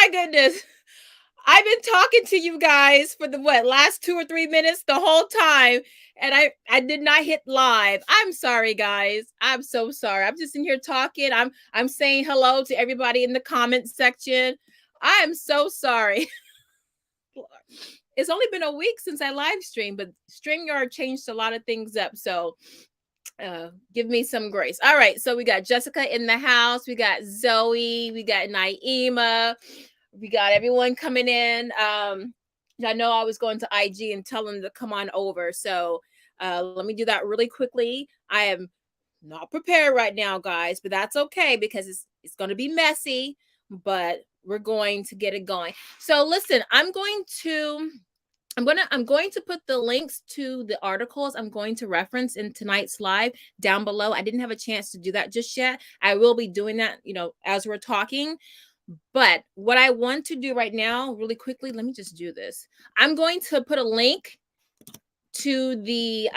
my goodness. I've been talking to you guys for the last 2 or 3 minutes the whole time, and I did not hit live. I'm sorry, guys. I'm so sorry. I'm just in here talking. I'm saying hello to everybody in the comment section. I am so sorry. It's only been a week since I live streamed, but StreamYard changed a lot of things up. So give me some grace. All right. So we got Jessica in the house. We got Zoe. We got Naima. We got everyone coming in. I know I was going to IG and tell them to come on over. So let me do that really quickly. I am not prepared right now, guys, but that's okay because it's going to be messy, but we're going to get it going. So listen, I'm going to put the links to the articles I'm going to reference in tonight's live down below. I didn't have a chance to do that just yet. I will be doing that, as we're talking. But what I want to do right now, really quickly, let me just do this. I'm going to put a link to the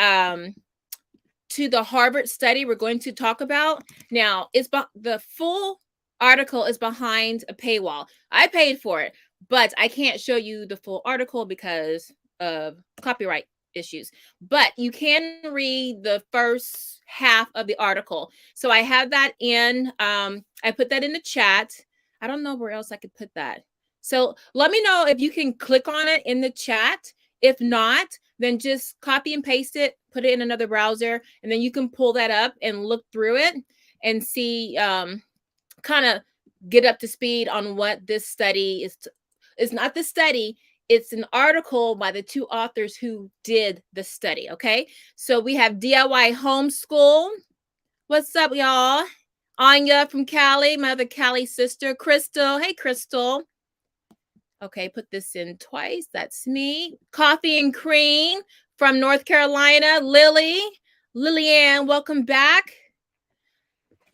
Harvard study we're going to talk about. Now, the full article is behind a paywall. I paid for it, but I can't show you the full article because of copyright issues. But you can read the first half of the article. So I have that in, I put that in the chat. I don't know where else I could put that. So let me know if you can click on it in the chat. If not, then just copy and paste it, put it in another browser, and then you can pull that up and look through it and see, kind of get up to speed on what this study is. It's not the study. It's an article by the two authors who did the study, okay? So we have DIY Homeschool. What's up, y'all? Anya from Cali, my other Cali sister. Crystal. Hey, Crystal. Okay, put this in twice. That's me. Coffee and Cream from North Carolina. Lillian, welcome back.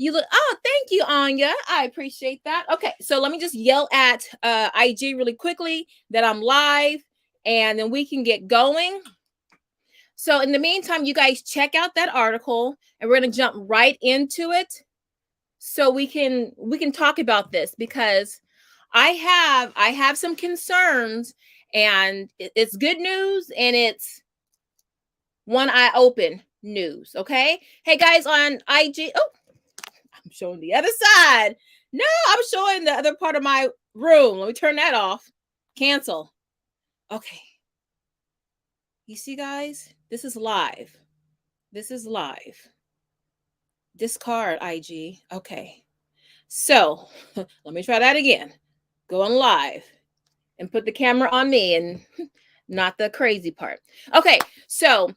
Thank you, Anya. I appreciate that. Okay, so let me just yell at IG really quickly that I'm live, and then we can get going. So in the meantime, you guys check out that article, and we're going to jump right into it so we can talk about this, because I have some concerns, and it's good news and it's one eye open news. Okay, hey guys on IG. Oh, I'm showing the other side. No, I'm showing the other part of my room. Let me turn that off. Cancel. Okay. You see, guys, this is live. This is live. Discard IG. Okay. So let me try that again. Going live and put the camera on me and not the crazy part. Okay. So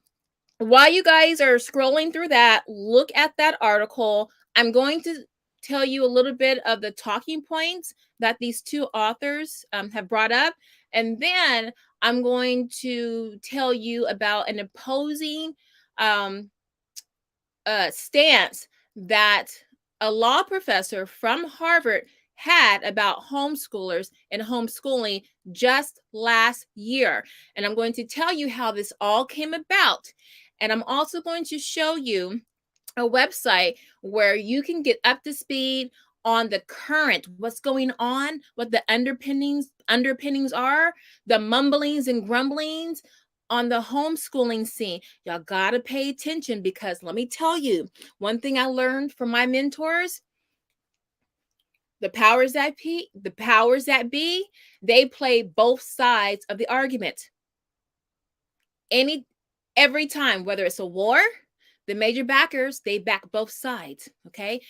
while you guys are scrolling through that, look at that article. I'm going to tell you a little bit of the talking points that these two authors have brought up. And then I'm going to tell you about an opposing stance that a law professor from Harvard had about homeschoolers and homeschooling just last year. And I'm going to tell you how this all came about. And I'm also going to show you a website where you can get up to speed on the current, what's going on, what the underpinnings are, the mumblings and grumblings on the homeschooling scene. Y'all gotta pay attention, because let me tell you, one thing I learned from my mentors, the powers that be, they play both sides of the argument. Every time, whether it's a war, the major backers, they back both sides, okay?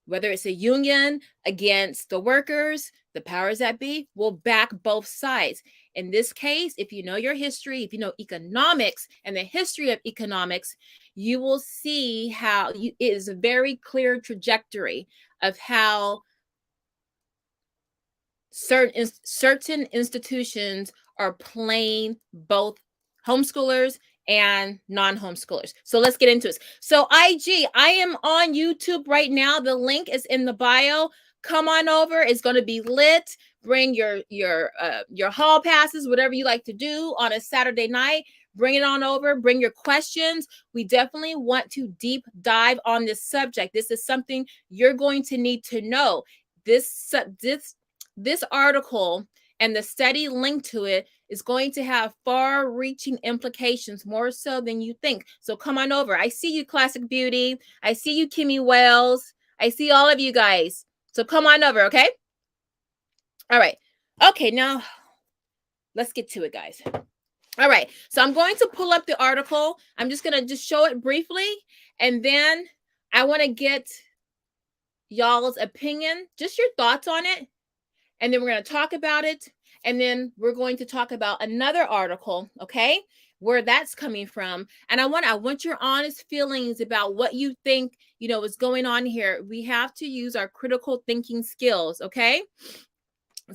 Whether it's a union against the workers, the powers that be will back both sides. In this case, if you know your history, if you know economics and the history of economics, you will see how it is a very clear trajectory of how certain institutions are playing both homeschoolers and non-homeschoolers. So let's get into it. So IG, I am on YouTube right now. The link is in the bio. Come on over. It's going to be lit. Bring your hall passes, whatever you like to do on a Saturday night. Bring it on over. Bring your questions. We definitely want to deep dive on this subject. This is something you're going to need to know. This this article and the study linked to it is going to have far-reaching implications, more so than you think. So come on over. I see you, Classic Beauty. I see you, Kimmy Wells. I see all of you guys. So come on over, okay? All right. Okay, now let's get to it, guys. All right. So I'm going to pull up the article. I'm just going to just show it briefly. And then I want to get y'all's opinion, just your thoughts on it. And then we're going to talk about it. And then we're going to talk about another article, okay, where that's coming from. And I want your honest feelings about what you think, is going on here. We have to use our critical thinking skills, okay?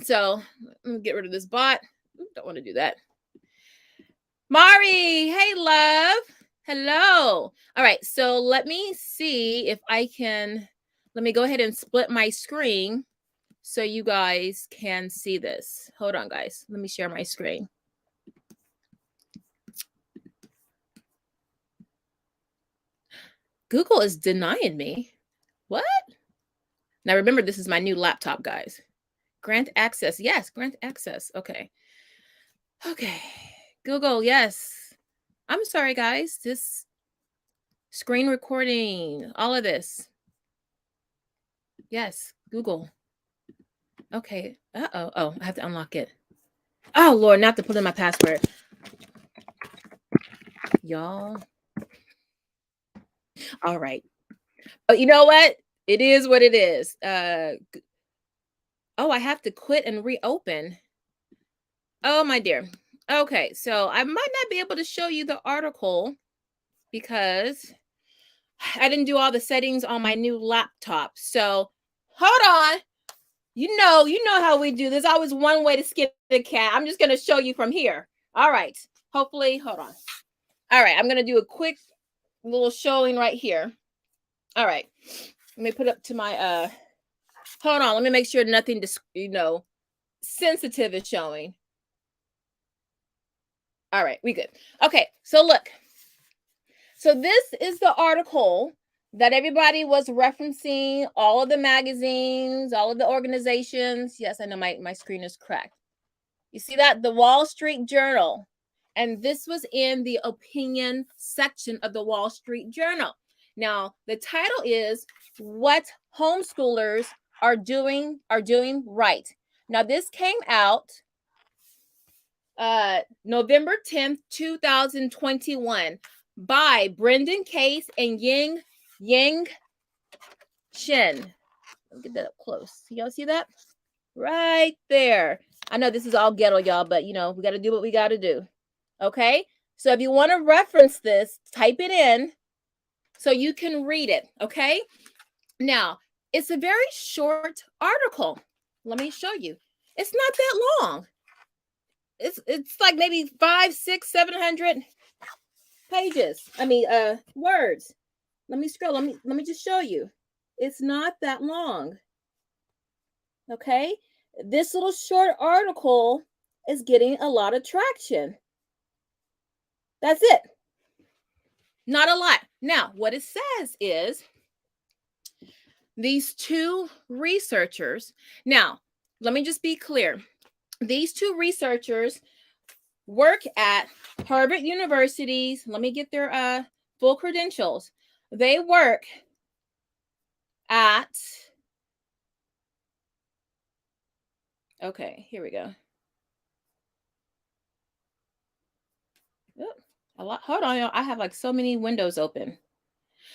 So let me get rid of this bot. Don't want to do that. Mari, hey, love. Hello. All right, so let me see if I can, let me go ahead and split my screen so you guys can see this. Hold on, guys. Let me share my screen. Google is denying me. What? Now, remember, this is my new laptop, guys. Grant access. Yes, grant access. Okay. Okay. Google, yes. I'm sorry, guys. This screen recording, all of this. Yes, Google. Okay. Uh-oh. Oh, I have to unlock it. Oh, Lord, not to put in my password. Y'all. All right. Oh, you know what? It is what it is. Oh, I have to quit and reopen. Oh, my dear. Okay, so I might not be able to show you the article because I didn't do all the settings on my new laptop. So hold on. You know how we do. There's always one way to skin the cat. I'm just going to show you from here. All right. Hopefully, hold on. All right, I'm going to do a quick little showing right here. All right. Let me put up to my hold on. Let me make sure nothing sensitive is showing. All right, we good. Okay, so look. So this is the article that everybody was referencing, all of the magazines, all of the organizations. Yes, I know my screen is cracked. You see that? The Wall Street Journal. And this was in the opinion section of the Wall Street Journal. Now, the title is What Homeschoolers Are Doing Right. Now, this came out November 10th, 2021 by Brendan Case and Yang Shin. Let me get that up close. Y'all see that? Right there. I know this is all ghetto, y'all, but we got to do what we got to do. Okay? So if you want to reference this, type it in so you can read it. Okay? Now, it's a very short article. Let me show you. It's not that long. It's like maybe 500, 600, 700 pages. Words. Let me scroll. Let me just show you. It's not that long. Okay? This little short article is getting a lot of traction. That's it. Not a lot. Now, what it says is these two researchers. Now, let me just be clear. These two researchers work at Harvard University's. Let me get their full credentials. They work at, okay, here we go. A lot. Hold on, y'all. I have like so many windows open.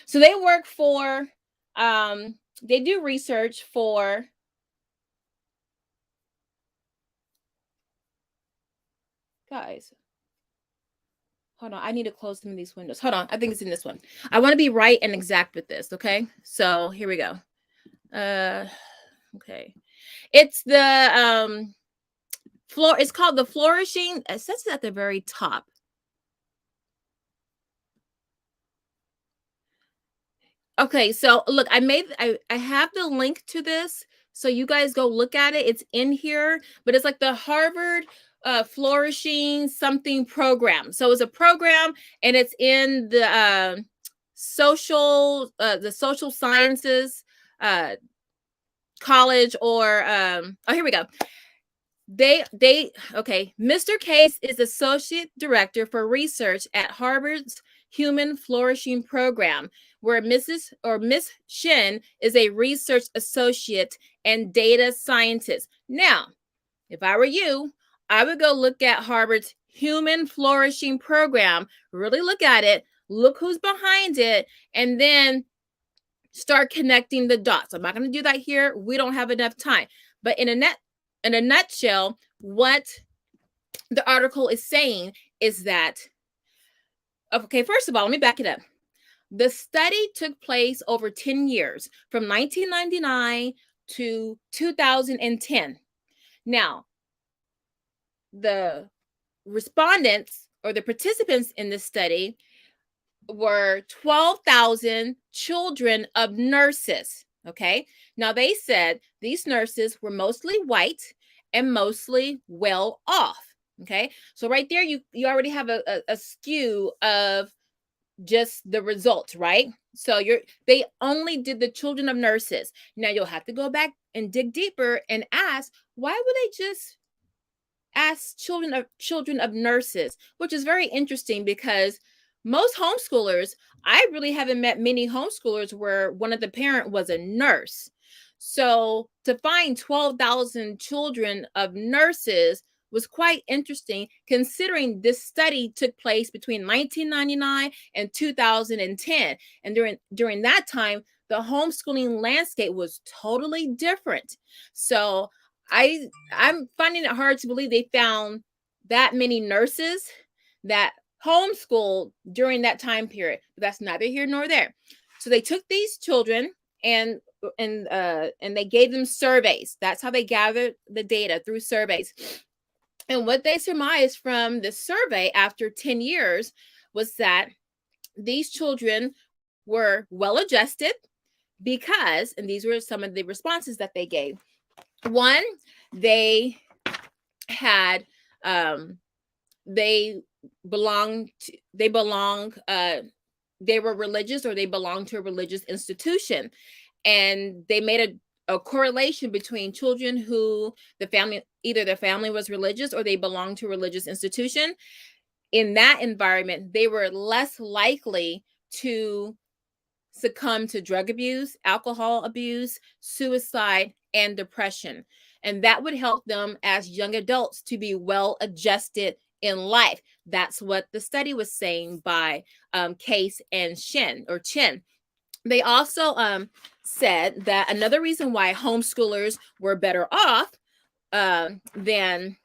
So they work for, they do research for, guys, hold on. I need to close some of these windows. Hold on. I think it's in this one. I want to be right and exact with this. Okay. So here we go. Okay. It's the, it's called the Flourishing. It says it at the very top. Okay. So look, I have the link to this. So you guys go look at it. It's in here, but it's like the Harvard Flourishing something program. So it's a program and it's in the social sciences college or oh, here we go. Okay, Mr. Case is associate director for research at Harvard's Human Flourishing Program, where Miss Shin is a research associate and data scientist. Now, if I were you, I would go look at Harvard's Human Flourishing Program, really look at it, look who's behind it, and then start connecting the dots. I'm not going to do that here. We don't have enough time. But in a nutshell, what the article is saying is that, okay, first of all, let me back it up. The study took place over 10 years, from 1999 to 2010. Now, the respondents or the participants in this study were 12,000 children of nurses. Okay. Now, they said these nurses were mostly white and mostly well off. Okay. So right there, you already have a skew of just the results, right? So they only did the children of nurses. Now you'll have to go back and dig deeper and ask, why would they just ask children of nurses? Which is very interesting, because most homeschoolers, I really haven't met many homeschoolers where one of the parent was a nurse. So to find 12,000 children of nurses was quite interesting, considering this study took place between 1999 and 2010. And during that time, the homeschooling landscape was totally different. So I'm finding it hard to believe they found that many nurses that homeschooled during that time period. But that's neither here nor there. So they took these children and they gave them surveys. That's how they gathered the data, through surveys. And what they surmised from the survey after 10 years was that these children were well adjusted because, and these were some of the responses that they gave. One, they had they were religious, or they belonged to a religious institution, and they made a correlation between children who either their family was religious or they belonged to a religious institution. In that environment, they were less likely to succumb to drug abuse, alcohol abuse, suicide, and depression. And that would help them as young adults to be well adjusted in life. That's what the study was saying by Case and Chin. They also said that another reason why homeschoolers were better off than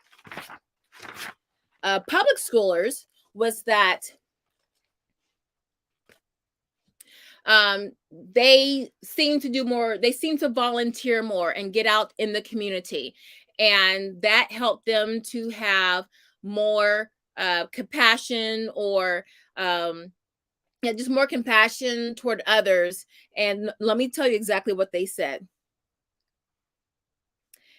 public schoolers was that they seem to do more, they seem to volunteer more and get out in the community. And that helped them to have more compassion, or just more compassion toward others. And let me tell you exactly what they said.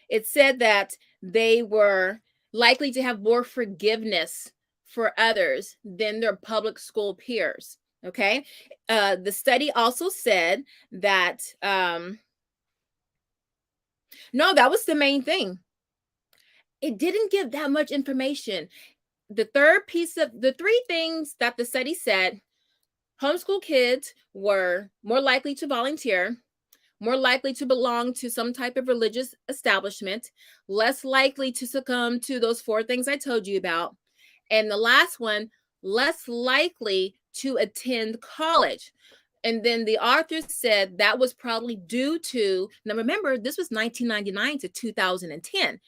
It said that they were likely to have more forgiveness for others than their public school peers. Okay. The study also said that, no, that was the main thing. It didn't give that much information. The third piece of the three things that the study said: homeschool kids were more likely to volunteer, more likely to belong to some type of religious establishment, less likely to succumb to those four things I told you about. And the last one, less likely to attend college. And then the author said that was probably due to, now remember, this was 1999 to 2010.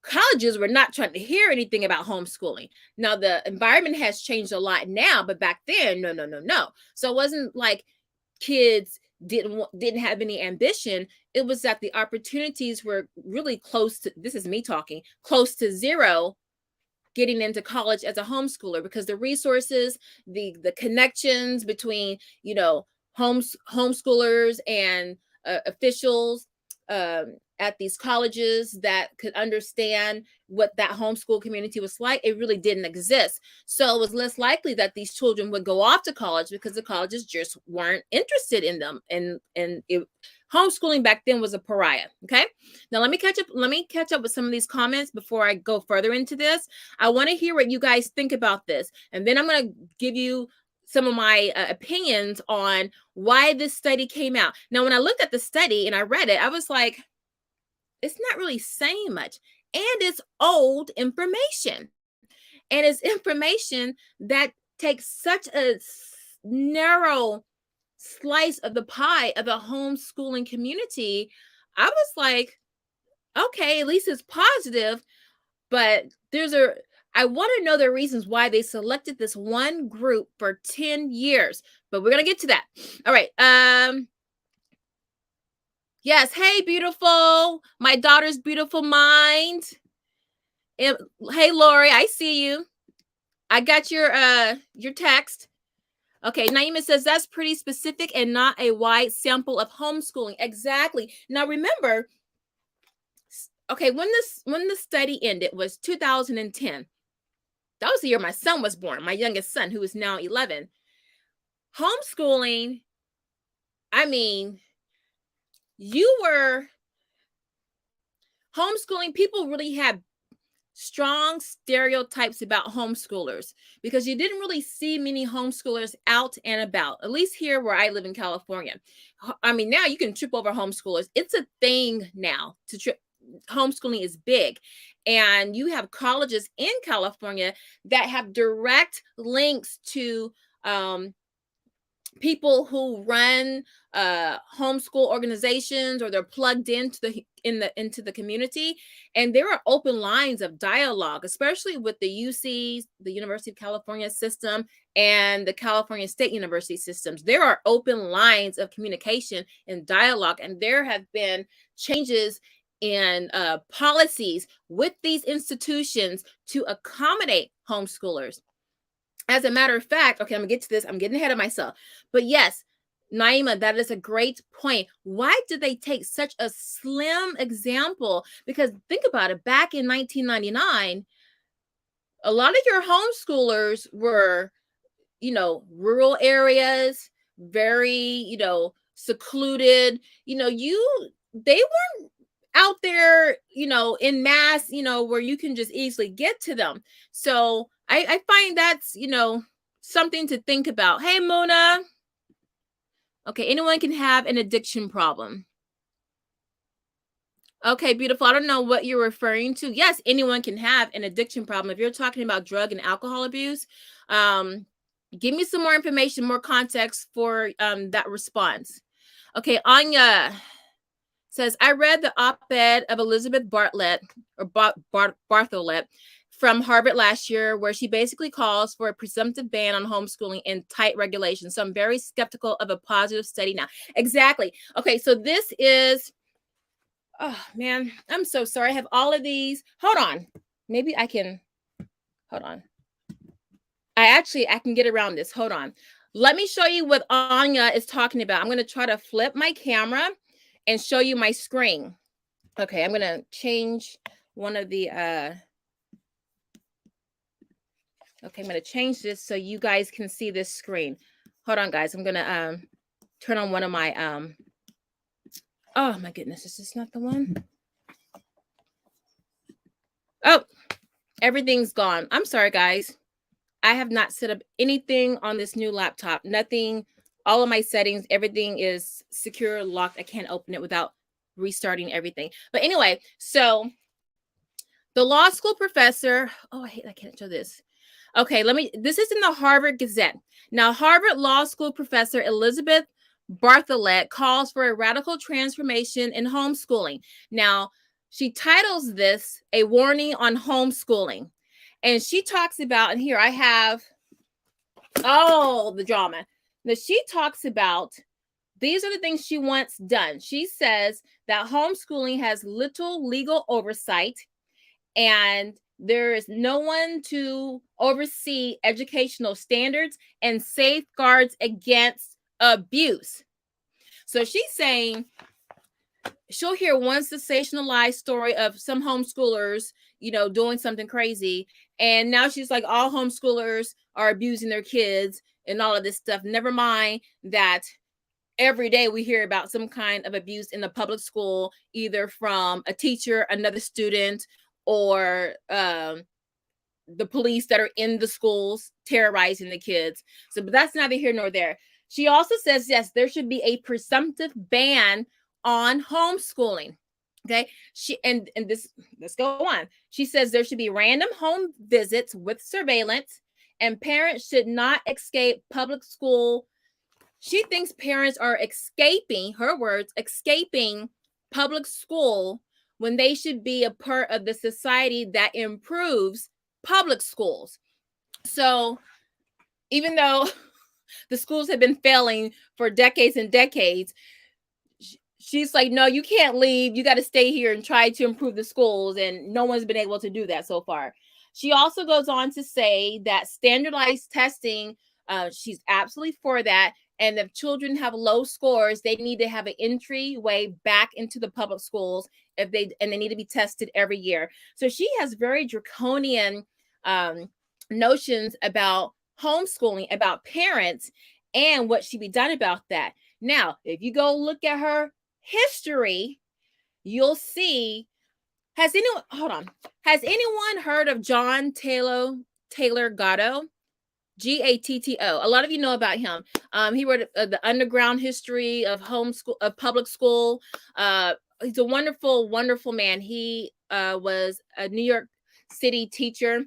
Colleges were not trying to hear anything about homeschooling. Now, the environment has changed a lot now, but back then, no. So it wasn't like kids didn't have any ambition. It was that the opportunities were really close to, this is me talking, close to zero getting into college as a homeschooler, because the resources, the connections between, homeschoolers and officials at these colleges that could understand what that homeschool community was like, it really didn't exist. So it was less likely that these children would go off to college, because the colleges just weren't interested in them. And Homeschooling back then was a pariah. Okay. Now let me catch up. Let me catch up with some of these comments before I go further into this. I want to hear what you guys think about this. And then I'm going to give you some of my opinions on why this study came out. Now, when I looked at the study and I read it, I was like, it's not really saying much. And it's old information. And it's information that takes such a narrow slice of the pie of the homeschooling community. I was like, okay, at least it's positive, but I want to know the reasons why they selected this one group for 10 years, but we're going to get to that. All right. Yes. Hey, beautiful. My daughter's beautiful mind. Hey, Lori, I see you. I got your text. Okay, Naima says that's pretty specific and not a wide sample of homeschooling. Exactly. Now remember, okay, when the study ended was 2010. That was the year my son was born, my youngest son, who is now 11. Homeschooling, I mean, homeschooling, people really had strong stereotypes about homeschoolers because you didn't really see many homeschoolers out and about, at least here where I live in California. I mean, now you can trip over homeschoolers. It's a thing now to trip. Homeschooling is big. And you have colleges in California that have direct links to people who run homeschool organizations, or they're plugged into the community, and there are open lines of dialogue, especially with the UCs, the University of California system, and the California State University systems. There are open lines of communication and dialogue, and there have been changes in policies with these institutions to accommodate homeschoolers. As a matter of fact, okay, I'm gonna get to this. I'm getting ahead of myself. But yes, Naima, that is a great point. Why did they take such a slim example? Because think about it, back in 1999, a lot of your homeschoolers were, rural areas, very, secluded. They weren't out there, in mass, where you can just easily get to them. So I find that's, something to think about. Hey, Mona. Okay, anyone can have an addiction problem. Okay, beautiful. I don't know what you're referring to. Yes, anyone can have an addiction problem. If you're talking about drug and alcohol abuse, give me some more information, more context for that response. Okay, Anya says, I read the op-ed of Elizabeth Barthelett from Harvard last year, where she basically calls for a presumptive ban on homeschooling and tight regulations. So I'm very skeptical of a positive study now. Exactly. Okay, so this is, oh man, I'm so sorry. I have all of these. Hold on. Maybe I can, hold on. I can get around this. Hold on. Let me show you what Anya is talking about. I'm going to try to flip my camera and show you my screen. Okay, I'm going to change one of the, okay, I'm going to change this so you guys can see this screen. Hold on, guys. I'm going to turn on one of my, oh my goodness, is this not the one? Oh, everything's gone. I'm sorry, guys. I have not set up anything on this new laptop. Nothing, all of my settings, everything is secure, locked. I can't open it without restarting everything. But anyway, so the law school professor, oh, I can't show this. Okay, this is in the Harvard Gazette. Now, Harvard Law School professor Elizabeth Barthelett calls for a radical transformation in homeschooling. Now, she titles this A Warning on Homeschooling. And she talks about, and here I have all the drama. Now, she talks about, these are the things she wants done. She says that homeschooling has little legal oversight, and there is no one to oversee educational standards and safeguards against abuse. So she's saying she'll hear one sensationalized story of some homeschoolers, doing something crazy. And now she's like, all homeschoolers are abusing their kids and all of this stuff. Never mind that every day we hear about some kind of abuse in the public school, either from a teacher, another student, or the police that are in the schools terrorizing the kids. So, but that's neither here nor there. She also says, yes, there should be a presumptive ban on homeschooling. Okay. And this, let's go on. She says there should be random home visits with surveillance, and parents should not escape public school. She thinks parents are escaping, her words, escaping public school when they should be a part of the society that improves public schools. So even though the schools have been failing for decades and decades, she's like, no, you can't leave. You got to stay here and try to improve the schools. And no one's been able to do that so far. She also goes on to say that standardized testing, she's absolutely for that. And if children have low scores, they need to have an entryway back into the public schools and they need to be tested every year. So she has very draconian notions about homeschooling, about parents, and what should be done about that. Now, if you go look at her history, you'll see. Has anyone heard of John Taylor Gatto? Gatto. A lot of you know about him. He wrote the Underground History of Public School. He's a wonderful, wonderful man. He was a New York City teacher.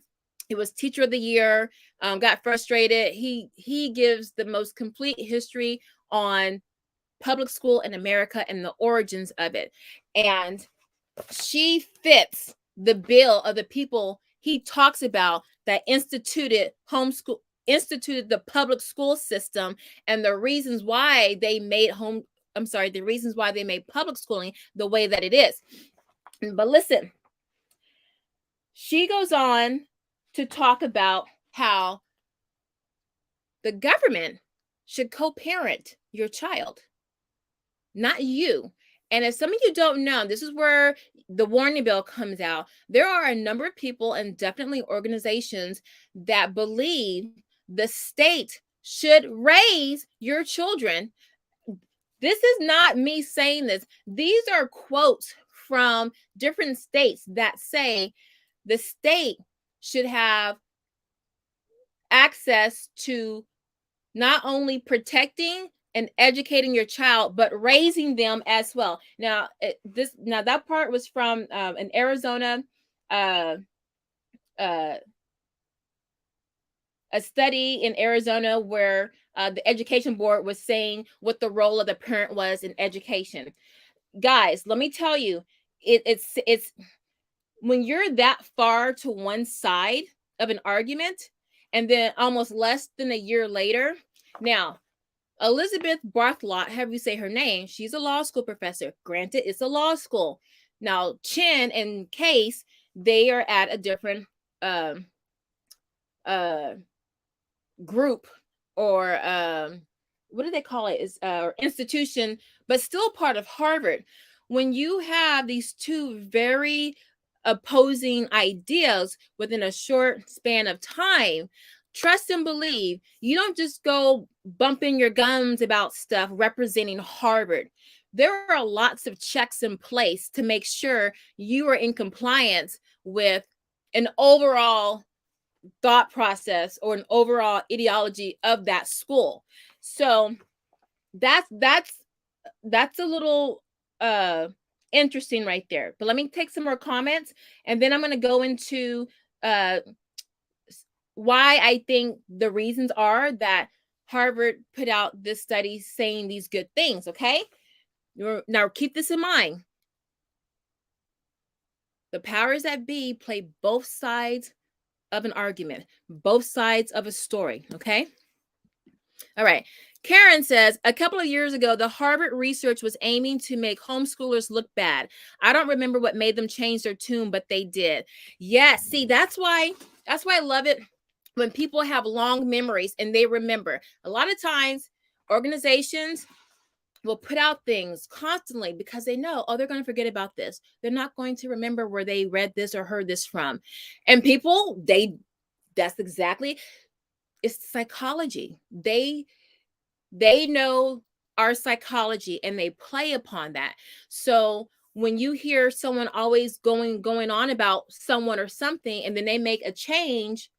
He was Teacher of the Year. Got frustrated. He gives the most complete history on public school in America and the origins of it. And she fits the bill of the people he talks about that instituted the public school system, and the reasons why they made the reasons why they made public schooling the way that it is. But listen, she goes on to talk about how the government should co-parent your child, not you. And if some of you don't know, this is where the warning bell comes out. There are a number of people and definitely organizations that believe the state should raise your children. This is not me saying this. These are quotes from different states that say the state should have access to not only protecting and educating your child, but raising them as well. Now, that part was from an Arizona, a study in Arizona where the education board was saying what the role of the parent was in education. Guys, let me tell you, it's when you're that far to one side of an argument, and then almost less than a year later, now Elizabeth Barthelett, however you say her name, she's a law school professor. Granted, it's a law school. Now, Chin and Case, they are at a different group, or what do they call it? Is institution, but still part of Harvard. When you have these two very opposing ideas within a short span of time, trust and believe, you don't just go bumping your gums about stuff representing Harvard. There are lots of checks in place to make sure you are in compliance with an overall thought process or an overall ideology of that school. So that's a little interesting right there. But let me take some more comments, and then I'm going to go into why I think the reasons are that Harvard put out this study saying these good things. Okay, now keep this in mind. The powers that be play both sides of an argument, both sides of a story. Okay. All right. Karen says, a couple of years ago, the Harvard research was aiming to make homeschoolers look bad. I don't remember what made them change their tune, but they did. Yes. See, that's why I love it when people have long memories and they remember. A lot of times organizations will put out things constantly because they know, oh, they're going to forget about this. They're not going to remember where they read this or heard this from. And people, that's exactly, it's psychology. They know our psychology and they play upon that. So when you hear someone always going on about someone or something, and then they make a change,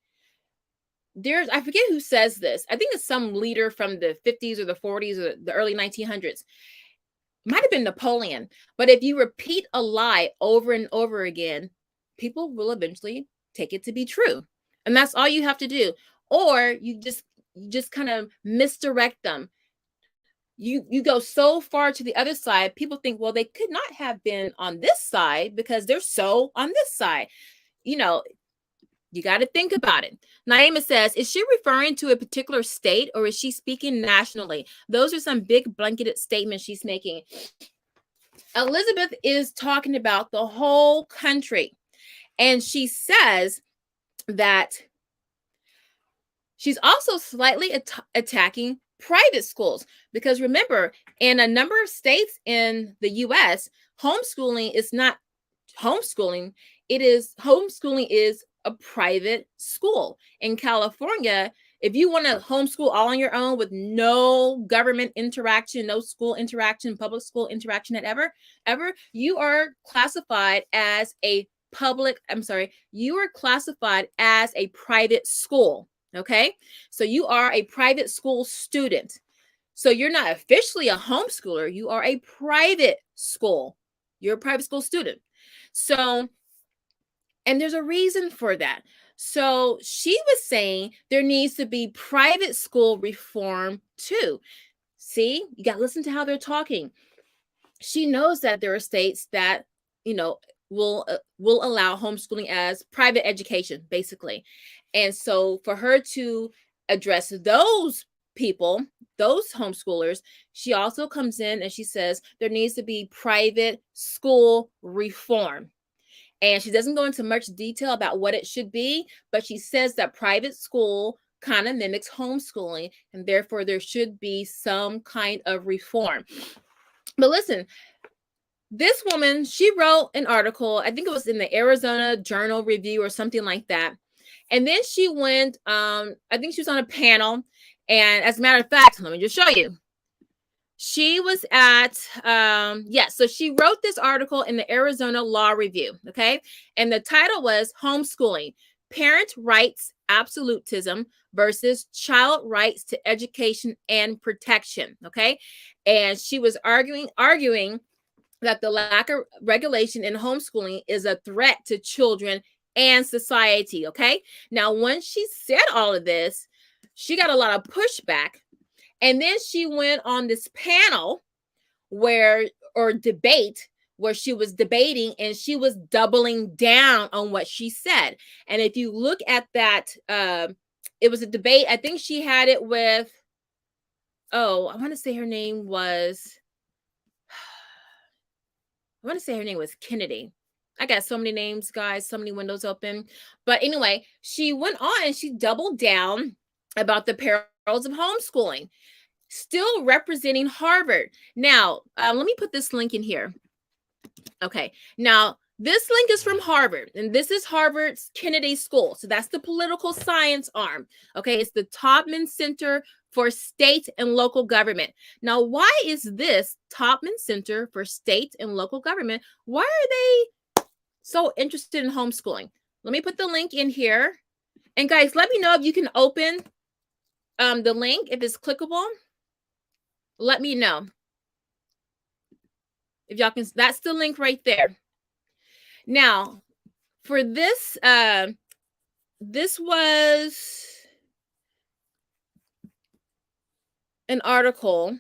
I forget who says this. I think it's some leader from the 50s or the 40s or the early 1900s. Might have been Napoleon. But if you repeat a lie over and over again, people will eventually take it to be true. And that's all you have to do. Or you just kind of misdirect them. You go so far to the other side, people think, well, they could not have been on this side because they're so on this side. You know, you got to think about it. Naima says, is she referring to a particular state or is she speaking nationally? Those are some big blanketed statements she's making. Elizabeth is talking about the whole country. And she says that she's also slightly attacking private schools, because remember, in a number of states in the US, homeschooling is not homeschooling. Homeschooling is a private school. In California, if you want to homeschool all on your own with no government interaction, no school interaction, public school interaction ever, you are classified as a private school. Okay. So you are a private school student. So you're not officially a homeschooler. You are a private school. You're a private school student. So, and there's a reason for that. So she was saying there needs to be private school reform too. See, you got to listen to how they're talking. She knows that there are states that, will allow homeschooling as private education, basically. And so for her to address those people, those homeschoolers, she also comes in and she says there needs to be private school reform. And she doesn't go into much detail about what it should be, but she says that private school kind of mimics homeschooling, and therefore there should be some kind of reform. But listen, this woman, she wrote an article, I think it was in the Arizona Journal Review or something like that. And then she went, I think she was on a panel. And as a matter of fact, let me just show you. She was at, so she wrote this article in the Arizona Law Review, okay? And the title was Homeschooling, Parent Rights Absolutism versus Child Rights to Education and Protection, okay? And she was arguing that the lack of regulation in homeschooling is a threat to children and society, okay? Now, once she said all of this, she got a lot of pushback. And then she went on this panel debate where she was debating and she was doubling down on what she said. And if you look at that, it was a debate. I think she had it with, I want to say her name was Kennedy. I got so many names, guys, so many windows open. But anyway, she went on and she doubled down about the perils of homeschooling, still representing Harvard. Now, let me put this link in here. Okay, now this link is from Harvard, and this is Harvard's Kennedy School. So that's the political science arm. Okay, it's the Taubman Center for State and Local Government. Now, why is this Taubman Center for State and Local Government? Why are they so interested in homeschooling? Let me put the link in here. And guys, let me know if you can open the link, if it's clickable. Let me know. If y'all can, that's the link right there. Now, for this, this was an article.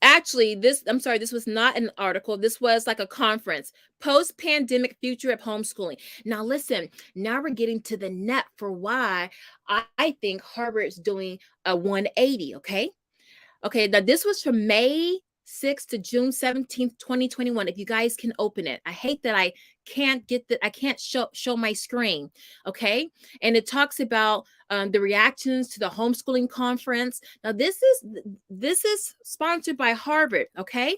Actually, this was not an article. This was like a conference, post-pandemic future of homeschooling. Now, listen, now we're getting to the nut for why I think Harvard's doing a 180, okay? Okay, now this was from May 6th to June 17th, 2021. If you guys can open it. I hate that I can't get that. I can't show my screen. Okay. And it talks about the reactions to the homeschooling conference. Now this is sponsored by Harvard. Okay.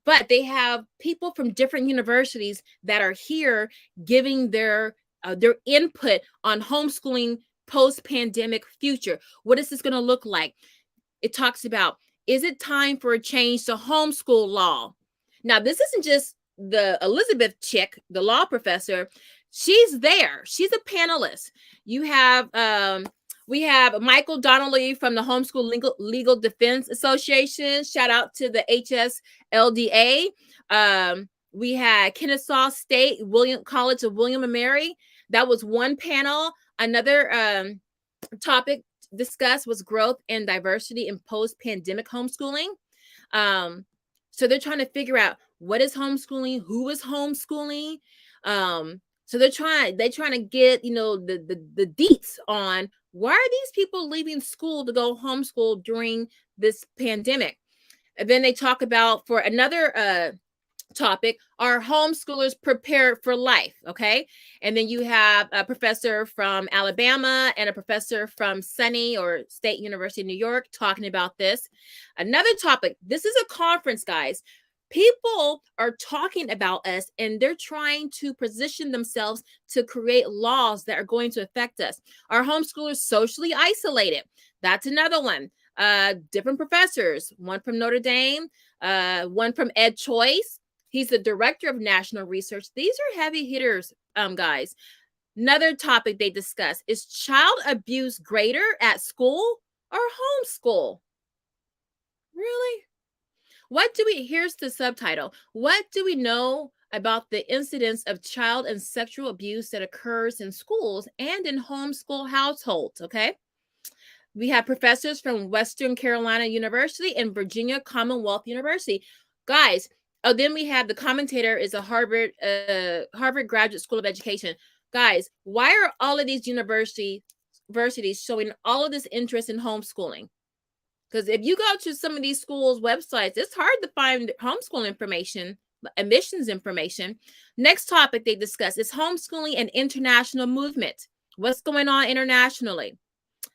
But they have people from different universities that are here giving their input on homeschooling post-pandemic future. What is this going to look like? It talks about Is it time for a change to homeschool law? Now, this isn't just the Elizabeth chick, the law professor. She's there. She's a panelist. You have we have Michael Donnelly from the Homeschool Legal Defense Association. Shout out to the HSLDA. We had Kennesaw State William College of William and Mary. That was one panel. Another topic discussed was growth and diversity in post-pandemic homeschooling. So they're trying to figure out what is homeschooling, who is homeschooling. So they're trying to get, the deets on why are these people leaving school to go homeschool during this pandemic. And then they talk about, for another topic, are homeschoolers prepared for life? Okay. And then you have a professor from Alabama and a professor from SUNY or State University of New York talking about this. Another topic, this is a conference, guys. People are talking about us and they're trying to position themselves to create laws that are going to affect us. Are homeschoolers socially isolated? That's another one. Different professors, one from Notre Dame, one from Ed Choice. He's the director of national research. These are heavy hitters, guys. Another topic they discuss is child abuse greater at school or homeschool? Really? Here's the subtitle. What do we know about the incidence of child and sexual abuse that occurs in schools and in homeschool households? Okay. We have professors from Western Carolina University and Virginia Commonwealth University. Guys, then we have the commentator is a Harvard Graduate School of Education. Guys, why are all of these universities showing all of this interest in homeschooling? Because if you go to some of these schools' websites, it's hard to find homeschool information, admissions information. Next topic they discuss is homeschooling and international movement. What's going on internationally?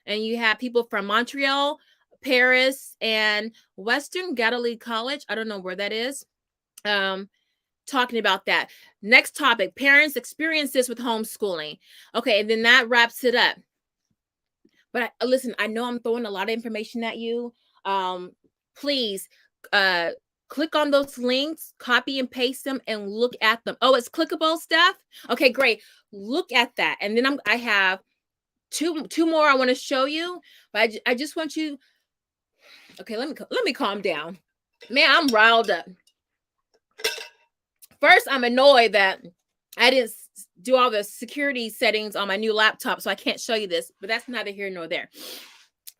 And you have people from Montreal, Paris, and Western Galilee College. I don't know where that is. Talking about that. Next topic, parents experience this with homeschooling. Okay, and then that wraps it up. But listen, I know I'm throwing a lot of information at you. Please click on those links, copy and paste them, and look at them. Oh, it's clickable stuff? Okay, great. Look at that. And then I have two more I want to show you. But I just want you. Okay, let me calm down. Man, I'm riled up. First, I'm annoyed that I didn't do all the security settings on my new laptop, so I can't show you this, but that's neither here nor there.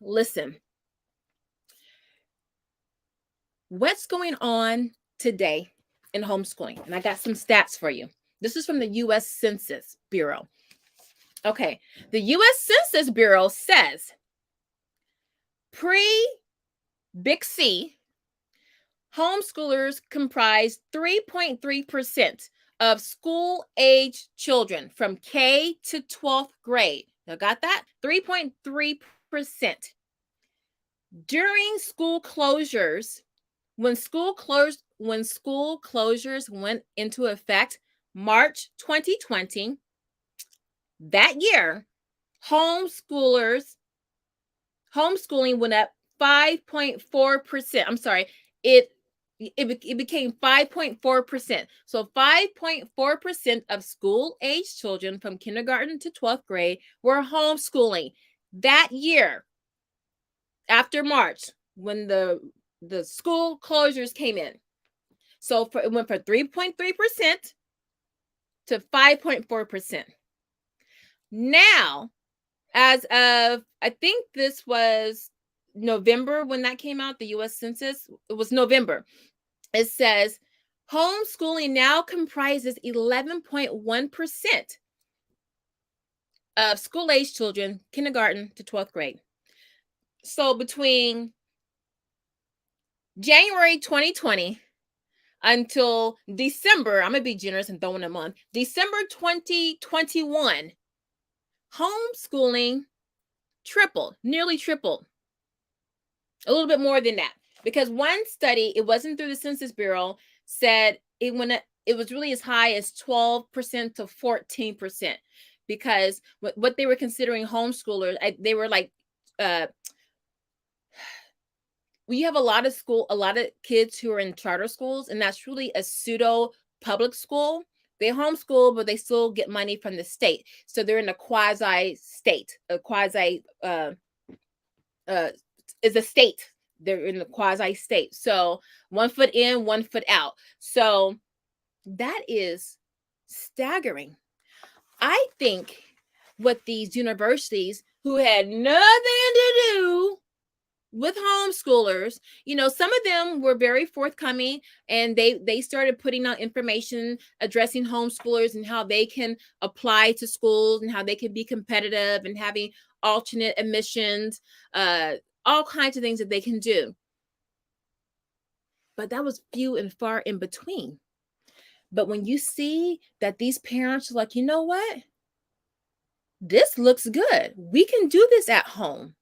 Listen, what's going on today in homeschooling? And I got some stats for you. This is from the U.S. Census Bureau. Okay, the U.S. Census Bureau says pre-Big C, homeschoolers comprise 3.3% of school-age children from K to 12th grade. Now, got that? 3.3%. During school closures, when school closures went into effect March 2020, that year, homeschooling went up 5.4%. I'm sorry, it became 5.4%. So 5.4% of school-age children from kindergarten to 12th grade were homeschooling that year after March when the school closures came in. So it went from 3.3% to 5.4%. Now, as of, I think this was November when that came out, the U.S. Census, it was November. It says homeschooling now comprises 11.1% of school-age children, kindergarten to 12th grade. So between January 2020 until December, I'm going to be generous and throw in a month, December 2021, homeschooling tripled, nearly tripled. A little bit more than that. Because one study, it wasn't through the Census Bureau, said it was really as high as 12% to 14%. Because what they were considering homeschoolers, they were like we have a lot of kids who are in charter schools, and that's really a pseudo public school. They homeschool, but they still get money from the state. So they're in a quasi state, a quasi is a state. They're in a quasi state. So 1 foot in, 1 foot out. So that is staggering. I think what these universities who had nothing to do with homeschoolers, some of them were very forthcoming, and they started putting out information addressing homeschoolers and how they can apply to schools and how they can be competitive and having alternate admissions, all kinds of things that they can do. But that was few and far in between. But when you see that these parents are like, you know what? This looks good. We can do this at home.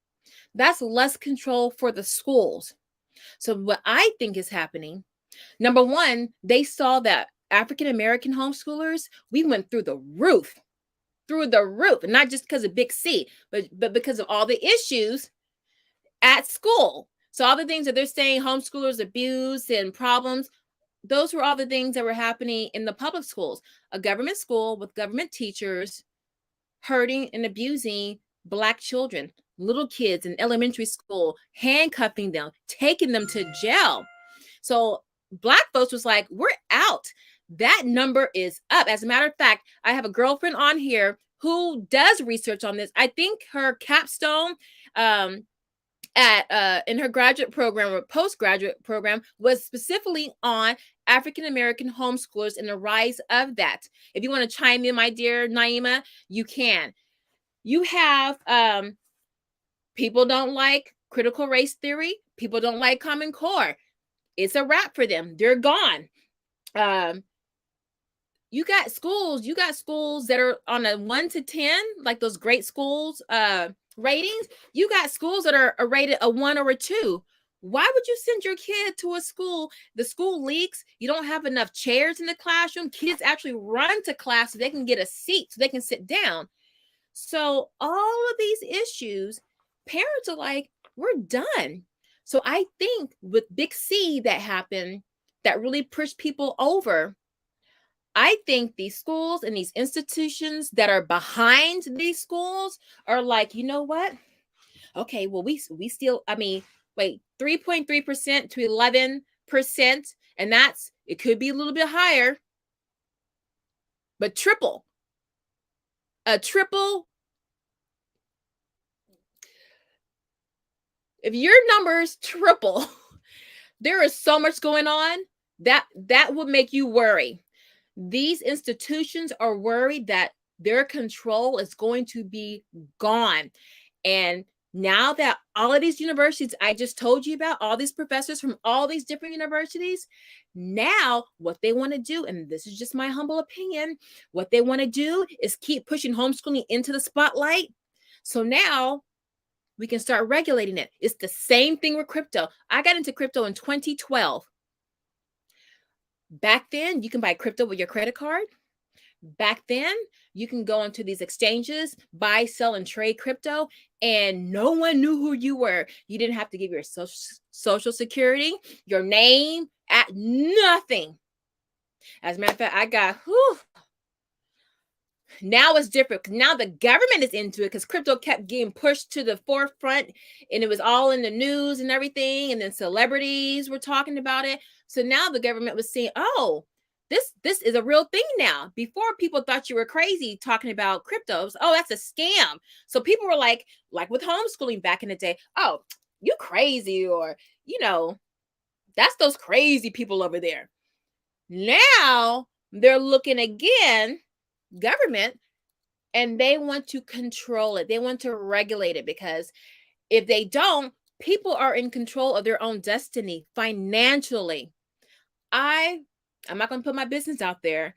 That's less control for the schools. So what I think is happening, number one, they saw that African-American homeschoolers, we went through the roof, and not just because of Big C, but because of all the issues at school. So all the things that they're saying, homeschoolers abuse and problems, those were all the things that were happening in the public schools. A government school with government teachers hurting and abusing Black children, little kids in elementary school, handcuffing them, taking them to jail. So Black folks was like, we're out. That number is up. As a matter of fact, I have a girlfriend on here who does research on this. I think her capstone in her graduate program or postgraduate program was specifically on African American homeschoolers and the rise of that. If you want to chime in, my dear Naima, you can. You have people don't like critical race theory. People don't like Common Core. It's a wrap for them. They're gone. You got schools that are on a 1 to 10, like those great schools ratings. You got schools that are rated a 1 or a 2. Why would you send your kid to a school? The school leaks. You don't have enough chairs in the classroom. Kids actually run to class so they can get a seat, so they can sit down. So all of these issues, parents are like, we're done. So I think with Big C that happened, that really pushed people over, I think these schools and these institutions that are behind these schools are like, you know what? Okay, well, we still, 3.3% to 11%, and it could be a little bit higher, but a triple. If your numbers triple, there is so much going on that would make you worry. These institutions are worried that their control is going to be gone. And now that all of these universities I just told you about, all these professors from all these different universities, now what they want to do, and this is just my humble opinion, what they want to do is keep pushing homeschooling into the spotlight. So now we can start regulating it. It's the same thing with crypto. I got into crypto in 2012. Back then, you can buy crypto with your credit card. Back then, you can go into these exchanges, buy, sell, and trade crypto, and no one knew who you were. You didn't have to give your social security, your name, at nothing. As a matter of fact, I got, now it's different. Now the government is into it because crypto kept getting pushed to the forefront, and it was all in the news and everything. And then celebrities were talking about it. So now the government was saying, oh, this is a real thing now. Before, people thought you were crazy talking about cryptos. Oh, that's a scam. So people were like with homeschooling back in the day, oh, you crazy, or, that's those crazy people over there. Now they're looking again, government, and they want to control it. They want to regulate it, because if they don't, people are in control of their own destiny financially. I'm not going to put my business out there.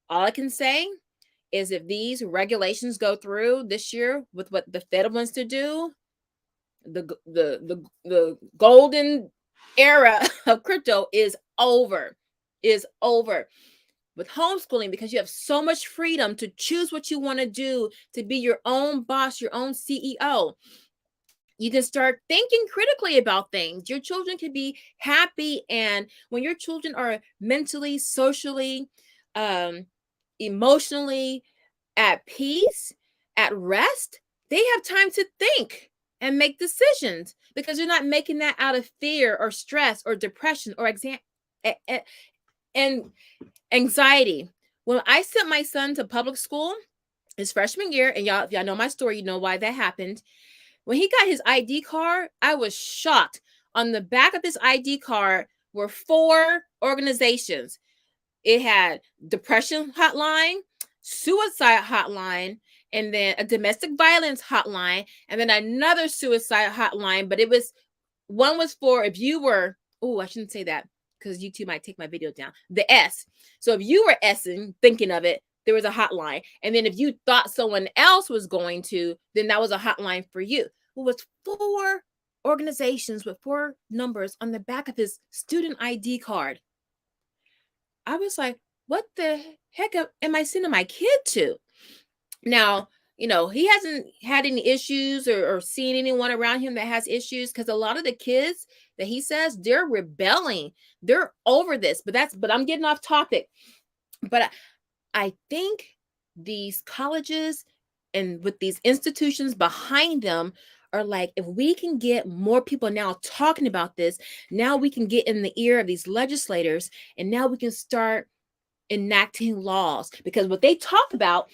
All I can say is if these regulations go through this year with what the Fed wants to do, the golden era of crypto is over. With homeschooling, because you have so much freedom to choose what you want to do, to be your own boss, your own CEO. you can start thinking critically about things. Your children can be happy. And when your children are mentally, socially, emotionally at peace, at rest, they have time to think and make decisions because you're not making that out of fear or stress or depression or and anxiety. When I sent my son to public school his freshman year, and y'all, if y'all know my story, you know why that happened. When he got his ID card, I was shocked. On the back of his ID card were 4 organizations. It had depression hotline, suicide hotline, and then a domestic violence hotline, and then another suicide hotline. But one was for if you were, oh, I shouldn't say that because YouTube might take my video down. The S. So if you were S'ing, thinking of it, there was a hotline. And then if you thought someone else was going to, then that was a hotline for you. It was 4 organizations with 4 numbers on the back of his student ID card. I was like, what the heck am I sending my kid to? Now, he hasn't had any issues or seen anyone around him that has issues, because a lot of the kids that he says, they're rebelling. They're over this. But I'm getting off topic. But I think these colleges and with these institutions behind them are like, if we can get more people now talking about this, now we can get in the ear of these legislators, and now we can start enacting laws. Because what they talk about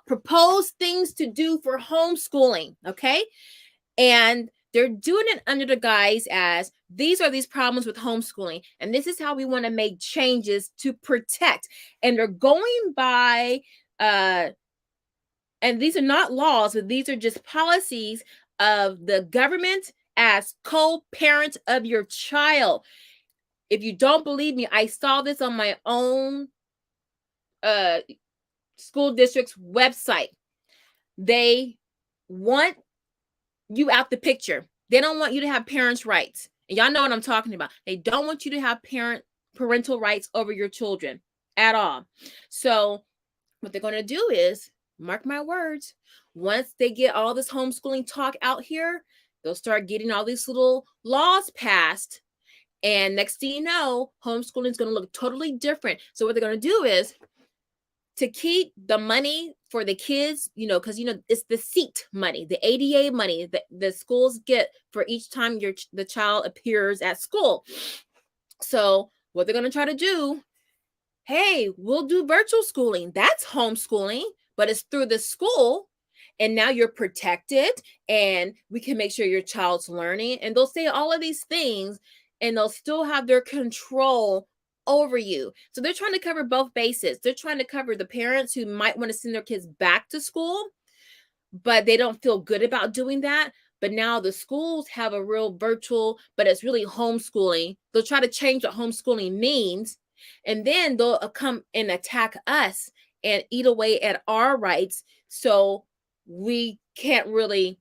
proposed things to do for homeschooling, okay? And they're doing it under the guise as these are these problems with homeschooling, and this is how we want to make changes to protect. And they're going by and these are not laws, but these are just policies of the government as co-parent of your child. If you don't believe me, I saw this on my own school district's website. They want you out the picture. They don't want you to have parents' rights. And y'all know what I'm talking about. They don't want you to have parental rights over your children at all. So what they're going to do is, mark my words, once they get all this homeschooling talk out here, they'll start getting all these little laws passed. And next thing you know, homeschooling is going to look totally different. So what they're going to do is, to keep the money for the kids, because, it's the seat money, the ADA money that the schools get for each time the child appears at school. So what they're going to try to do, hey, we'll do virtual schooling. That's homeschooling, but it's through the school. And now you're protected, and we can make sure your child's learning. And they'll say all of these things, and they'll still have their control over you. So they're trying to cover both bases. They're trying to cover the parents who might want to send their kids back to school, but they don't feel good about doing that. But now the schools have a real virtual, but it's really homeschooling. They'll try to change what homeschooling means, and then they'll come and attack us and eat away at our rights. So we can't really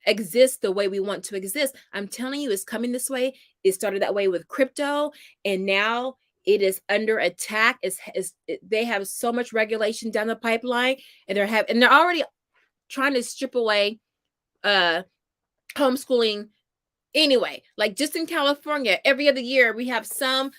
exist the way we want to exist. I'm telling you, it's coming this way. It started that way with crypto, and now it is under attack. They have so much regulation down the pipeline, and they're already trying to strip away homeschooling anyway. Like just in California, every other year we have some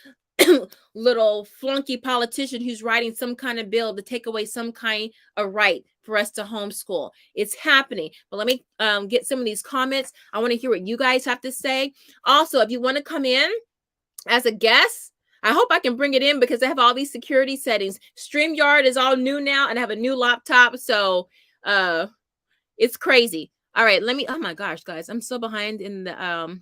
little flunky politician who's writing some kind of bill to take away some kind of right for us to homeschool. It's happening. But let me get some of these comments. I want to hear what you guys have to say. Also, if you want to come in as a guest, I hope I can bring it in because I have all these security settings. StreamYard is all new now, and I have a new laptop, so it's crazy. All right, oh my gosh, guys, I'm so behind in the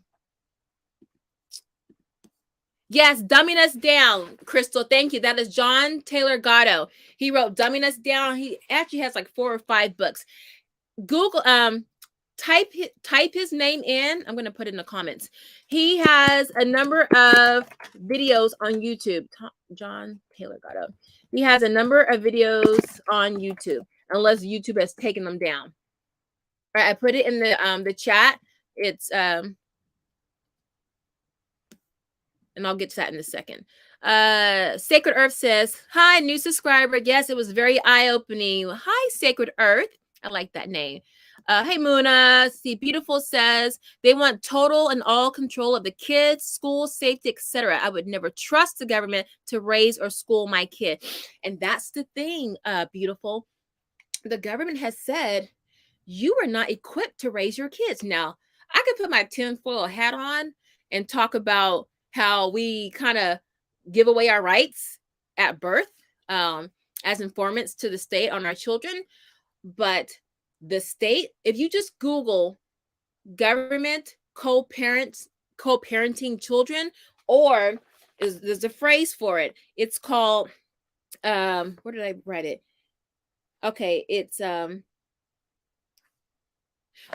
yes, Dumbing Us Down, Crystal. Thank you. That is John Taylor Gatto. He wrote Dumbing Us Down. He actually has like 4 or 5 books. Google, type his name in. I'm going to put it in the comments. He has a number of videos on YouTube. John Taylor Gatto. He has a number of videos on YouTube, unless YouTube has taken them down. All right, I put it in the chat. It's and I'll get to that in a second. Sacred Earth says, hi, new subscriber. Yes, it was very eye-opening. Hi, Sacred Earth. I like that name. Hey, Muna. See, Beautiful says they want total and all control of the kids, school safety, etc. I would never trust the government to raise or school my kid. And that's the thing, Beautiful. The government has said you are not equipped to raise your kids. Now, I could put my tinfoil hat on and talk about how we kind of give away our rights at birth as informants to the state on our children. But the state, if you just Google government co-parenting children, or there's a phrase for it. It's called, where did I write it? Okay, it's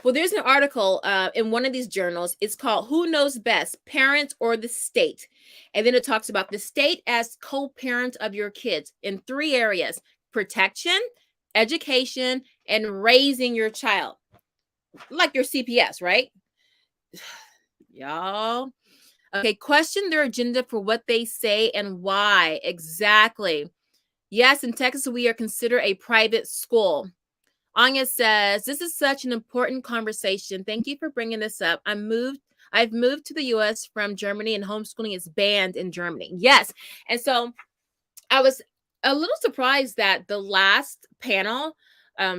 well, there's an article in one of these journals. It's called Who Knows Best, Parents or the State? And then it talks about the state as co-parent of your kids in 3 areas: protection, education, and raising your child. Like your CPS, right? Y'all. Okay, question their agenda for what they say and why. Exactly. Yes, in Texas, we are considered a private school. Anya says, this is such an important conversation. Thank you for bringing this up. I've moved to the U.S. from Germany, and homeschooling is banned in Germany. Yes. And so I was a little surprised that the last panel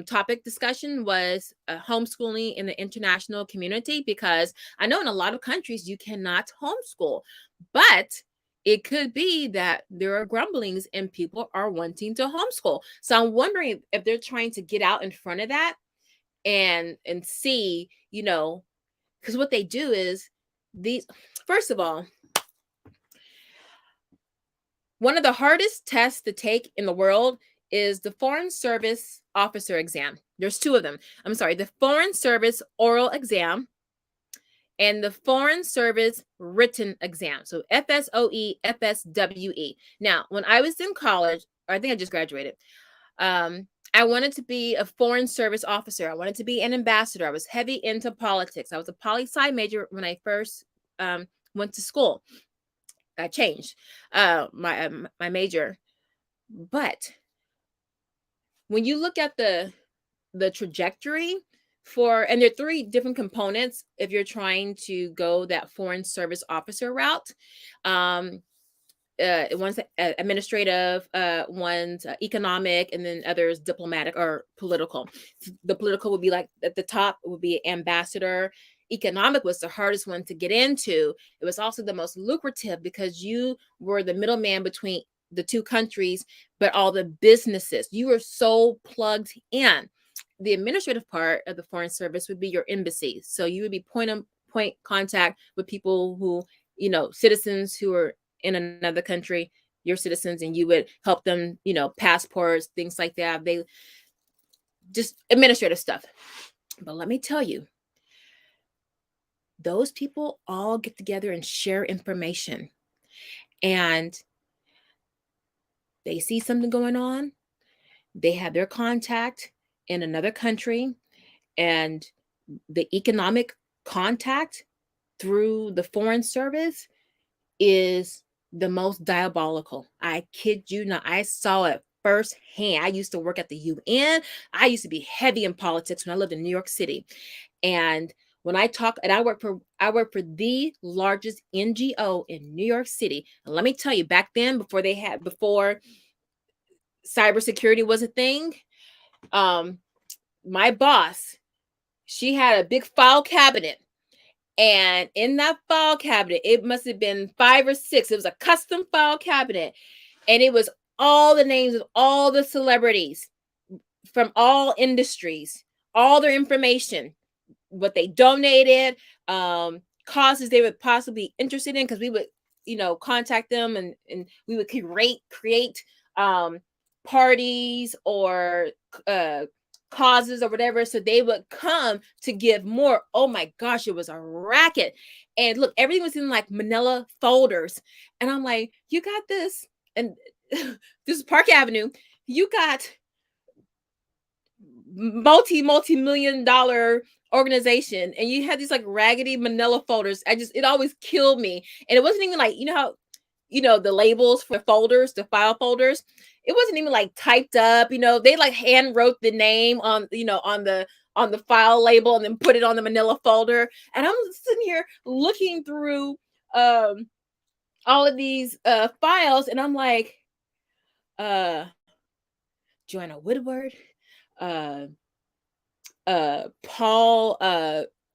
topic discussion was homeschooling in the international community, because I know in a lot of countries you cannot homeschool, but it could be that there are grumblings and people are wanting to homeschool. So I'm wondering if they're trying to get out in front of that and see, because what they do is first of all, one of the hardest tests to take in the world is the Foreign Service Officer exam. There's 2 of them. I'm sorry, the Foreign Service Oral Exam and the Foreign Service Written Exam. So FSOE, FSWE. Now, when I was in college, or I think I just graduated, I wanted to be a Foreign Service officer. I wanted to be an ambassador. I was heavy into politics. I was a poli-sci major when I first went to school. I changed my major. But when you look at the trajectory and there are 3 different components if you're trying to go that Foreign Service Officer route. One's administrative, one's economic, and then others diplomatic or political. The political would be like at the top would be ambassador. Economic was the hardest one to get into. It was also the most lucrative because you were the middleman between the 2 countries, but all the businesses. You were so plugged in. The administrative part of the Foreign Service would be your embassy. So you would be point contact with people who, citizens who are in another country, your citizens, and you would help them, passports, things like that. They just administrative stuff. But let me tell you, those people all get together and share information. And they see something going on. They have their contact in another country, and the economic contact through the Foreign Service is the most diabolical. I kid you not. I saw it firsthand. I used to work at the UN. I used to be heavy in politics when I lived in New York City. And when I talk, and I work for the largest NGO in New York City. And let me tell you, back then, before cybersecurity was a thing, my boss, she had a big file cabinet. And in that file cabinet, it must have been 5 or 6. It was a custom file cabinet. And it was all the names of all the celebrities from all industries, all their information, what they donated, causes they would possibly be interested in, because we would, contact them and we would create parties or causes or whatever, so they would come to give more. Oh my gosh, it was a racket. And look, everything was in like manila folders, and I'm like, you got this, and this is Park Avenue, you got multi-million dollar organization, and you had these like raggedy manila folders. It always killed me. And it wasn't even like, how the labels for folders, the file folders, it wasn't even like typed up. They like hand wrote the name on, on on the file label and then put it on the manila folder. And I'm sitting here looking through all of these files, and I'm like, uh Joanna Woodward, uh Paul,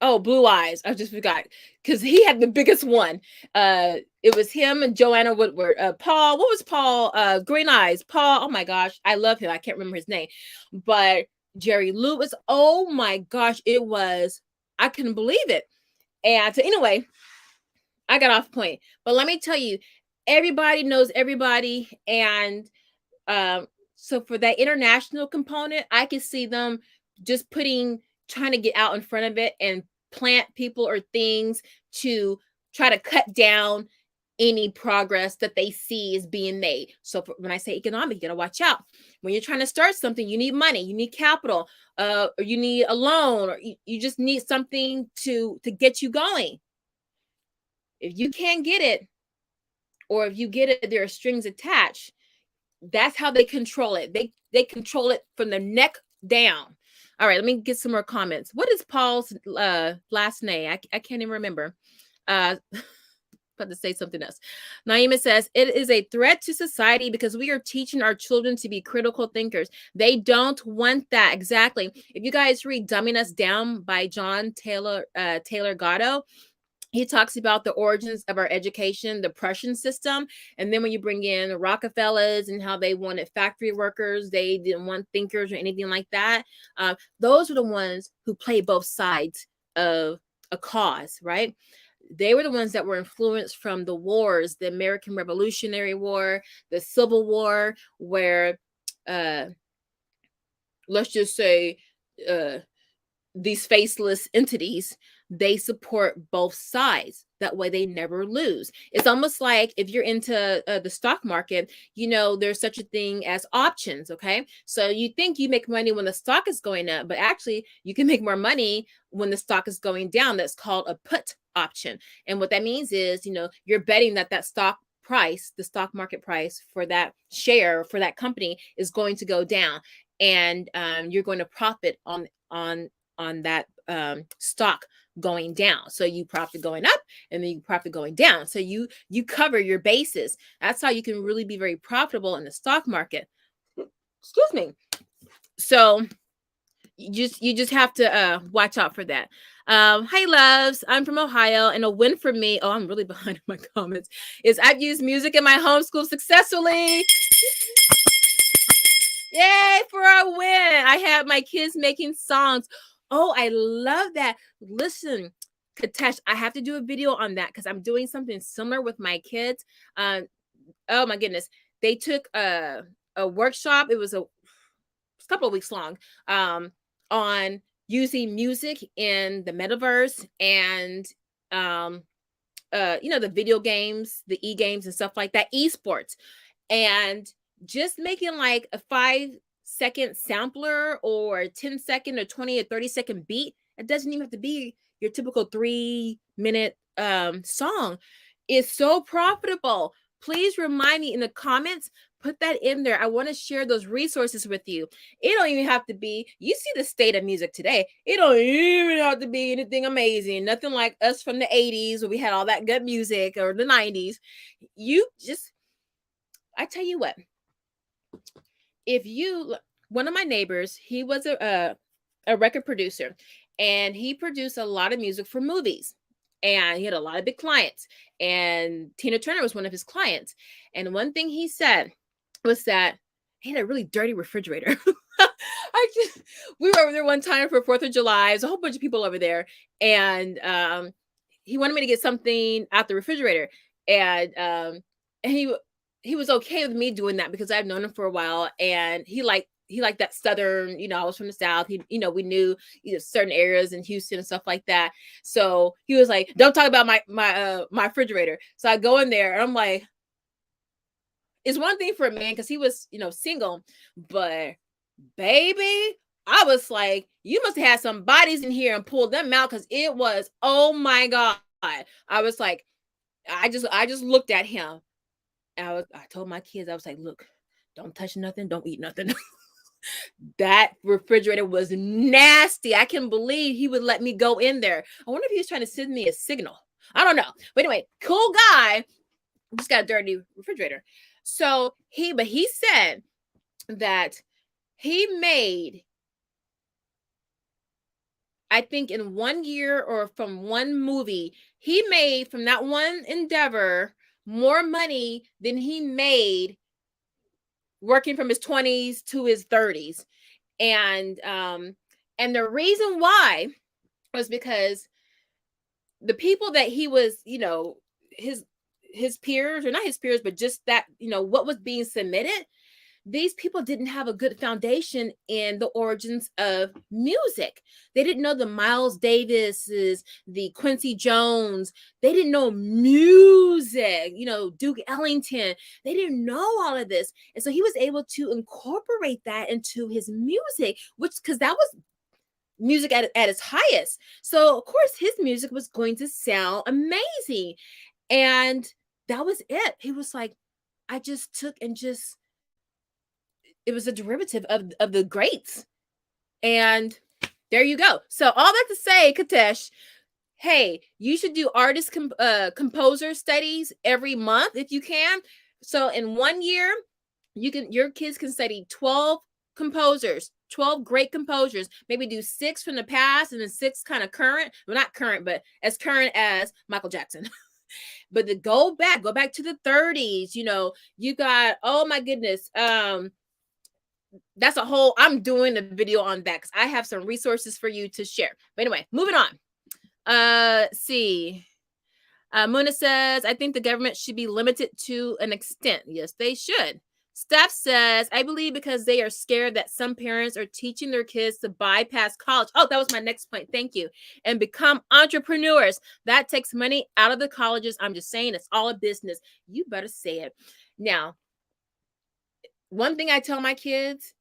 oh, Blue Eyes. I just forgot because he had the biggest one. It was him and Joanna Woodward. Paul, what was Paul? Green Eyes. Paul, oh my gosh, I love him. I can't remember his name. But Jerry Lewis, oh my gosh, it was, I couldn't believe it. And so anyway, I got off point. But let me tell you, everybody knows everybody. And so for that international component, I could see them just trying to get out in front of it and plant people or things to try to cut down any progress that they see is being made. So when I say economic, you got to watch out. When you're trying to start something, you need money, you need capital, or you need a loan, or you just need something to get you going. If you can't get it, or if you get it, there are strings attached. That's how they control it. They control it from the neck down. All right, let me get some more comments. What is Paul's last name? I can't even remember. About to say something else. Naima says, it is a threat to society because we are teaching our children to be critical thinkers. They don't want that. Exactly. If you guys read Dumbing Us Down by John Taylor Gatto, he talks about the origins of our education, the Prussian system. And then when you bring in the Rockefellers and how they wanted factory workers, they didn't want thinkers or anything like that. Those are the ones who play both sides of a cause, right? They were the ones that were influenced from the wars, the American Revolutionary War, the Civil War, where, let's just say, these faceless entities, they support both sides. That way they never lose. It's almost like if you're into the stock market, there's such a thing as options. Okay. So you think you make money when the stock is going up, but actually you can make more money when the stock is going down. That's called a put option. And what that means is, you're betting that stock price, the stock market price for that share, for that company, is going to go down. And you're going to profit on that stock going down. So you profit going up, and then you profit going down. So you cover your bases. That's how you can really be very profitable in the stock market. Excuse me. So you just have to watch out for that. Hi loves, I'm from Ohio, and a win for me, oh, I'm really behind in my comments, is I've used music in my homeschool successfully. Yay for a win. I have my kids making songs. Oh, I love that. Listen, Katesh, I have to do a video on that because I'm doing something similar with my kids. Oh my goodness. They took a workshop. It was a couple of weeks long on using music in the metaverse and the video games, the e-games and stuff like that, esports. And just making like a 5-second sampler or 10-second or 20 or 30-second beat. It doesn't even have to be your typical 3-minute song. It's so profitable. Please remind me in the comments, put that in there. I want to share those resources with you. It don't even have to be, you see the state of music today. It don't even have to be anything amazing. Nothing like us from the 80s where we had all that good music, or the 90s. I tell you what, one of my neighbors, he was a record producer, and he produced a lot of music for movies, and he had a lot of big clients, and Tina Turner was one of his clients. And one thing he said was that he had a really dirty refrigerator. We were over there one time for 4th of July. There's a whole bunch of people over there, and he wanted me to get something out the refrigerator, and he was okay with me doing that because I've known him for a while, and he liked that Southern, I was from the South. We knew certain areas in Houston and stuff like that. So he was like, don't talk about my refrigerator. So I go in there and I'm like, it's one thing for a man because he was, single, but baby, I was like, you must have had some bodies in here and pulled them out, because it was, oh my God. I was like, I just looked at him. I told my kids, I was like, look, don't touch nothing, don't eat nothing. That refrigerator was nasty. I can't believe he would let me go in there. I wonder if he was trying to send me a signal. I don't know. But anyway, cool guy. Just got a dirty refrigerator. So he said that he made, I think in 1 year or from one movie, he made from that one endeavor more money than he made working from his 20s to his 30s. And the reason why was because the people that he was, his peers, or not his peers, but just that, what was being submitted, these people didn't have a good foundation in the origins of music. They didn't know the Miles Davises, the Quincy Jones. They didn't know music, Duke Ellington. They didn't know all of this. And so he was able to incorporate that into his music, because that was music at its highest. So, of course, his music was going to sound amazing. And that was it. He was like, I just took and just, it was a derivative of the greats. And there you go. So all that to say, Katesh, hey, you should do artist composer studies every month if you can. So in 1 year, your kids can study 12 composers, 12 great composers. Maybe do 6 from the past and then 6 kind of current. Well, not current, but as current as Michael Jackson. But to go back to the 30s, you got, oh my goodness, that's a whole, I'm doing a video on that because I have some resources for you to share. But anyway, moving on. See. Muna says, I think the government should be limited to an extent. Yes, they should. Steph says, I believe because they are scared that some parents are teaching their kids to bypass college. Oh, that was my next point. Thank you. And become entrepreneurs. That takes money out of the colleges. I'm just saying it's all a business. You better say it. Now, one thing I tell my kids,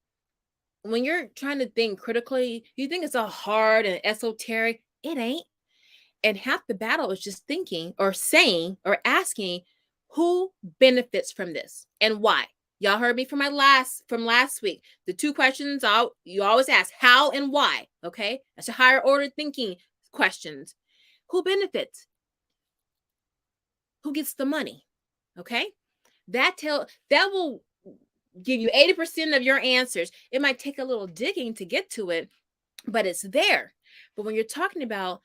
when you're trying to think critically, you think it's all hard and esoteric. It ain't. And half the battle is just thinking or saying or asking who benefits from this and why. Y'all heard me from last week. The 2 questions you always ask, how and why. Okay, that's a higher order thinking questions. Who benefits? Who gets the money? Okay, that will give you 80% of your answers. It might take a little digging to get to it, but it's there. But when you're talking about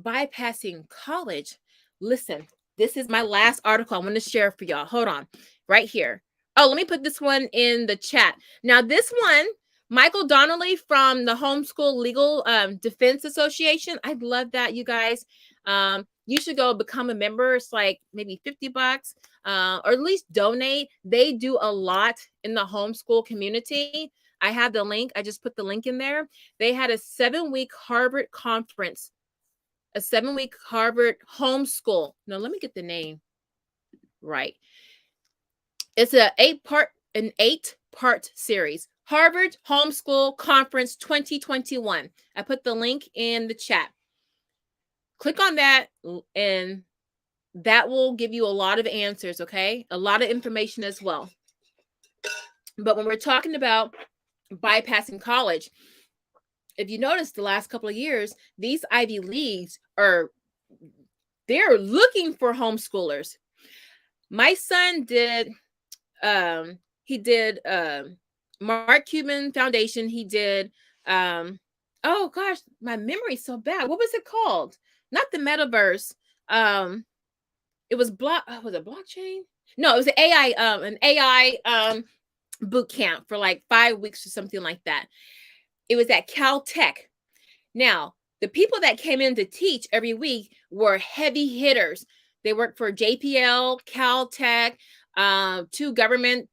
bypassing college, listen, this is my last article I want to share for y'all. Hold on, right here. Oh, let me put this one in the chat. Now, this one, Michael Donnelly from the Homeschool Legal Defense Association. I love that, you guys. You should go become a member. It's like maybe $50, or at least donate. They do a lot in the homeschool community. I have the link. I just put the link in there. They had a 7-week Harvard conference, a 7-week Harvard homeschool. No, let me get the name right. It's an 8-part series. Harvard Homeschool Conference 2021. I put the link in the chat. Click on that and that will give you a lot of answers, okay? A lot of information as well. But when we're talking about bypassing college, if you notice the last couple of years, these Ivy Leagues they're looking for homeschoolers. My son did, he did Mark Cuban Foundation. He did, oh gosh, my memory's so bad. What was it called? Not the metaverse. It was was it blockchain? No, it was an AI boot camp for like 5 weeks or something like that. It was at Caltech. Now, the people that came in to teach every week were heavy hitters. They worked for JPL, Caltech, 2 government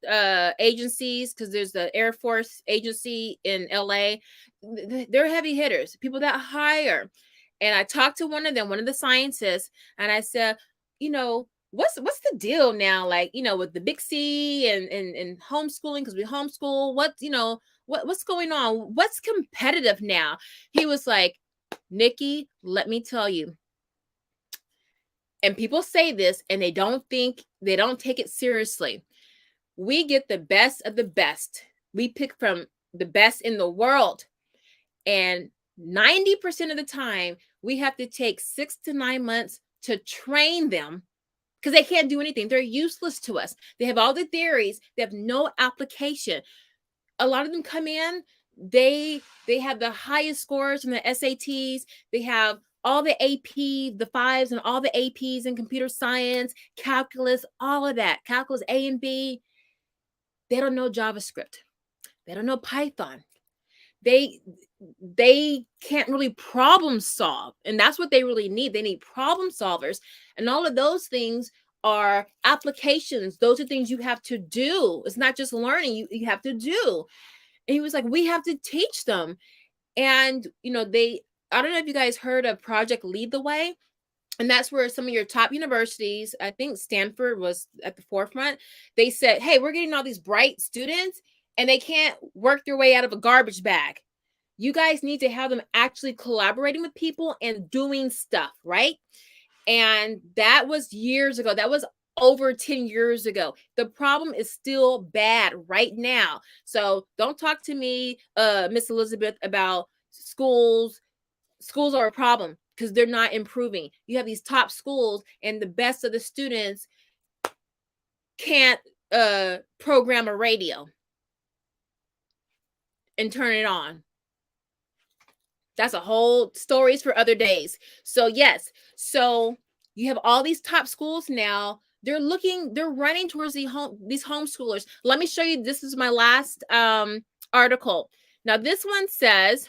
agencies, because there's the Air Force agency in LA. They're heavy hitters, people that hire. And I talked to one of them, one of the scientists, and I said, what's the deal now? Like, with the big C and homeschooling, because we homeschool, what's going on? What's competitive now? He was like, Nikki, let me tell you. And people say this and they don't take it seriously. We get the best of the best. We pick from the best in the world. And 90% of the time, we have to take 6 to 9 months to train them because they can't do anything. They're useless to us. They have all the theories, they have no application. A lot of them come in, they have the highest scores from the SATs. They have all the AP, the fives and all the APs in computer science, calculus, all of that. Calculus A and B. They don't know JavaScript. They don't know Python. They can't really problem solve, and that's what they really need. They need problem solvers, and all of those things are applications. Those are things you have to do. It's not just learning, you have to do. And he was like, we have to teach them. And I don't know if you guys heard of Project Lead the Way, and that's where some of your top universities, I think Stanford was at the forefront. They said, hey, we're getting all these bright students and they can't work their way out of a garbage bag. You guys need to have them actually collaborating with people and doing stuff, right? And that was years ago. That was over 10 years ago. The problem is still bad right now. So don't talk to me, Miss Elizabeth, about schools. Schools are a problem because they're not improving. You have these top schools and the best of the students can't program a radio and turn it on. That's a whole stories for other days. So yes, so you have all these top schools now. They're running towards these homeschoolers. Let me show you. This is my last article. Now this one says,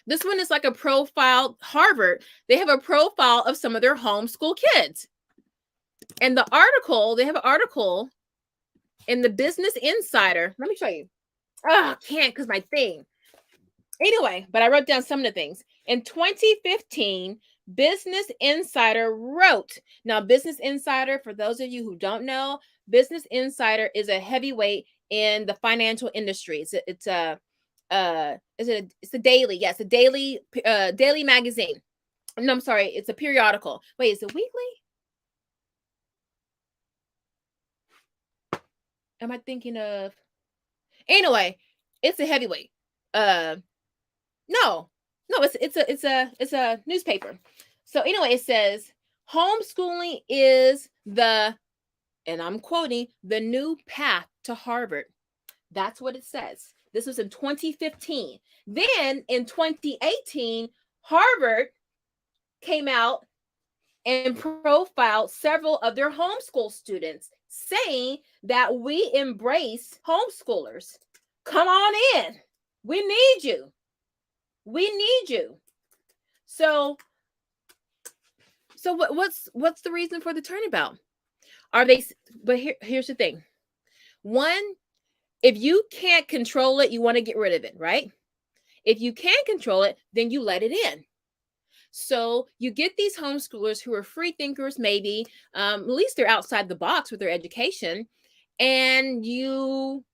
this one is like a profile. Harvard, they have a profile of some of their homeschool kids. And the article, they have an article in the Business Insider. Let me show you. Oh, I can't because my thing. Anyway, but I wrote down some of the things. In 2015, Business Insider wrote. Now, Business Insider, for those of you who don't know, Business Insider is a heavyweight in the financial industry. It's a daily, yes, a daily magazine. No, I'm sorry, it's a periodical. Wait, is it weekly? Am I thinking of? Anyway, it's a heavyweight. No, it's a newspaper. So anyway, it says homeschooling is the, and I'm quoting, the new path to Harvard. That's what it says. This was in 2015. Then in 2018, Harvard came out and profiled several of their homeschool students, saying that we embrace homeschoolers. Come on in. We need you. We need you. So what's the reason for the turnabout? Are they? But here's the thing. One, if you can't control it, you want to get rid of it, right? If you can control it, then you let it in. So you get these homeschoolers who are free thinkers, maybe, at least they're outside the box with their education, and you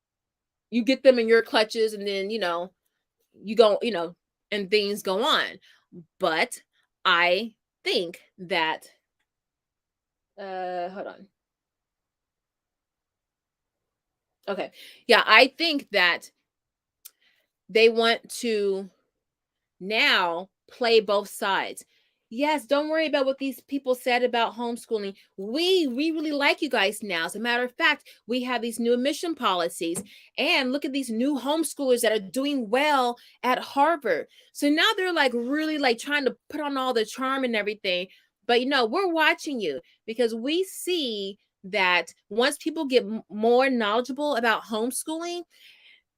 get them in your clutches, and then, you go, and things go on. But I think that, hold on. Okay. Yeah, I think that they want to now play both sides. Yes, don't worry about what these people said about homeschooling. We really like you guys now. As a matter of fact, we have these new admission policies, and look at these new homeschoolers that are doing well at Harvard. So now they're like really like trying to put on all the charm and everything. But we're watching you, because we see that once people get more knowledgeable about homeschooling,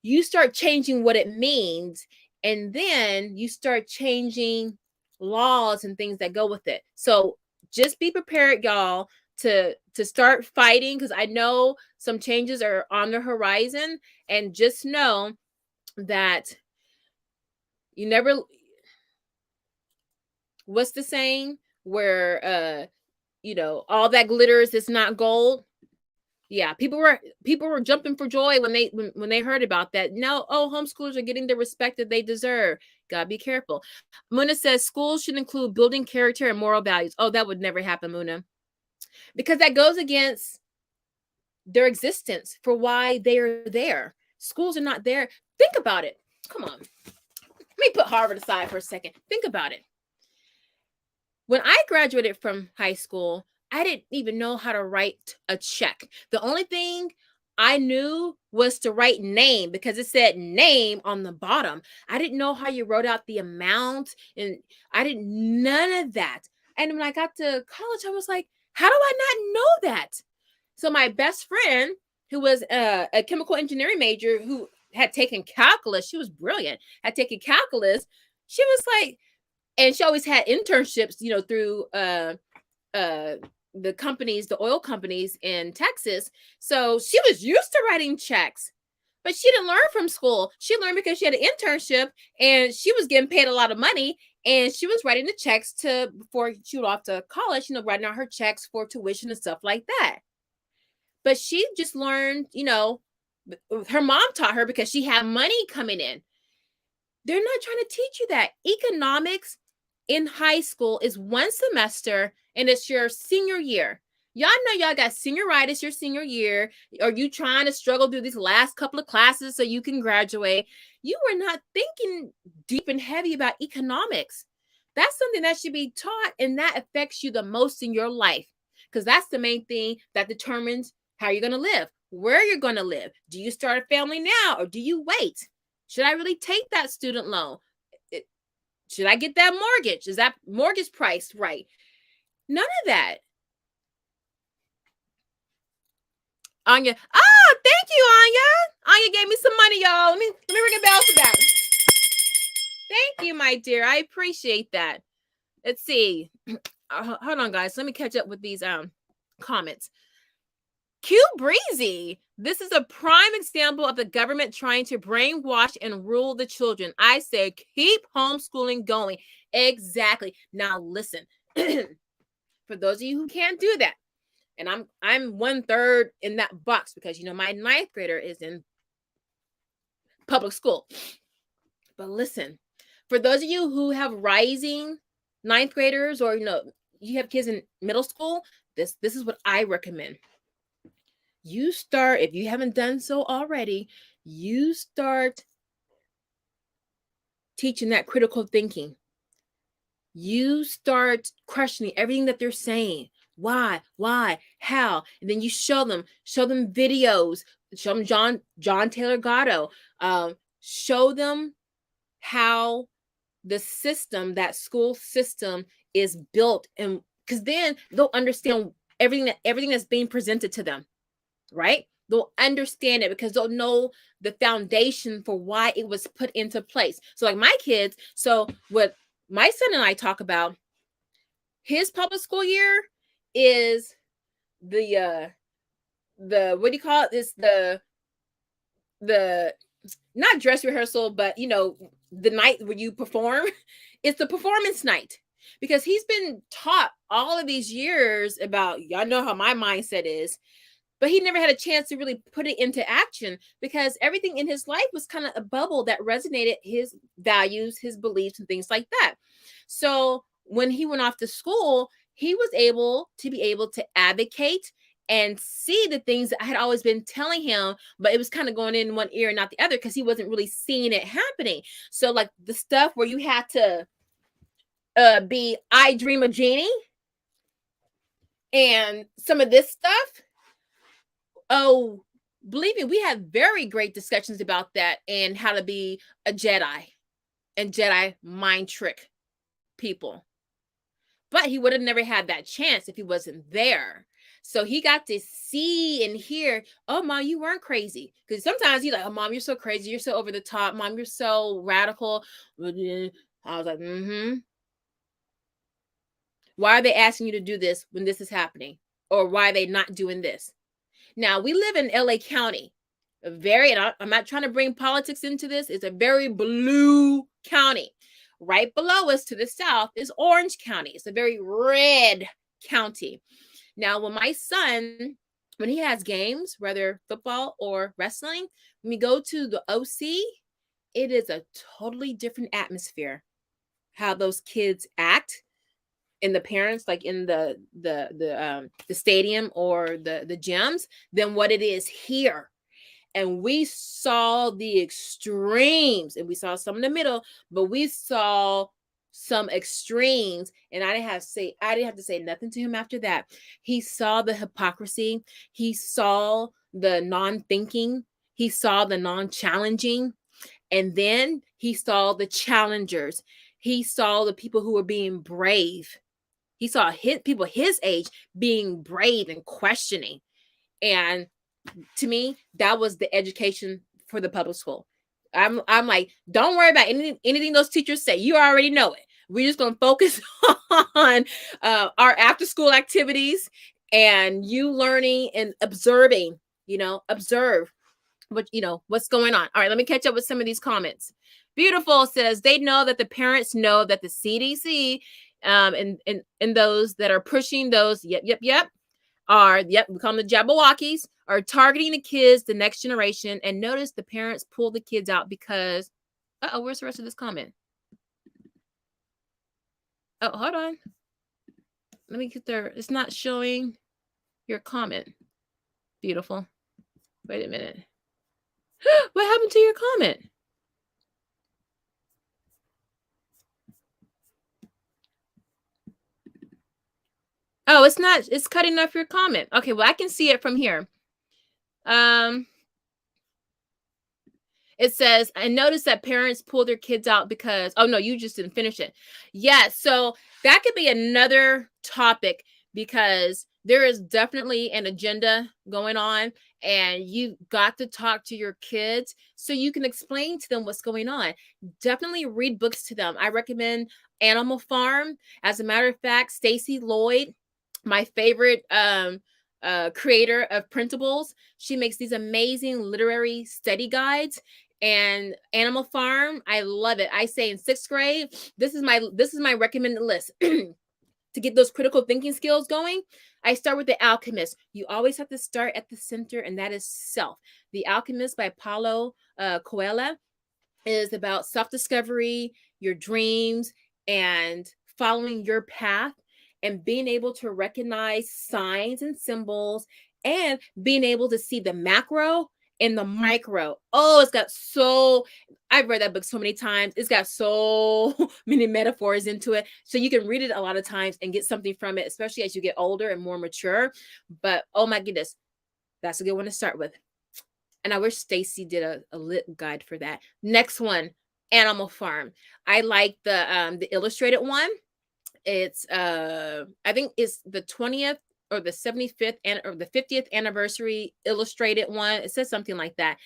you start changing what it means, and then you start changing laws and things that go with it. So just be prepared, y'all, to start fighting, because I know some changes are on the horizon. And just know that you never, what's the saying where all that glitters is not gold. Yeah, people were jumping for joy when they heard about that. Now, homeschoolers are getting the respect that they deserve. Gotta be careful. Muna says schools should include building character and moral values. Oh, that would never happen, Muna, because that goes against their existence for why they are there. Schools are not there. Think about it. Come on. Let me put Harvard aside for a second. Think about it. When I graduated from high school, I didn't even know how to write a check. The only thing I knew was to write name because it said name on the bottom. I didn't know how you wrote out the amount, and I didn't none of that. And when I got to college, I was like, how do I not know that? So my best friend, who was a chemical engineering major who had taken calculus, she was brilliant, had taken calculus. She was like, and she always had internships, through the companies, the oil companies in Texas. So she was used to writing checks, but she didn't learn from school. She learned because she had an internship and she was getting paid a lot of money. And she was writing the checks before she went off to college, writing out her checks for tuition and stuff like that. But she just learned, her mom taught her because she had money coming in. They're not trying to teach you that. Economics in high school is one semester and it's your senior year. Y'all know y'all got senioritis your senior year, or you trying to struggle through these last couple of classes so you can graduate. You were not thinking deep and heavy about economics. That's something that should be taught, and that affects you the most in your life, because that's the main thing that determines how you're going to live, where you're going to live. Do you start a family now or do you wait? Should I really take that student loan? Should I get that mortgage? Is that mortgage priced right? None of that. Anya. Thank you, Anya. Anya gave me some money, y'all. Let me ring a bell for that. Thank you, my dear. I appreciate that. Let's see. Hold on, guys. Let me catch up with these comments. Q Breezy. This is a prime example of the government trying to brainwash and rule the children. I say keep homeschooling going. Exactly. Now listen, for those of you who can't do that, and I'm 1/3 in that box because my 9th grader is in public school. But listen, for those of you who have rising 9th graders, or you have kids in middle school, this is what I recommend. You start, if you haven't done so already, you start teaching that critical thinking. You start questioning everything that they're saying. Why, how? And then you show them videos, show them John Taylor Gatto, show them how the system, that school system, is built, and because then they'll understand everything that's being presented to them. Right? They'll understand it because they'll know the foundation for why it was put into place. So like my kids, so what my son and I talk about, his public school year is the what do you call it? It's the not dress rehearsal, but the night where you perform. It's the performance night, because he's been taught all of these years about, y'all know how my mindset is, but he never had a chance to really put it into action because everything in his life was kind of a bubble that resonated his values, his beliefs, and things like that. So when he went off to school, he was able to advocate and see the things that I had always been telling him, but it was kind of going in one ear and not the other because he wasn't really seeing it happening. So like the stuff where you had to be I Dream of Jeannie and some of this stuff, oh, believe me, we had very great discussions about that and how to be a Jedi and Jedi mind trick people. But he would have never had that chance if he wasn't there. So he got to see and hear, oh, Mom, you weren't crazy. Because sometimes he's like, oh, Mom, you're so crazy. You're so over the top. Mom, you're so radical. I was like, Why are they asking you to do this when this is happening? Or why are they not doing this? Now, we live in LA County, and I'm not trying to bring politics into this. It's a very blue county. Right below us to the south is Orange County. It's a very red county. Now, when my son, when he has games, whether football or wrestling, when we go to the OC, it is a totally different atmosphere. How those kids act, and the parents, like in the stadium or the gyms, than what it is here. And we saw the extremes, and we saw some in the middle, but we saw some extremes. And I didn't have to say nothing to him after that. He saw the hypocrisy. He saw the non-thinking. He saw the non-challenging. And then he saw the challengers. He saw the people who were being brave. He saw people his age being brave and questioning. And to me, that was the education for the public school. I'm like, don't worry about anything those teachers say. You already know it. We're just going to focus on our after school activities and you learning and observing, observe what's going on. All right, let me catch up with some of these comments. Beautiful says they know that the parents know that the CDC and those that are pushing those, we call them the Jabberwockies, are targeting the kids, the next generation. And notice the parents pull the kids out because, where's the rest of this comment? Oh, hold on. Let me get there. It's not showing your comment. Beautiful. Wait a minute. What happened to your comment? Oh, it's cutting off your comment. Okay, well, I can see it from here. It says, I noticed that parents pull their kids out because, oh no, you just didn't finish it. Yeah, so that could be another topic because there is definitely an agenda going on and you've got to talk to your kids so you can explain to them what's going on. Definitely read books to them. I recommend Animal Farm. As a matter of fact, Stacy Lloyd, my favorite creator of printables, she makes these amazing literary study guides. And Animal Farm, I love it. I say in 6th grade, this is my recommended list to get those critical thinking skills going. I start with The Alchemist. You always have to start at the center, and that is self. The Alchemist by Paulo Coelho is about self-discovery, your dreams, and following your path, and being able to recognize signs and symbols, and being able to see the macro and the micro. Oh, I've read that book so many times. It's got so many metaphors into it. So you can read it a lot of times and get something from it, especially as you get older and more mature. But oh my goodness, that's a good one to start with. And I wish Stacy did a lit guide for that. Next one, Animal Farm. I like the illustrated one. It's I think it's the 20th or the 75th or the 50th anniversary illustrated one. It says something like that.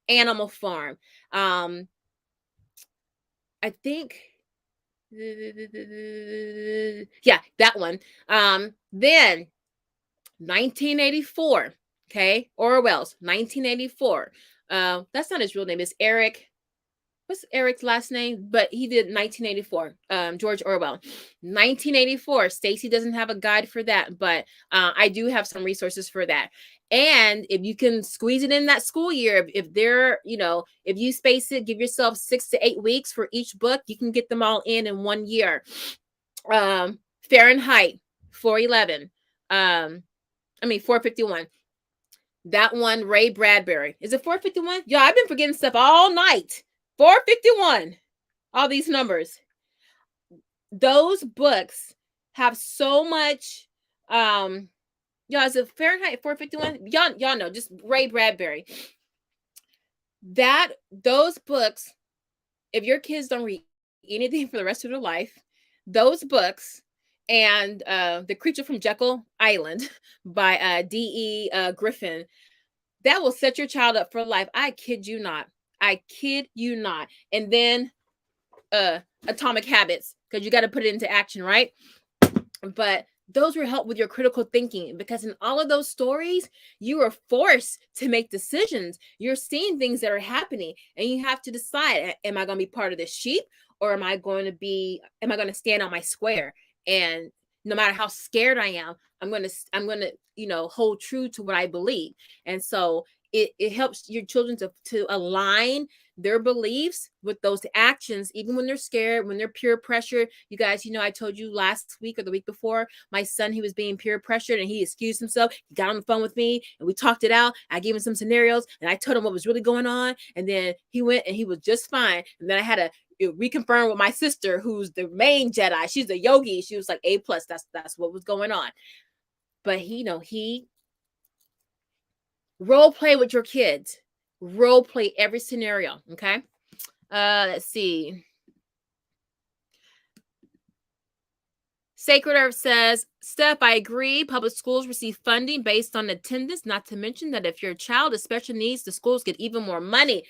Animal Farm. I think that one. Then 1984. Okay, Orwell's 1984. That's not his real name. It's Eric. What's Eric's last name? But he did 1984. George Orwell. 1984. Stacy doesn't have a guide for that, but I do have some resources for that. And if you can squeeze it in that school year, if you space it, give yourself 6 to 8 weeks for each book, you can get them all in 1 year. Fahrenheit 411. 451. That one, Ray Bradbury. Is it 451? Yeah, I've been forgetting stuff all night. 451. All these numbers. Those books have so much. Is it Fahrenheit 451? Y'all know, just Ray Bradbury. Those books, if your kids don't read anything for the rest of their life, those books and The Creature from Jekyll Island by D.E. Griffin, that will set your child up for life. I kid you not. And then Atomic Habits, because you got to put it into action, right? But those will help with your critical thinking, because in all of those stories, you are forced to make decisions. You're seeing things that are happening, and you have to decide, am I going to be part of the sheep, or am I going to stand on my square? And no matter how scared I am, I'm going to hold true to what I believe. And so it helps your children to align their beliefs with those actions, even when they're scared, when they're peer pressured. You guys, I told you last week or the week before, my son, he was being peer pressured and he excused himself. He got on the phone with me and we talked it out. I gave him some scenarios and I told him what was really going on. And then he went and he was just fine. And then I had to reconfirm with my sister, who's the main Jedi. She's a yogi. She was like A+. That's what was going on. But he role play with your kids. Role play every scenario. Okay. Let's see. Sacred Earth says, Steph, I agree. Public schools receive funding based on attendance, not to mention that if your child has special needs, the schools get even more money.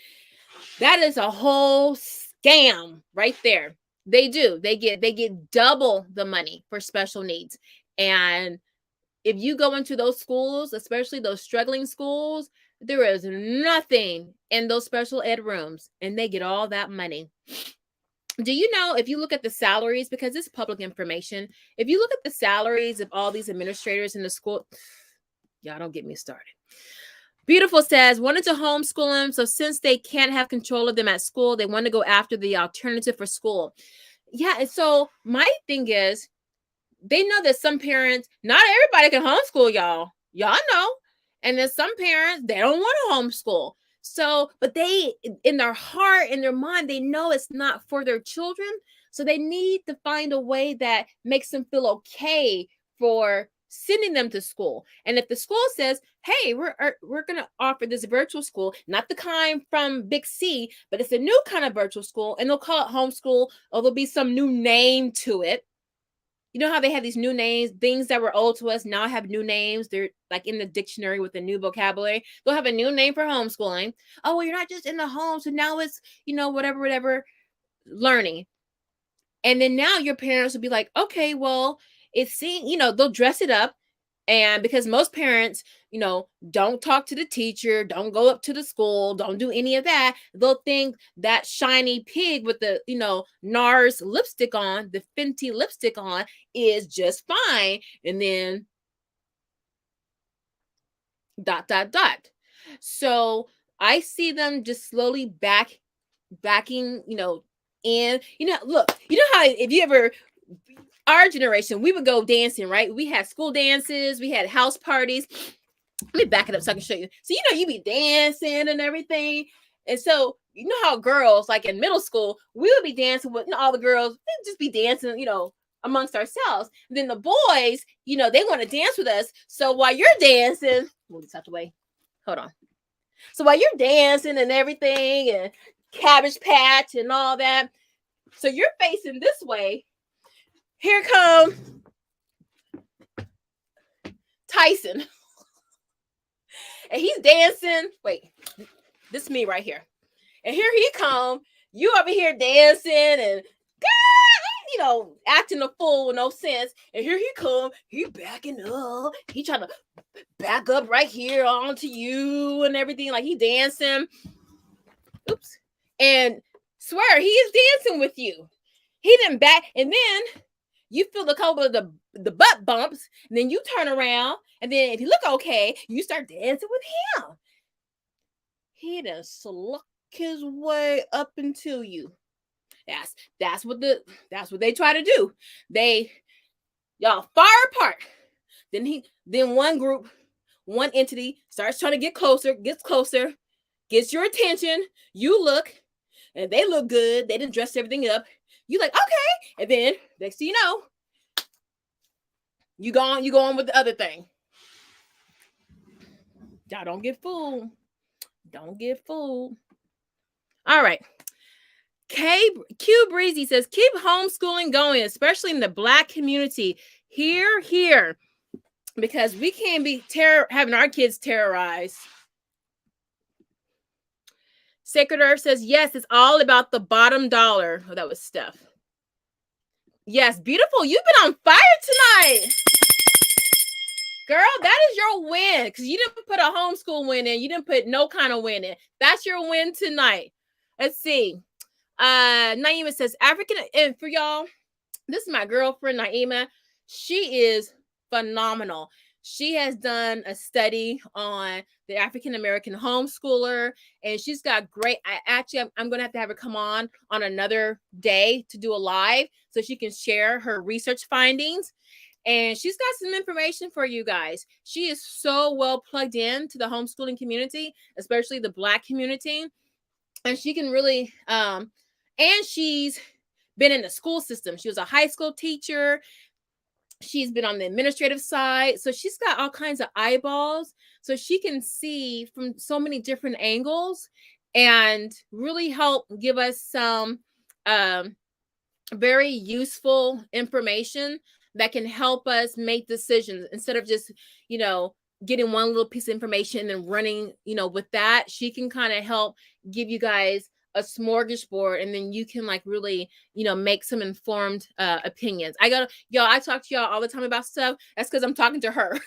That is a whole scam right there. They do. They get double the money for special needs. And if you go into those schools, especially those struggling schools, there is nothing in those special ed rooms, and they get all that money. Do you know, if you look at the salaries, because it's public information, if you look at the salaries of all these administrators in the school, y'all don't get me started. Beautiful says, wanted to homeschool them, so since they can't have control of them at school, they want to go after the alternative for school. Yeah, and so my thing is, they know that some parents, not everybody can homeschool, y'all. Y'all know. And then some parents, they don't want to homeschool. So, but they, in their heart, in their mind, they know it's not for their children. So they need to find a way that makes them feel okay for sending them to school. And if the school says, hey, we're going to offer this virtual school, not the kind from Big C, but it's a new kind of virtual school, and they'll call it homeschool, or there'll be some new name to it. You know how they have these new names, things that were old to us now have new names. They're like in the dictionary with a new vocabulary. They'll have a new name for homeschooling. Oh, well, you're not just in the home. So now it's, whatever, learning. And then now your parents will be like, okay, well, it's they'll dress it up. And because most parents, don't talk to the teacher, don't go up to the school, don't do any of that, they'll think that shiny pig with the, NARS lipstick on, the Fenty lipstick on, is just fine. And then ... So I see them just slowly backing, in. Look, how if you ever... Our generation, we would go dancing, right? We had school dances, we had house parties. Let me back it up so I can show you. So, you be dancing and everything. And so, how girls, like in middle school, we would be dancing with all the girls. They'd just be dancing, amongst ourselves. And then the boys, they want to dance with us. So while you're dancing, move this out the way. Hold on. So while you're dancing and everything, and Cabbage Patch and all that, so you're facing this way. Here comes Tyson. And he's dancing. Wait, this is me right here. And here he come. You over here dancing and, acting a fool with no sense. And here he come. He backing up. He trying to back up right here onto you and everything. Like he dancing. Oops. And swear, he is dancing with you. He didn't back. And then you feel the couple of the butt bumps, and then you turn around, and then if you look okay, you start dancing with him. He done sluck his way up into you. That's what they try to do. Y'all far apart. Then one entity starts trying to get closer, gets your attention. You look, and they look good. They done dressed everything up. You like, okay. And then next thing you know, you go on with the other thing. Y'all don't get fooled. Don't get fooled. All right. Q Breezy says, keep homeschooling going, especially in the Black community. Here. Because we can't be having our kids terrorized. Sacred Earth says, yes, it's all about the bottom dollar. Oh, that was Steph. Yes, beautiful. You've been on fire tonight. Girl, that is your win. Because you didn't put a homeschool win in. You didn't put no kind of win in. That's your win tonight. Let's see. Naima says, African, and for y'all, this is my girlfriend, Naima. She is phenomenal. She has done a study on the African American homeschooler, and she's got great. I'm going to have her come on another day to do a live so she can share her research findings. And she's got some information for you guys. She is so well plugged into the homeschooling community, especially the Black community. And she can really, and she's been in the school system. She was a high school teacher. She's been on the administrative side. So she's got all kinds of eyeballs. So she can see from so many different angles and really help give us some very useful information that can help us make decisions instead of just, getting one little piece of information and then running, with that. She can kind of help give you guys a smorgasbord, and then you can really, make some informed opinions. I talk to y'all all the time about stuff. That's because I'm talking to her.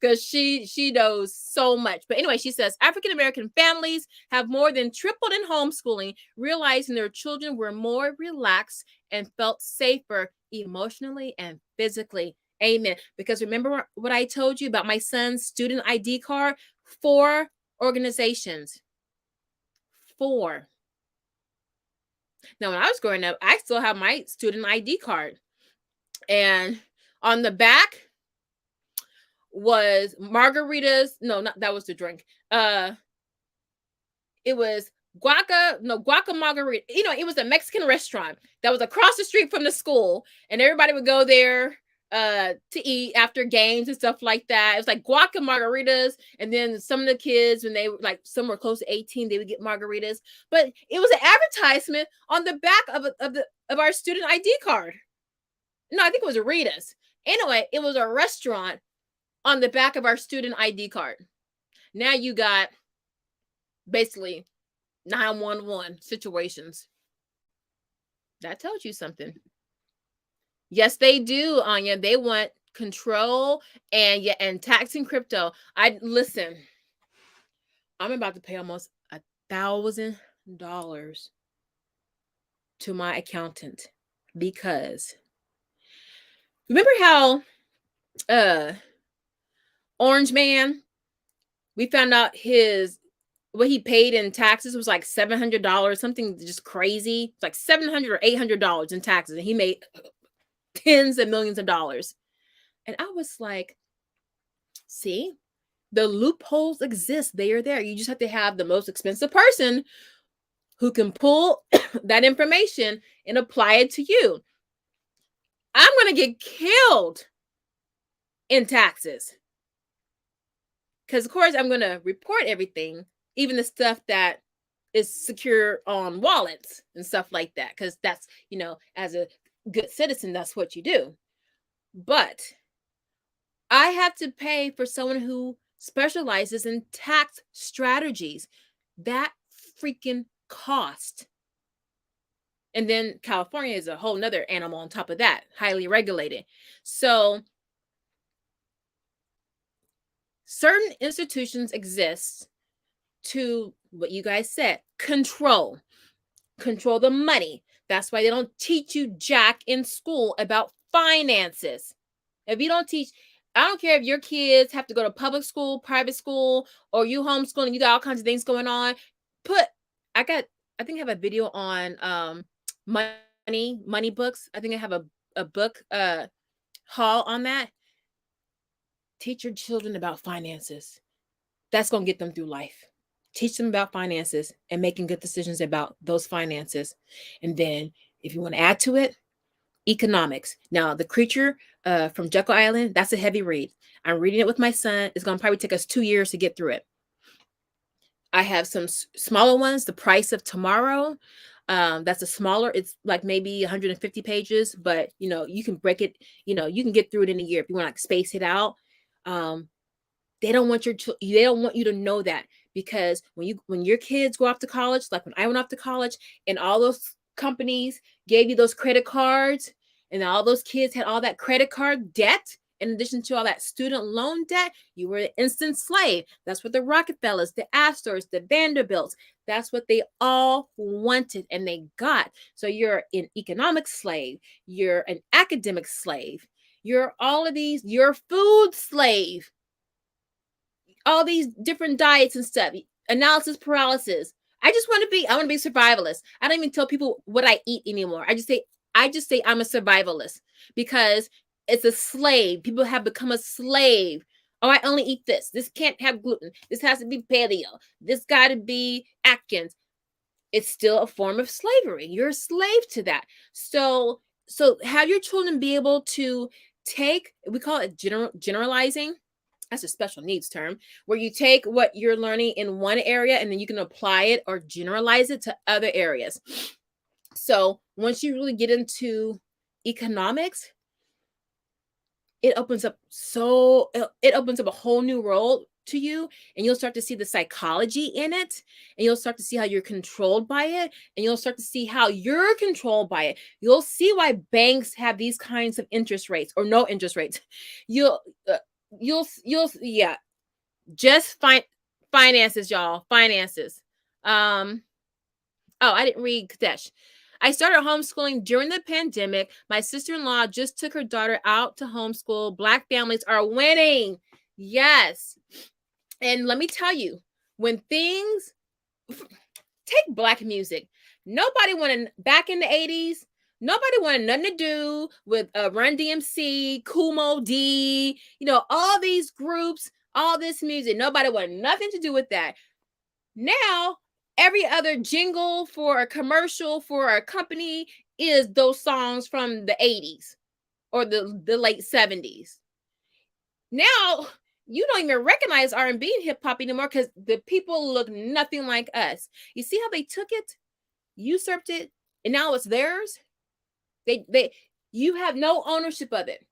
Because she knows so much. But anyway, she says African American families have more than tripled in homeschooling, realizing their children were more relaxed and felt safer emotionally and physically. Amen. Because remember what I told you about my son's student ID card? 4 organizations. 4. Now, when I was growing up, I still have my student ID card. And on the back was margaritas. No, not that was the drink. It was guaca margarita. It was a Mexican restaurant that was across the street from the school, and everybody would go there to eat after games and stuff like that. It was like guaca margaritas, and then some of the kids, when they were some were close to 18, they would get margaritas. But it was an advertisement on the back of our student ID card. No, I think it was Rita's. Anyway, it was a restaurant on the back of our student ID card. Now you got basically 911 situations. That tells you something. Yes, they do, Anya. They want control and tax and crypto. Listen. I'm about to pay almost $1,000 to my accountant because remember how Orange Man, we found out what he paid in taxes was like $700, something just crazy. It's like $700 or $800 in taxes, and he made tens of millions of dollars. And I was like, see, the loopholes exist. They are there. You just have to have the most expensive person who can pull that information and apply it to you. I'm going to get killed in taxes because, of course, I'm going to report everything, even the stuff that is secure on wallets and stuff like that, because that's, as a good citizen, that's what you do. But I have to pay for someone who specializes in tax strategies. That freaking cost. And then California is a whole nother animal on top of that, highly regulated. So certain institutions exist to, what you guys said, control the money. That's why they don't teach you jack in school about finances. If you don't teach, I don't care if your kids have to go to public school, private school, or you homeschool and you got all kinds of things going on. I think I have a video on money books. I think I have a book haul on that. Teach your children about finances. That's going to get them through life. Teach them about finances and making good decisions about those finances. And then if you want to add to it, economics. Now, The Creature from Jekyll Island, that's a heavy read. I'm reading it with my son. It's going to probably take us 2 years to get through it. I have some smaller ones, The Price of Tomorrow. That's a smaller, it's like maybe 150 pages, but you can break it, you can get through it in a year if you want to space it out. They don't want you to know that, because when your kids go off to college, like when I went off to college, and all those companies gave you those credit cards, and all those kids had all that credit card debt, in addition to all that student loan debt, you were an instant slave. That's what the Rockefellers, the Astors, the Vanderbilts, that's what they all wanted and they got. So you're an economic slave. You're an academic slave. You're all of these, you're a food slave. all these different diets and stuff, analysis paralysis. I want to be survivalist. I don't even tell people what I eat anymore. I just say I'm a survivalist, because it's a slave. People have become a slave. Oh, I only eat this. This can't have gluten. This has to be paleo. This got to be Atkins. It's still a form of slavery. You're a slave to that. So have your children be able to take, we call it generalizing. That's a special needs term, where you take what you're learning in one area and then you can apply it or generalize it to other areas. So once you really get into economics, it opens up a whole new world to you, and you'll start to see the psychology in it, and you'll start to see how you're controlled by it, and you'll start to see how you're controlled by it. You'll see why banks have these kinds of interest rates or no interest rates. You'll just finances, y'all. Finances. Oh, I didn't read Kadesh. I started homeschooling during the pandemic. My sister-in-law just took her daughter out to homeschool. Black families are winning. Yes. And let me tell you, when things, take Black music. Nobody wanted, back in the 80s, nobody wanted nothing to do with Run DMC, Kumo D, all these groups, all this music. Nobody wanted nothing to do with that. Now, every other jingle for a commercial for a company is those songs from the 80s or the late 70s. Now, you don't even recognize R&B and hip hop anymore because the people look nothing like us. You see how they took it, usurped it, and now it's theirs? You have no ownership of it.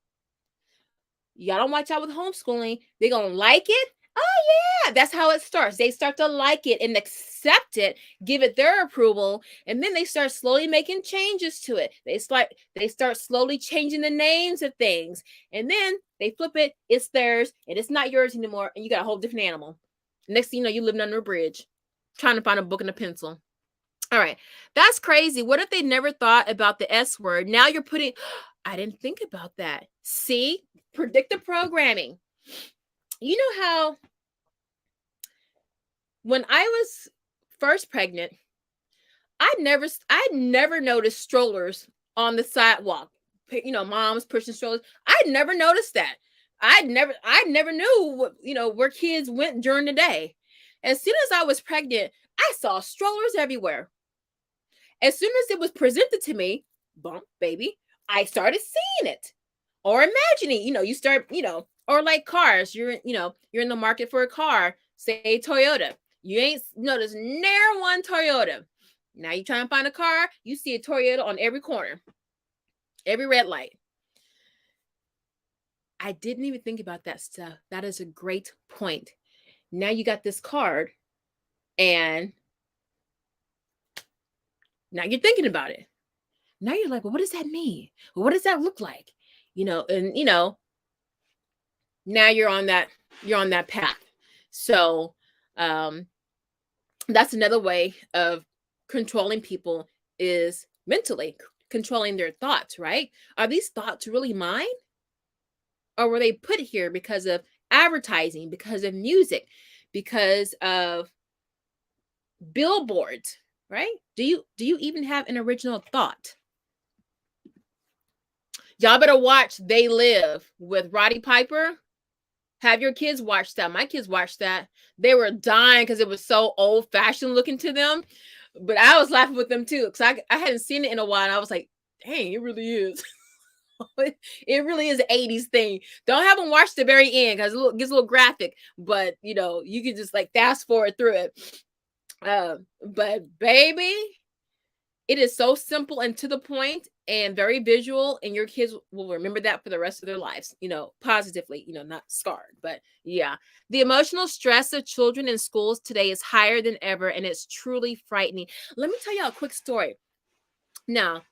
Y'all don't watch out with homeschooling. They're going to like it. Oh, yeah, that's how it starts. They start to like it and accept it, give it their approval, and then they start slowly making changes to it. They start slowly changing the names of things, and then they flip it. It's theirs, and it's not yours anymore, and you got a whole different animal. Next thing you know, you're living under a bridge, trying to find a book and a pencil. All right, that's crazy. What if they never thought about the S word? Now you're putting, I didn't think about that. See? Predictive programming. You know how when I was first pregnant, I never noticed strollers on the sidewalk. Moms pushing strollers. I never noticed that. I never knew where kids went during the day. As soon as I was pregnant, I saw strollers everywhere. As soon as it was presented to me, bump, baby, I started seeing it or imagining. You start, or like cars. You're in the market for a car, say Toyota. You ain't noticed ne'er one Toyota. Now you try and find a car, you see a Toyota on every corner, every red light. I didn't even think about that stuff. That is a great point. Now you got this card, and now you're thinking about it. Now you're like, well, what does that mean? Well, what does that look like? Now you're on that path. So that's another way of controlling people, is mentally controlling their thoughts, right? Are these thoughts really mine? Or were they put here because of advertising, because of music, because of billboards, right? Do you even have an original thought? Y'all better watch They Live with Roddy Piper. Have your kids watch that. My kids watched that. They were dying because it was so old-fashioned looking to them. But I was laughing with them too, because I hadn't seen it in a while. And I was like, dang, it really is. It really is an 80s thing. Don't have them watch the very end because it gets a little graphic. But, you can just like fast forward through it. But baby, it is so simple and to the point and very visual, and your kids will remember that for the rest of their lives, positively, not scarred. But yeah, the emotional stress of children in schools today is higher than ever, and it's truly frightening. Let me tell y'all a quick story. Now,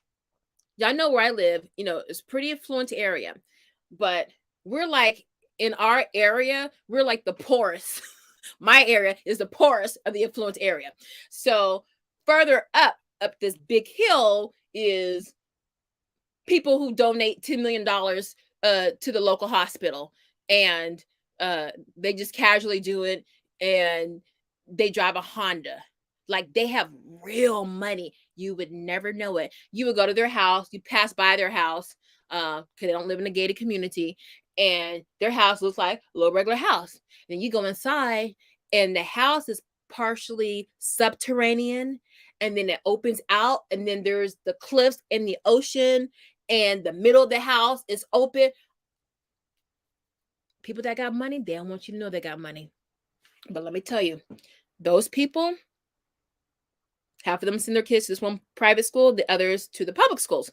y'all know where I live, it's a pretty affluent area, but we're like, in our area, we're like the poorest. My area is the poorest of the affluent area. So further up this big hill is people who donate $10 million to the local hospital, and they just casually do it, and they drive a Honda. Like, they have real money. You would never know it. You would go to their house, you pass by their house, because they don't live in a gated community, and their house looks like a little regular house. Then you go inside, and the house is partially subterranean, and then it opens out, and then there's the cliffs and the ocean, and the middle of the house is open. People that got money, they don't want you to know they got money. But let me tell you, those people, half of them send their kids to this one private school, the others to the public schools.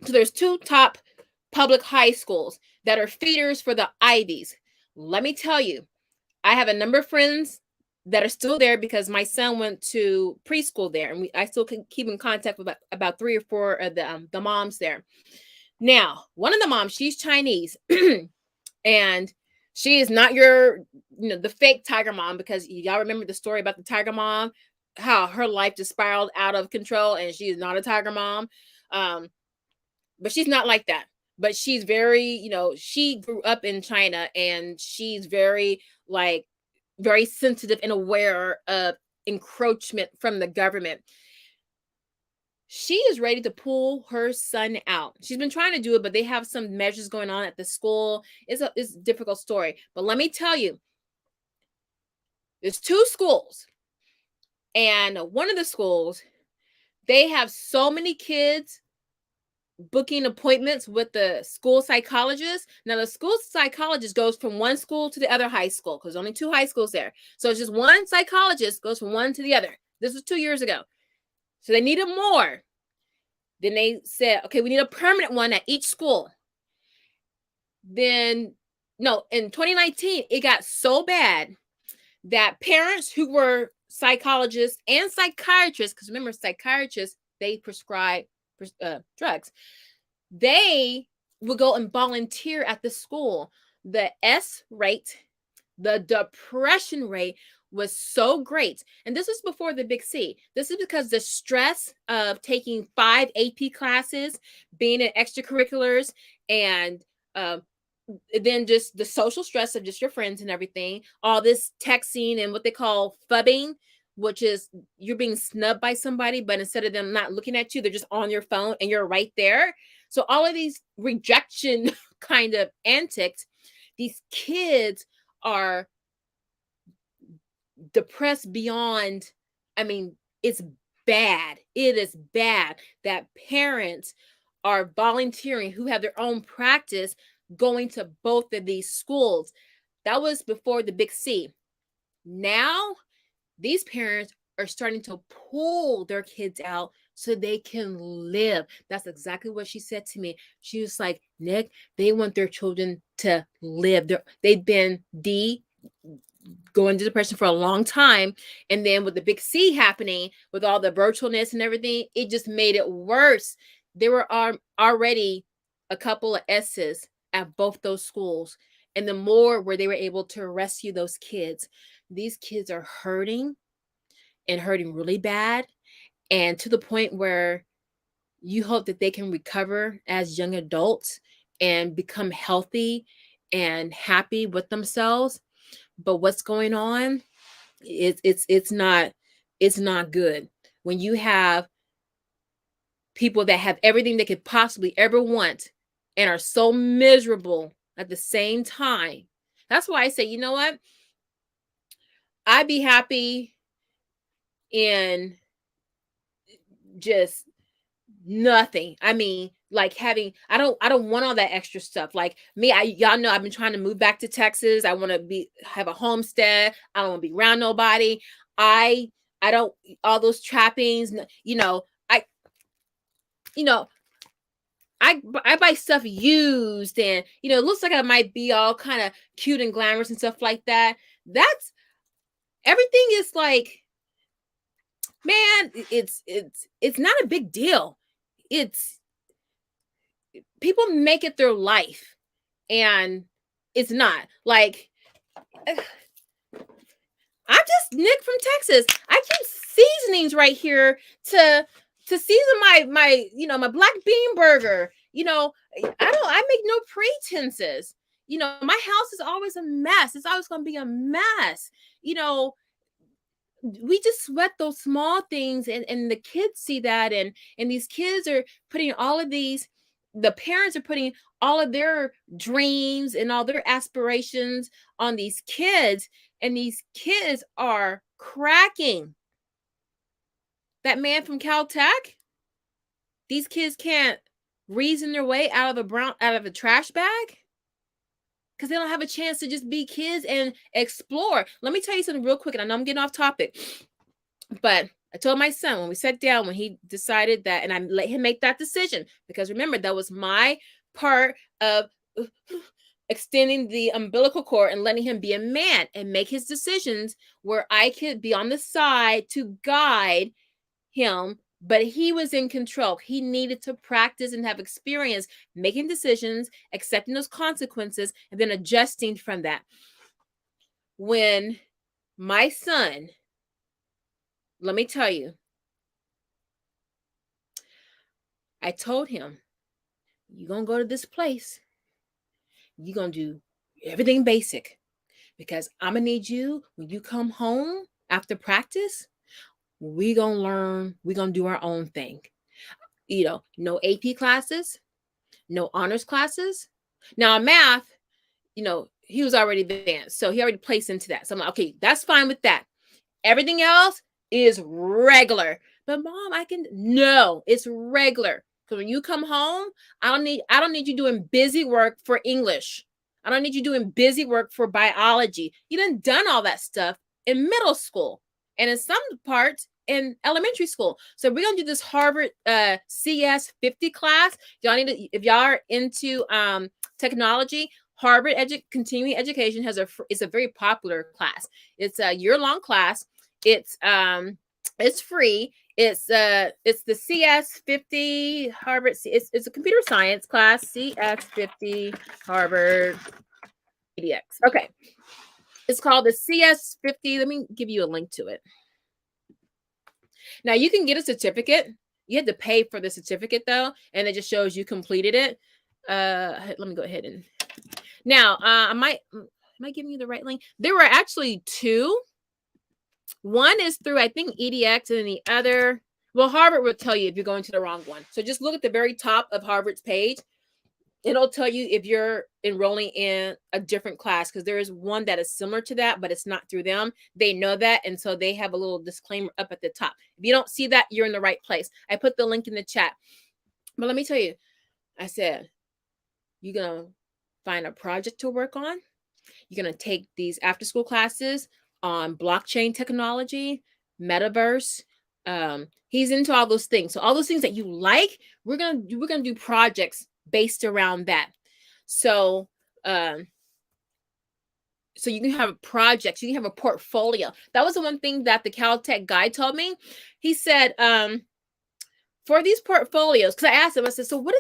So there's 2 top public high schools that are feeders for the Ivies. Let me tell you, I have a number of friends that are still there because my son went to preschool there, and I still can keep in contact with about 3 or 4 of the moms there. Now, one of the moms, she's Chinese, and she is not your, the fake tiger mom, because y'all remember the story about the tiger mom, how her life just spiraled out of control, and she is not a tiger mom. But she's not like that. But she's very, she grew up in China, and she's very, very sensitive and aware of encroachment from the government. She is ready to pull her son out. She's been trying to do it, but they have some measures going on at the school. It's a difficult story. But let me tell you, there's 2 schools. And one of the schools, they have so many kids booking appointments with the school psychologist. Now, the school psychologist goes from one school to the other high school, because only 2 high schools there. So it's just one psychologist goes from one to the other. This was 2 years ago. So they needed more. Then they said, okay, we need a permanent one at each school. Then, no, in 2019, it got so bad that parents who were psychologists and psychiatrists, because remember, psychiatrists, they prescribe drugs, they would go and volunteer at the school. The S rate, the depression rate was so great. And this is before the big C. This is because the stress of taking 5 AP classes, being in extracurriculars, and then just the social stress of just your friends and everything, all this texting and what they call phubbing, which is you're being snubbed by somebody, but instead of them not looking at you, they're just on your phone and you're right there. So all of these rejection kind of antics, these kids are depressed beyond, it's bad. It is bad that parents are volunteering, who have their own practice, going to both of these schools. That was before the big C. Now, these parents are starting to pull their kids out so they can live. That's exactly what she said to me. She was like, Nick, they want their children to live. They've been going into depression for a long time. And then with the big C happening, with all the virtualness and everything, it just made it worse. There were already a couple of S's at both those schools. And the more where they were able to rescue those kids. These kids are hurting, and hurting really bad, and to the point where you hope that they can recover as young adults and become healthy and happy with themselves. But what's going on, it's not good. When you have people that have everything they could possibly ever want and are so miserable at the same time. That's why I say, you know what? I'd be happy in just nothing. Like having, I don't want all that extra stuff. Like me, y'all know I've been trying to move back to Texas. I want to have a homestead. I don't want to be around nobody. I don't, all those trappings, I buy stuff used, and it looks like I might be all kind of cute and glamorous and stuff like that. That's everything is like, man, it's not a big deal. It's people make it their life, and it's not like I'm just Nick from Texas. I keep seasonings right here to season my my black bean burger. I make no pretenses. my house is always a mess. It's always going to be a mess. You know, we just sweat those small things, and the kids see that, and these kids are putting all of these the parents are putting all of their dreams and all their aspirations on these kids, and these kids are cracking. That man from Caltech, these kids can't reason their way out of a trash bag because they don't have a chance to just be kids and explore. Let me tell you something real quick, and I know I'm getting off topic, but I told my son when we sat down, when he decided that, and I let him make that decision, because remember, that was my part of extending the umbilical cord and letting him be a man and make his decisions, where I could be on the side to guide him, but he was in control. He needed to practice and have experience making decisions, accepting those consequences, and then adjusting from that. When my son, let me tell you, I told him, you're going to go to this place. You're going to do everything basic, because I'm going to need you when you come home after practice. We're going to learn. We're going to do our own thing. No AP classes, no honors classes. Now, math, he was already advanced, so he already placed into that. So I'm like, okay, that's fine with that. Everything else is regular. But Mom, no, it's regular. Because when you come home, I don't need you doing busy work for English. I don't need you doing busy work for biology. You done all that stuff in middle school, and in some parts in elementary school. So we're gonna do this Harvard CS 50 class. If y'all are into technology, Harvard Continuing Education is a very popular class. It's a year-long class. It's free. It's the CS 50 Harvard. It's a computer science class. CS 50 Harvard EDX. Okay, it's called the CS 50. Let me give you a link to it. Now you can get a certificate. You have to pay for the certificate though, and it just shows you completed it. Let me go ahead and now am I giving you the right link? There were actually two. One is through, I think, EDX, and then the other, well, Harvard will tell you if you're going to the wrong one. So just look at the very top of Harvard's page. It'll tell you if you're enrolling in a different class, because there is one that is similar to that, but it's not through them. They know that, and so they have a little disclaimer up at the top. If you don't see that, you're in the right place. I put the link in the chat. But let me tell you, I said, you're going to find a project to work on. You're going to take these after-school classes on blockchain technology, metaverse. He's into all those things. So all those things that you like, we're gonna do projects based around that. So so you can have projects, you can have a portfolio. That was the one thing that the Caltech guy told me. He said, for these portfolios, because I asked him, I said, so what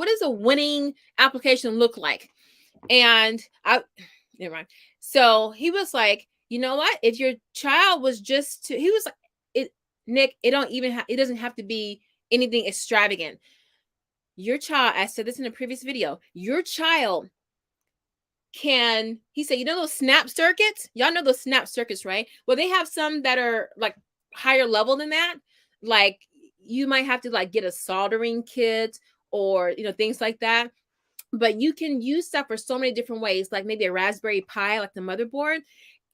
does a winning application look like? And never mind. So he was like, you know what? If your child was he was like, Nick, it doesn't have to be anything extravagant. Your child, I said this in a previous video, your child he said, those snap circuits? Y'all know those snap circuits, right? Well, they have some that are like higher level than that. Like you might have to like get a soldering kit or, things like that. But you can use stuff for so many different ways, like maybe a Raspberry Pi, like the motherboard.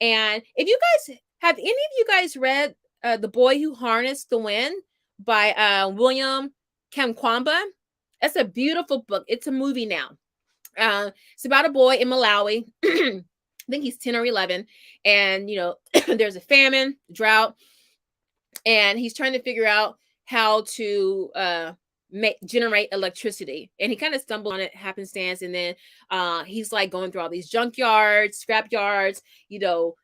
And if you guys have any of you guys read The Boy Who Harnessed the Wind by William Kamkwamba? That's a beautiful book. It's a movie now. It's about a boy in Malawi. I think he's 10 or 11. And, there's a famine, drought. And he's trying to figure out how to generate electricity, and he kind of stumbled on it happenstance, and then he's like going through all these junkyards, scrap yards,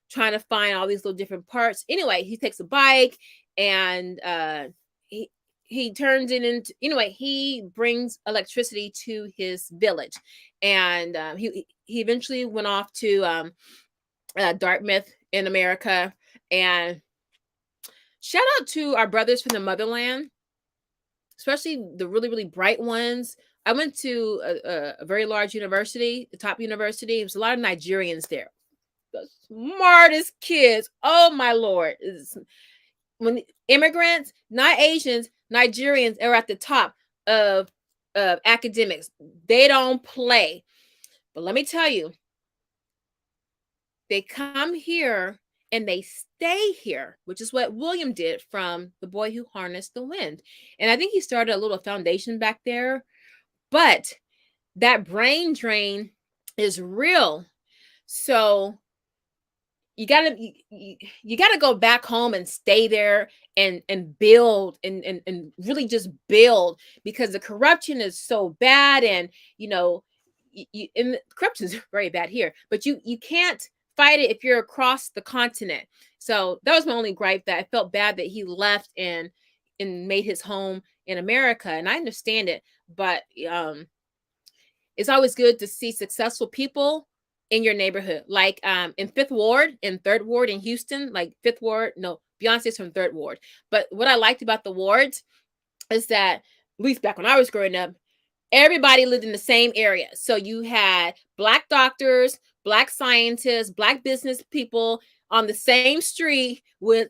trying to find all these little different parts. Anyway, he takes a bike, and he turns it into, he brings electricity to his village, and he eventually went off to Dartmouth in America. And shout out to our brothers from the motherland, especially the really, really bright ones. I went to a very large university, the top university. There was a lot of Nigerians there. The smartest kids. Oh my Lord. When immigrants, not Asians, Nigerians are at the top of academics. They don't play. But let me tell you, they come here and they stay here, which is what William did from The Boy Who Harnessed the Wind. And I think he started a little foundation back there, but that brain drain is real. So you gotta go back home and stay there and build and really just build, because the corruption is so bad. And and the corruption is very bad here, but you can't fight it if you're across the continent. So that was my only gripe, that I felt bad that he left and made his home in America, and I understand it. But it's always good to see successful people in your neighborhood, like in Fifth Ward and Third Ward in Houston. Like Fifth Ward, no, Beyonce's from Third Ward. But what I liked about the wards is that, at least back when I was growing up, everybody lived in the same area. So you had Black doctors, Black scientists, Black business people on the same street with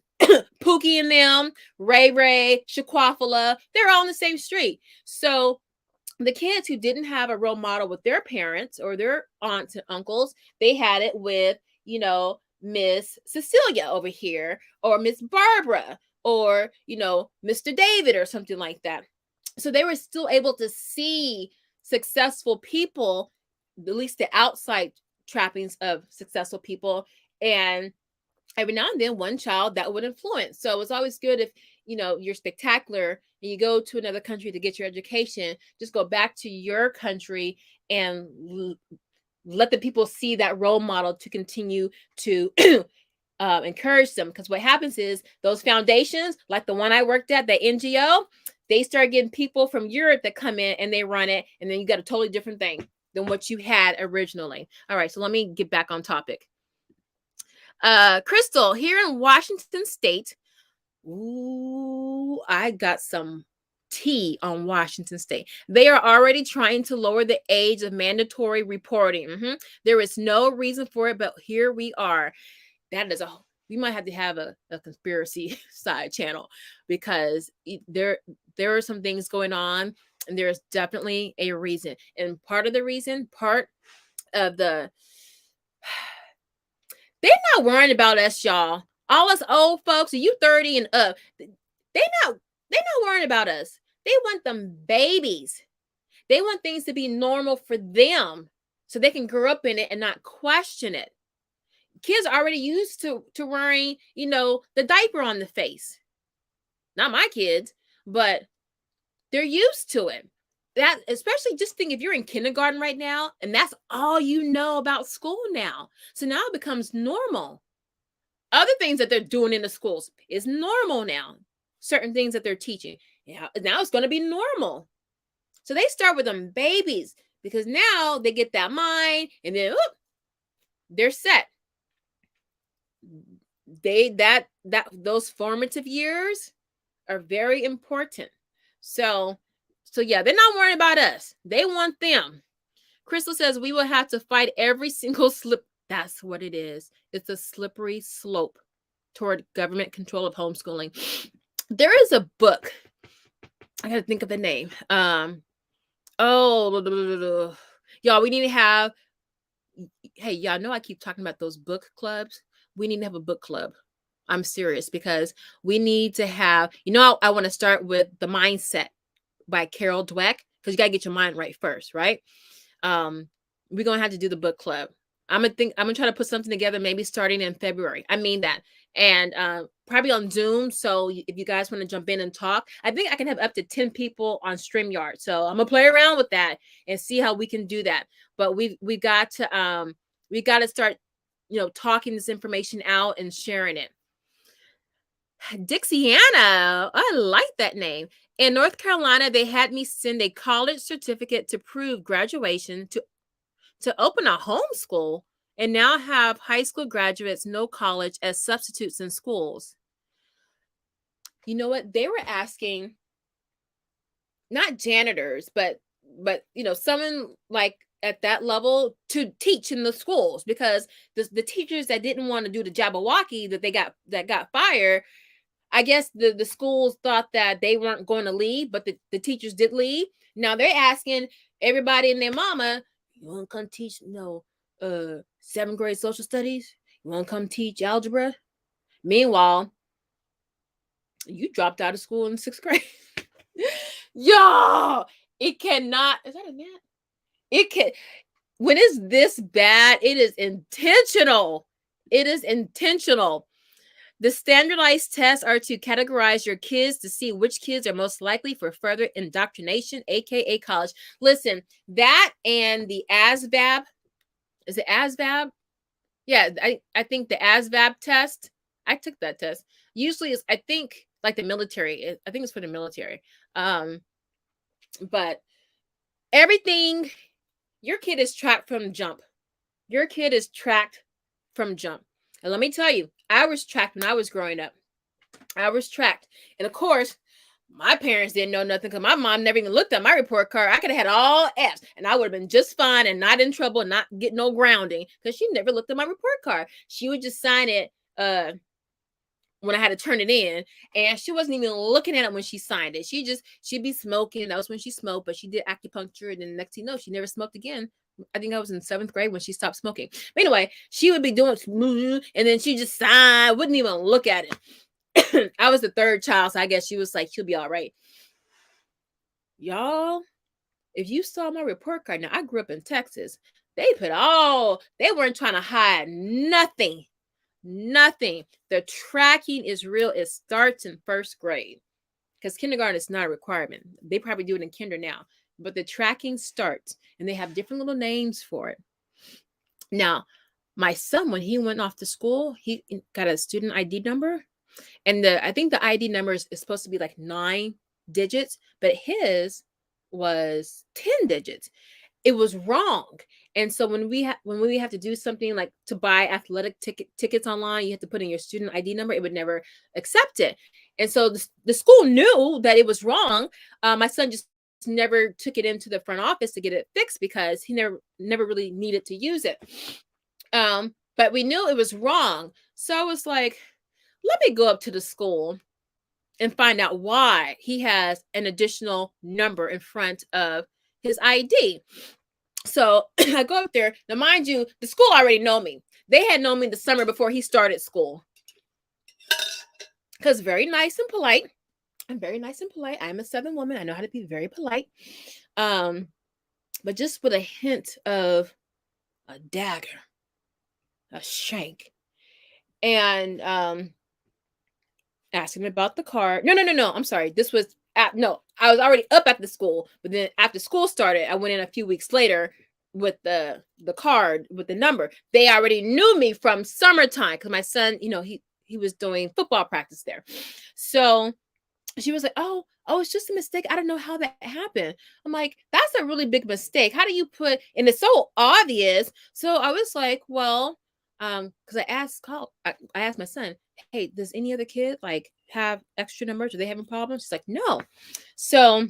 Pookie and them, Ray Ray, Shaquafala. They're all on the same street. So the kids who didn't have a role model with their parents or their aunts and uncles, they had it with, Miss Cecilia over here, or Miss Barbara, or, Mr. David, or something like that. So they were still able to see successful people, at least the outside trappings of successful people. And every now and then one child that would influence. So it's always good if you're spectacular and you go to another country to get your education, just go back to your country and let the people see that role model to continue to encourage them. Because what happens is those foundations, like the one I worked at, the NGO, they start getting people from Europe that come in and they run it, and then you got a totally different thing than what you had originally. All right, so let me get back on topic. Crystal, here in Washington State. Ooh, I got some tea on Washington State. They are already trying to lower the age of mandatory reporting. There is no reason for it, but here we are. That is we might have to have a conspiracy side channel, because there are some things going on, and there's definitely a reason. And part of the they're not worrying about us, y'all. All us old folks, you 30 and up, they're not worrying about us. They want them babies. They want things to be normal for them so they can grow up in it and not question it. Kids are already used to wearing, the diaper on the face. Not my kids, but they're used to it. That, especially, just think if you're in kindergarten right now and that's all you know about school now. So now it becomes normal. Other things that they're doing in the schools is normal now. Certain things that they're teaching. Yeah, now it's going to be normal. So they start with them babies, because now they get that mind, and then they're set. Those formative years are very important. So yeah, they're not worrying about us. They want them. Crystal says we will have to fight every single slip. That's what it is. It's a slippery slope toward government control of homeschooling. There is a book. I gotta think of the name. Y'all, we need to have. Hey, y'all know I keep talking about those book clubs. We need to have a book club. I'm serious, because we need to have. I want to start with The Mindset by Carol Dweck, because you gotta get your mind right first, right? We're gonna have to do the book club. I'm gonna try to put something together, maybe starting in February. I mean that. And probably on Zoom. So if you guys want to jump in and talk, I think I can have up to 10 people on StreamYard. So I'm gonna play around with that and see how we can do that. But we got to start, talking this information out and sharing it. Dixiana, I like that name. In North Carolina, they had me send a college certificate to prove graduation to open a homeschool, and now have high school graduates, no college, as substitutes in schools. You know what? They were asking not janitors, but but someone like at that level to teach in the schools, because the teachers that didn't want to do the Jabberwocky that got fired, I guess the schools thought that they weren't going to leave, but the teachers did leave. Now they're asking everybody and their mama, you want to come teach 7th grade social studies? You want to come teach algebra? Meanwhile, you dropped out of school in 6th grade. Yo, it cannot. Is that a gnat? It can. When it's this bad, it is intentional. It is intentional. The standardized tests are to categorize your kids to see which kids are most likely for further indoctrination, aka college. Listen, that and the ASVAB. Is it ASVAB? Yeah, I think the ASVAB test. I took that test. Usually it's, I think, like the military. I think it's for the military. But everything, your kid is tracked from jump. Your kid is tracked from jump. And let me tell you, I was tracked when I was growing up. I was tracked. And of course, my parents didn't know nothing because my mom never even looked at my report card. I could have had all F's and I would have been just fine and not in trouble and not get no grounding because she never looked at my report card. She would just sign it when I had to turn it in, and she wasn't even looking at it when she signed it. She'd be smoking. That was when she smoked, but she did acupuncture, and then the next thing you know, she never smoked again. I think I was in 7th grade when she stopped smoking. But anyway, she would be doing, and then she just signed, wouldn't even look at it. I was the 3rd child, so I guess she was like, she'll be all right. Y'all, if you saw my report card, now I grew up in Texas. They weren't trying to hide nothing. Nothing. The tracking is real. It starts in 1st grade because kindergarten is not a requirement. They probably do it in kinder now, but the tracking starts and they have different little names for it. Now, my son, when he went off to school, he got a student ID number, and I think the ID number is supposed to be like 9 digits, but his was 10 digits. It was wrong. And so when we have to do something like to buy athletic tickets online, you have to put in your student ID number. It would never accept it. And so the school knew that it was wrong. My son just never took it into the front office to get it fixed because he never really needed to use it. But we knew it was wrong. So I was like, let me go up to the school and find out why he has an additional number in front of his ID. So I go up there. Now, mind you, the school already know me. They had known me the summer before he started school. Because very nice and polite. I'm very nice and polite. I'm a Southern woman. I know how to be very polite. But just with a hint of a dagger, a shank. And asking about the card. No. I'm sorry. This was I was already up at the school, but then after school started, I went in a few weeks later with the card with the number. They already knew me from summertime because my son, he was doing football practice there. So she was like, oh, it's just a mistake. I don't know how that happened. I'm like, that's a really big mistake. How do you put, and it's so obvious. So I was like, well, because I asked my son, hey, does any other kid like have extra numbers? Are they having problems? She's like, no. So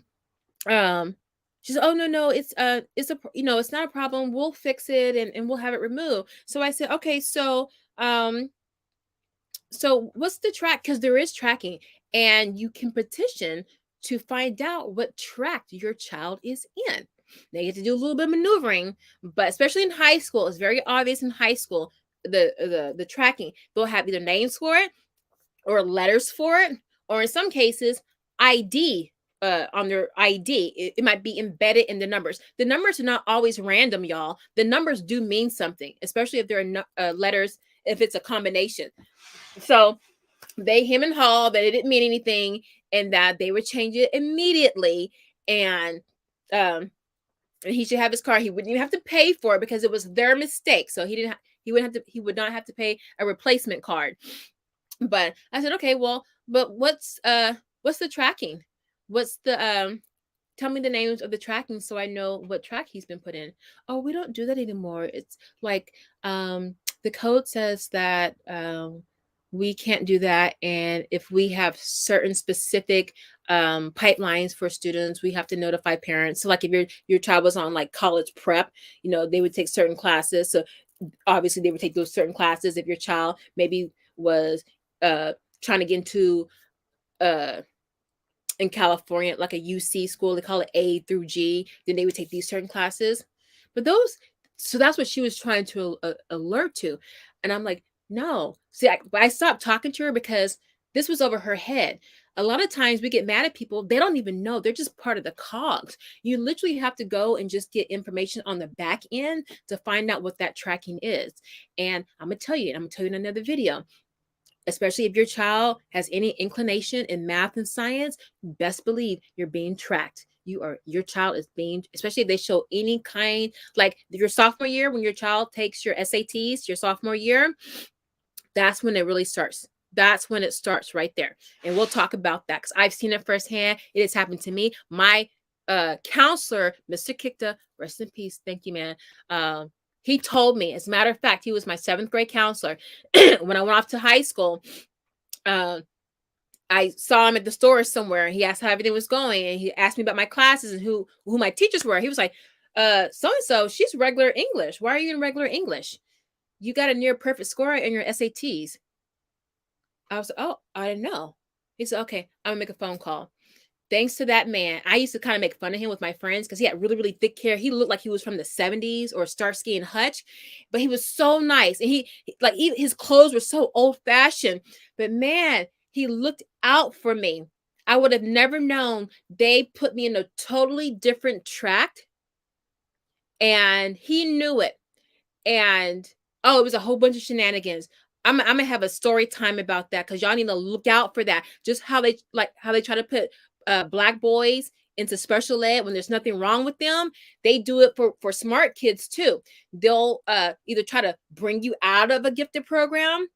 she said, oh, no, it's it's not a problem. We'll fix it and we'll have it removed. So I said, okay, so what's the track? Because there is tracking, and you can petition to find out what track your child is in. Now you have to do a little bit of maneuvering, but especially in high school, it's very obvious in high school, the tracking. They'll have either names for it or letters for it, or in some cases, ID on their ID. It might be embedded in the numbers. The numbers are not always random, y'all. The numbers do mean something, especially if there are letters, if it's a combination. So they him and haw that it didn't mean anything and that they would change it immediately. And he should have his car. He wouldn't even have to pay for it because it was their mistake. So he would not have to pay a replacement card. But I said, okay, well, but what's the tracking? What's the tell me the names of the tracking so I know what track he's been put in. Oh, we don't do that anymore. It's like the code says that we can't do that. And if we have certain specific pipelines for students, we have to notify parents. So like if your child was on like college prep, they would take certain classes. So obviously they would take those certain classes. If your child maybe was trying to get into in California, like a UC school, they call it A through G, then they would take these certain classes. But so that's what she was trying to alert to. And I'm like, no. See, I stopped talking to her because this was over her head. A lot of times we get mad at people, they don't even know. They're just part of the cogs. You literally have to go and just get information on the back end to find out what that tracking is. And I'm going to tell you, and I'm going to tell you in another video, especially if your child has any inclination in math and science, best believe you're being tracked. Your child is being, especially if they show any kind, like your sophomore year, when your child takes your SATs, your sophomore year, that's when it really starts. That's when it starts right there. And we'll talk about that because I've seen it firsthand. It has happened to me. My counselor, Mr. Kikta, rest in peace. Thank you, man. He told me, as a matter of fact, he was my 7th grade counselor. When I went off to high school, I saw him at the store somewhere. He asked how everything was going, and he asked me about my classes and who my teachers were. He was like, so-and-so, she's regular English. Why are you in regular English? You got a near perfect score in your SATs. I was like, oh, I didn't know. He said, okay, I'm gonna make a phone call. Thanks to that man, I used to kind of make fun of him with my friends because he had really, really thick hair. He looked like he was from the 70s or Starsky and Hutch, but he was so nice. And his clothes were so old fashioned, but man, he looked out for me. I would have never known they put me in a totally different track, and he knew it. And it was a whole bunch of shenanigans. I'm gonna have a story time about that because y'all need to look out for that. Just how they try to put black boys into special ed when there's nothing wrong with them. They do it for smart kids too. They'll either try to bring you out of a gifted program,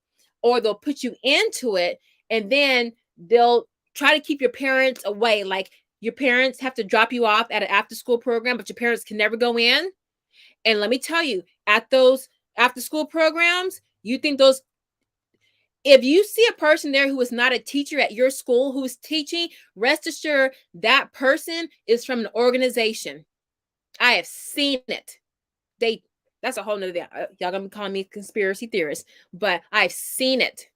or they'll put you into it, and then they'll try to keep your parents away. Like your parents have to drop you off at an after school program, but your parents can never go in. And let me tell you, at those after school programs, if you see a person there who is not a teacher at your school who is teaching, rest assured that person is from an organization. I have seen it. That's a whole nother thing. Y'all gonna be calling me conspiracy theorist, but I've seen it.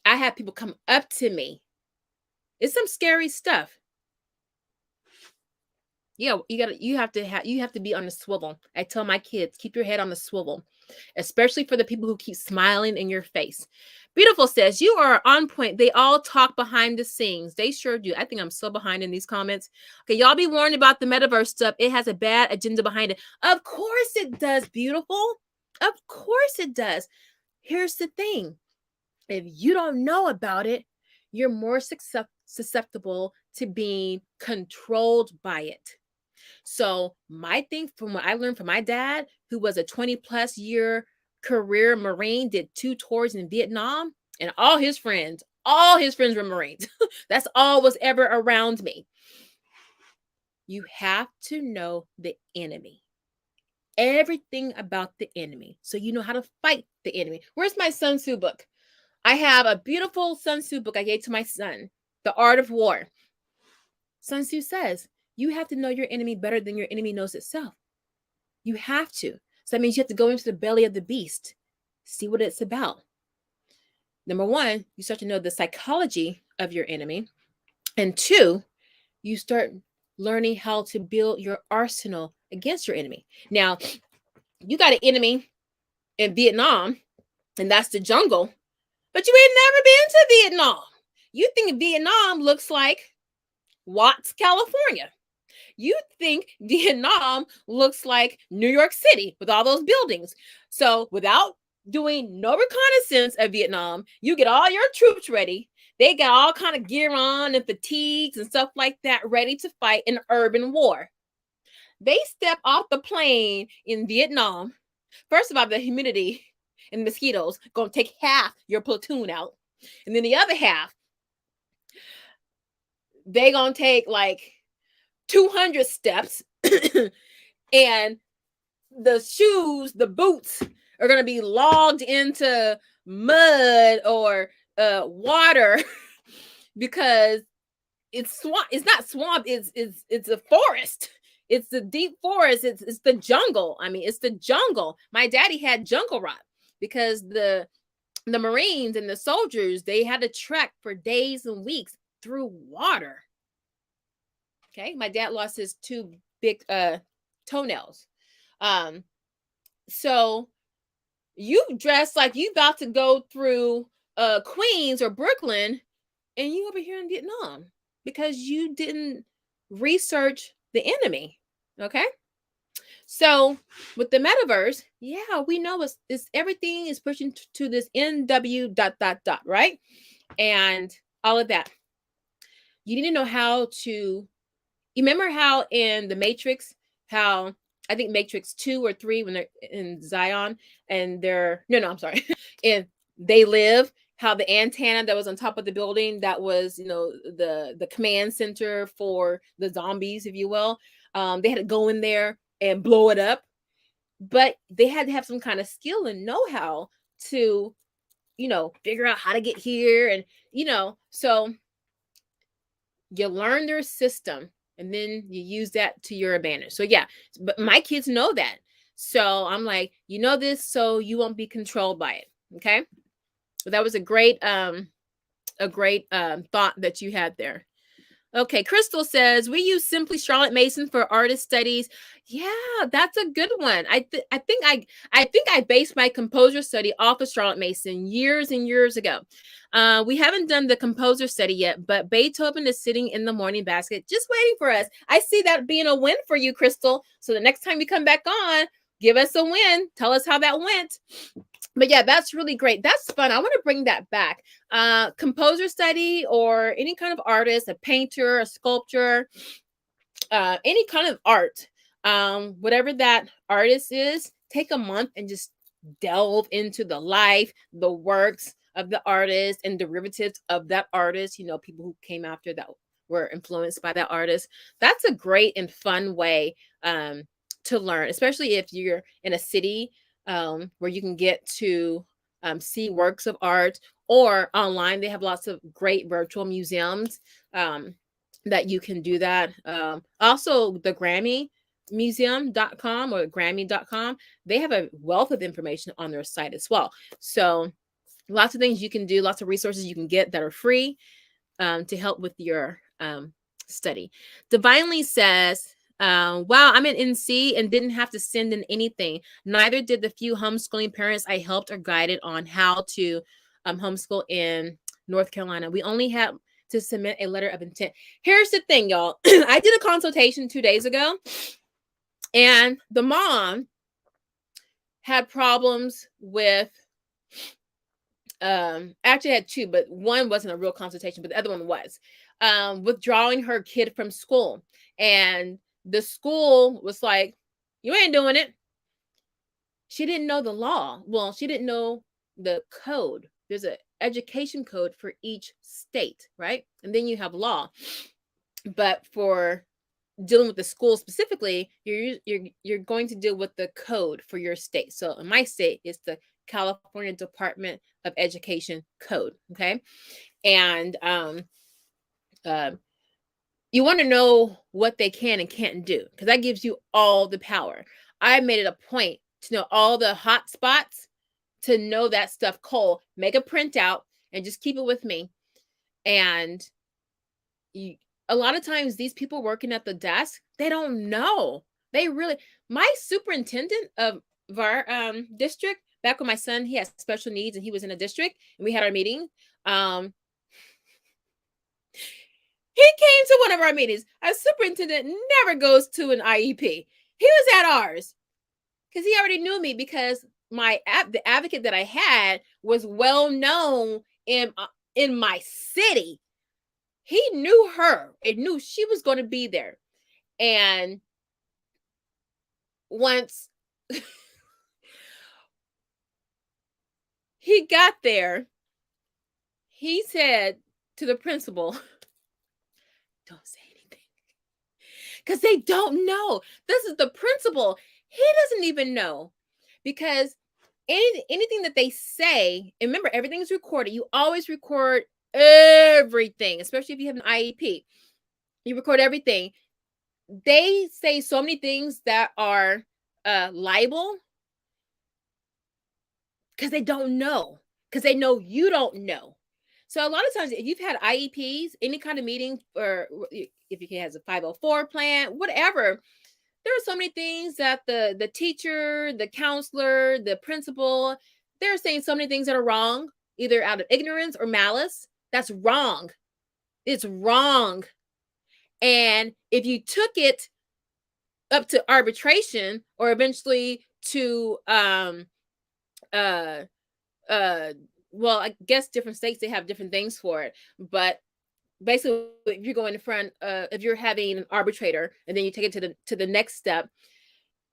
I have people come up to me. It's some scary stuff. Yeah, you have to be on the swivel. I tell my kids, keep your head on the swivel, especially for the people who keep smiling in your face. Beautiful says, you are on point. They all talk behind the scenes. They sure do. I think I'm so behind in these comments. Okay, y'all be warned about the metaverse stuff. It has a bad agenda behind it. Of course it does, beautiful. Of course it does. Here's the thing. If you don't know about it, you're more susceptible to being controlled by it. So my thing, from what I learned from my dad, who was a 20+ year career Marine, did 2 tours in Vietnam, and all his friends were Marines. That's all was ever around me. You have to know the enemy. Everything about the enemy. So you know how to fight the enemy. Where's my Sun Tzu book? I have a beautiful Sun Tzu book I gave to my son, The Art of War. Sun Tzu says, you have to know your enemy better than your enemy knows itself. You have to. So that means you have to go into the belly of the beast, see what it's about. Number 1, you start to know the psychology of your enemy. And 2, you start learning how to build your arsenal against your enemy. Now, you got an enemy in Vietnam, and that's the jungle, but you ain't never been to Vietnam. You think Vietnam looks like Watts, California. You think Vietnam looks like New York City with all those buildings. So without doing no reconnaissance of Vietnam, you get all your troops ready. They got all kind of gear on and fatigues and stuff like that, ready to fight an urban war. They step off the plane in Vietnam. First of all, the humidity and the mosquitoes going to take half your platoon out. And then the other half, they going to take like 200 steps and the shoes, the boots are going to be logged into mud or water because it's swamp. It's not swamp. It's a forest. It's the deep forest. It's the jungle. I mean, it's the jungle. My daddy had jungle rot because the Marines and the soldiers, they had to trek for days and weeks through water. Okay, my dad lost his two big toenails. So you dress like you about to go through Queens or Brooklyn, and you over here in Vietnam because you didn't research the enemy. Okay. So with the metaverse, yeah, we know it's everything is pushing to this NW ... right? And all of that. You need to know how to. You remember how in the Matrix, how I think Matrix 2 or 3 when they're in Zion and they're no, I'm sorry, and they live. How the antenna that was on top of the building that was, the command center for the zombies, if you will. They had to go in there and blow it up, but they had to have some kind of skill and know-how to, figure out how to get here, and so you learn their system and then you use that to your advantage. So yeah, but my kids know that. So I'm like, this, so you won't be controlled by it. Okay. But that was a great thought that you had there. Okay, Crystal says we use Simply Charlotte Mason for artist studies. Yeah, that's a good one. I think I based my composer study off of Charlotte Mason years and years ago. We haven't done the composer study yet, but Beethoven is sitting in the morning basket, just waiting for us. I see that being a win for you, Crystal. So the next time you come back on, give us a win. Tell us how that went. But yeah, that's really great. That's fun. I want to bring that back. Composer study or any kind of artist, a painter, a sculptor, any kind of art, whatever that artist is, take a month and just delve into the life, the works of the artist and derivatives of that artist, people who came after that were influenced by that artist. That's a great and fun way to learn, especially if you're in a city where you can get to see works of art, or online. They have lots of great virtual museums that you can do that. Also, the GrammyMuseum.com or Grammy.com, they have a wealth of information on their site as well. So lots of things you can do, lots of resources you can get that are free to help with your study. Divinely says, wow, I'm in NC and didn't have to send in anything. Neither did the few homeschooling parents I helped or guided on how to homeschool in North Carolina. We only had to submit a letter of intent. Here's the thing, y'all. I did a consultation 2 days ago, and the mom had problems with, actually had two, but one wasn't a real consultation, but the other one was withdrawing her kid from school. And the school was like, you ain't doing it. She didn't know the law. Well, she didn't know the code. There's an education code for each state, right? And then you have law. But for dealing with the school specifically, you're going to deal with the code for your state. So in my state, it's the California Department of Education code. Okay. And you want to know what they can and can't do, because that gives you all the power. I made it a point to know all the hot spots, to know that stuff cold, make a printout and just keep it with me. And a lot of times these people working at the desk, they don't know. My superintendent of our district, back when my son, he has special needs and he was in a district and we had our meeting. He came to one of our meetings. A superintendent never goes to an IEP. He was at ours because he already knew me, because the advocate that I had was well known in my city. He knew her and knew she was going to be there. And once he got there, he said to the principal, don't say anything, because they don't know. This is the principal. He doesn't even know, because anything that they say, and remember, everything's recorded. You always record everything, especially if you have an IEP. You record everything. They say so many things that are libel because they don't know, because they know you don't know. So a lot of times, if you've had IEPs, any kind of meeting, or if you has a 504 plan, whatever, there are so many things that the teacher, the counselor, the principal, they're saying so many things that are wrong, either out of ignorance or malice. That's wrong. It's wrong. And if you took it up to arbitration, or eventually to well, I guess different states, they have different things for it, but basically, if you're going in front, if you're having an arbitrator, and then you take it to the next step,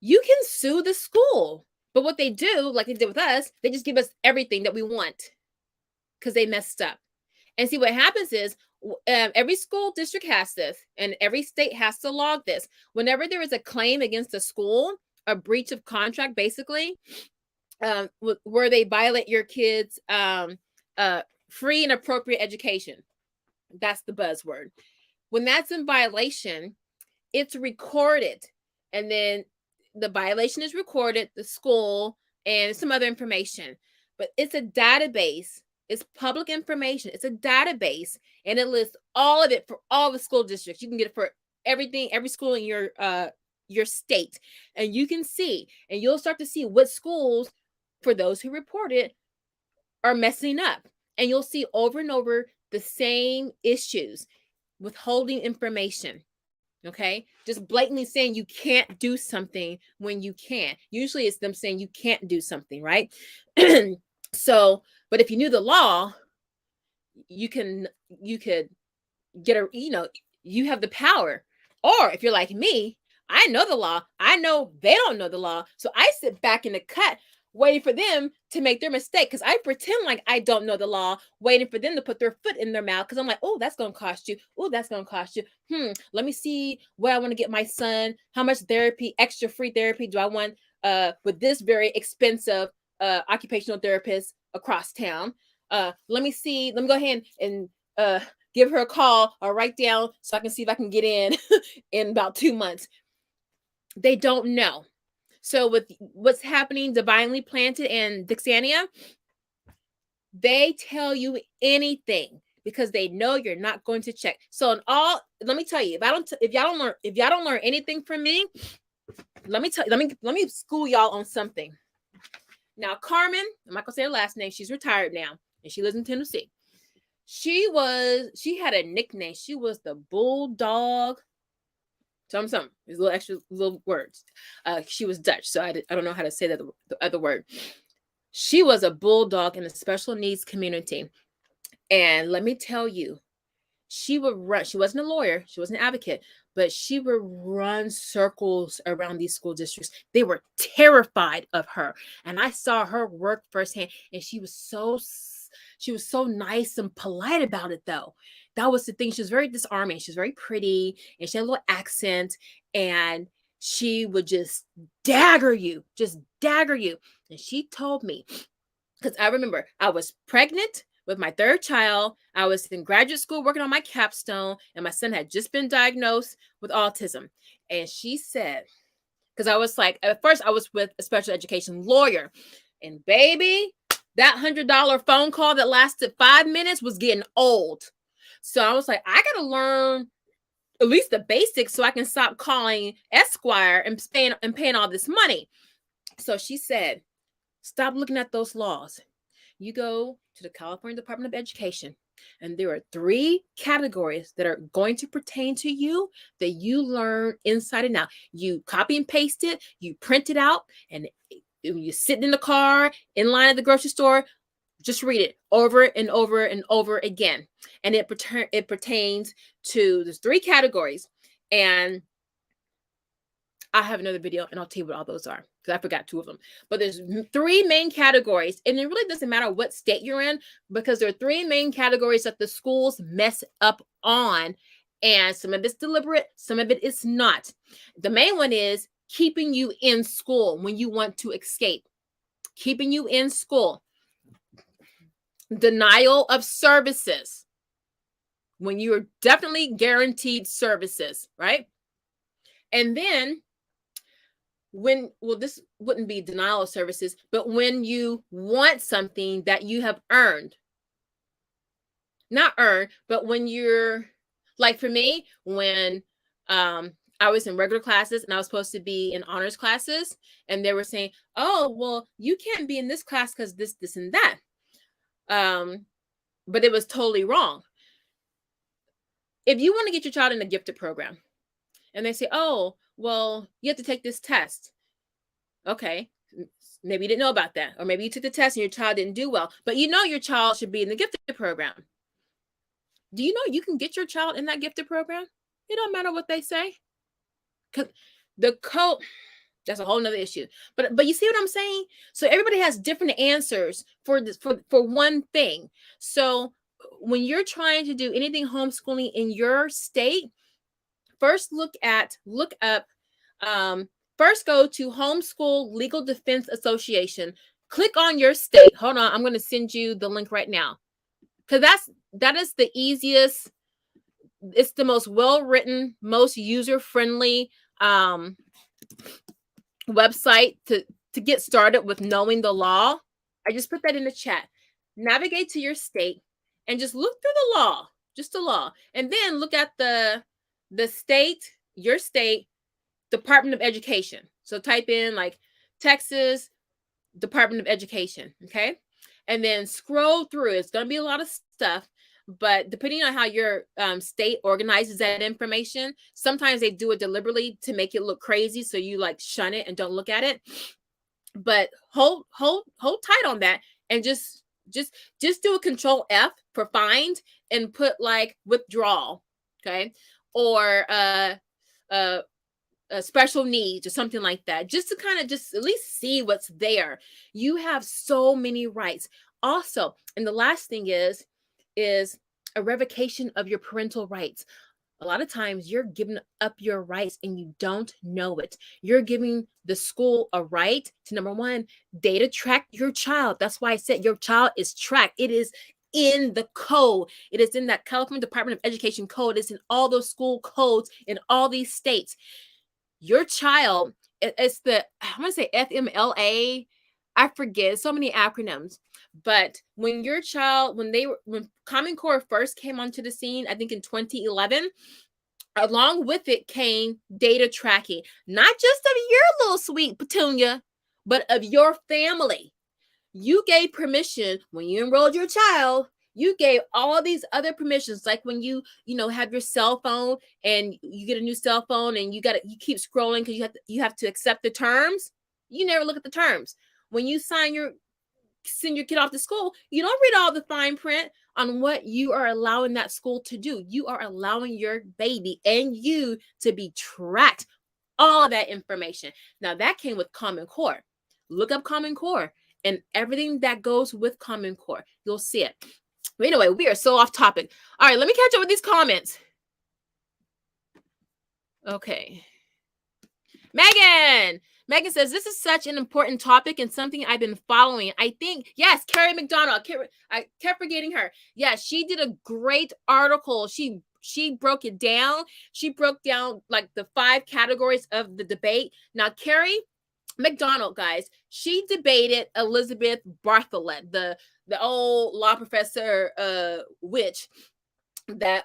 you can sue the school. But what they do, like they did with us, they just give us everything that we want because they messed up. And see, what happens is, every school district has this, and every state has to log this. Whenever there is a claim against a school, a breach of contract, basically, where they violate your kids' free and appropriate education. That's the buzzword. When that's in violation, it's recorded, and then the violation is recorded, the school, and some other information. But it's a database. It's public information. It's a database, and it lists all of it for all the school districts. You can get it for everything, every school in your state, and you can see, and you'll start to see what schools, for those who report it, are messing up. And you'll see over and over the same issues, withholding information. Okay, just blatantly saying you can't do something when you can. Usually it's them saying you can't do something, right? So, but if you knew the law, you could get a, you have the power. Or if you're like me, I know the law. I know they don't know the law. So I sit back in the cut waiting for them to make their mistake, because I pretend like I don't know the law, waiting for them to put their foot in their mouth, because I'm like, oh, that's going to cost you. Oh, that's going to cost you. Let me see where I want to get my son. How much therapy, extra free therapy do I want with this very expensive occupational therapist across town? Let me see. Let me go ahead and give her a call or write down so I can see if I can get in about 2 months. They don't know. So with what's happening, Divinely Planted and Dixania, they tell you anything because they know you're not going to check. So let me tell you, if y'all don't learn anything from me, let me school y'all on something. Now, Carmen, I'm not gonna say her last name. She's retired now, and she lives in Tennessee. She had a nickname. She was the Bulldog. Something. There's little extra little words. She was Dutch, so I don't know how to say that the other word. She was a bulldog in the special needs community, and let me tell you, she would run. She wasn't a lawyer. She wasn't an advocate, but she would run circles around these school districts. They were terrified of her, and I saw her work firsthand. And she was so nice and polite about it, though. That was the thing. She was very disarming. She was very pretty, and she had a little accent, and she would just dagger you. And she told me, because I remember I was pregnant with my third child. I was in graduate school working on my capstone, and my son had just been diagnosed with autism. And she said, because I was like, at first I was with a special education lawyer, and baby, that $100 phone call that lasted 5 minutes was getting old. So I was like, I got to learn at least the basics so I can stop calling Esquire and paying all this money. So she said, stop looking at those laws. You go to the California Department of Education, and there are 3 categories that are going to pertain to you that you learn inside and out. You copy and paste it, you print it out, and you sit in the car, in line at the grocery store, just read it over and over and over again. And it pertains to, there's 3 categories. And I have another video, and I'll tell you what all those are, because I forgot 2 of them. But there's 3 main categories, and it really doesn't matter what state you're in, because there are 3 main categories that the schools mess up on, and some of it's deliberate, some of it is not. The main one is keeping you in school when you want to escape. keeping you in school. Denial of services, when you're definitely guaranteed services, right? And then this wouldn't be denial of services, but when you want something that you have earned, not earned, but when you're, like for me, when I was in regular classes and I was supposed to be in honors classes, and they were saying, oh, well, you can't be in this class because this, and that. But it was totally wrong. If you want to get your child in a gifted program and they say, oh, well, you have to take this test. Okay, maybe you didn't know about that. Or maybe you took the test and your child didn't do well, but you know your child should be in the gifted program. Do you know you can get your child in that gifted program? It don't matter what they say. Because the code, that's a whole nother issue. But you see what I'm saying? So everybody has different answers for this, for one thing. So when you're trying to do anything homeschooling in your state, first first go to Homeschool Legal Defense Association. Click on your state. Hold on, I'm going to send you the link right now, because that is the easiest. It's the most well-written, most user-friendly website to get started with knowing the law. I just put that in the chat. Navigate to your state and just look through the law, just the law, and then look at the state, your state Department of Education. So type in like Texas Department of Education, okay? And then scroll through. It's going to be a lot of stuff, but depending on how your state organizes that information, sometimes they do it deliberately to make it look crazy, so you like shun it and don't look at it. But hold tight on that, and just do a Control F for find and put like withdrawal, okay, or special needs or something like that, just to kind of just at least see what's there. You have so many rights. Also, and the last thing is a revocation of your parental rights. A lot of times you're giving up your rights and you don't know it. You're giving the school a right to, number one, data track your child. That's why I said your child is tracked. It is in the code. It is in that California Department of Education code. It's in all those school codes in all these states. Your child, it's the, I want to say FMLA, I forget, so many acronyms. But when your child, when Common Core first came onto the scene, I think in 2011, along with it came data tracking, not just of your little sweet Petunia, but of your family. You gave permission when you enrolled your child. You gave all these other permissions, like when you have your cell phone and you get a new cell phone and you keep scrolling because you have to accept the terms. You never look at the terms. When you send your kid off to school, you don't read all the fine print on what you are allowing that school to do. You are allowing your baby and you to be tracked. All of that information. Now that came with Common Core. Look up Common Core and everything that goes with Common Core. You'll see it. But anyway, we are so off topic. All right, let me catch up with these comments. Okay. Megan says, this is such an important topic and something I've been following. I think, yes, Carrie McDonald. I kept forgetting her. Yeah, she did a great article. She broke it down. She broke down like the 5 categories of the debate. Now, Carrie McDonald, guys, she debated Elizabeth Barthelett, the old law professor witch that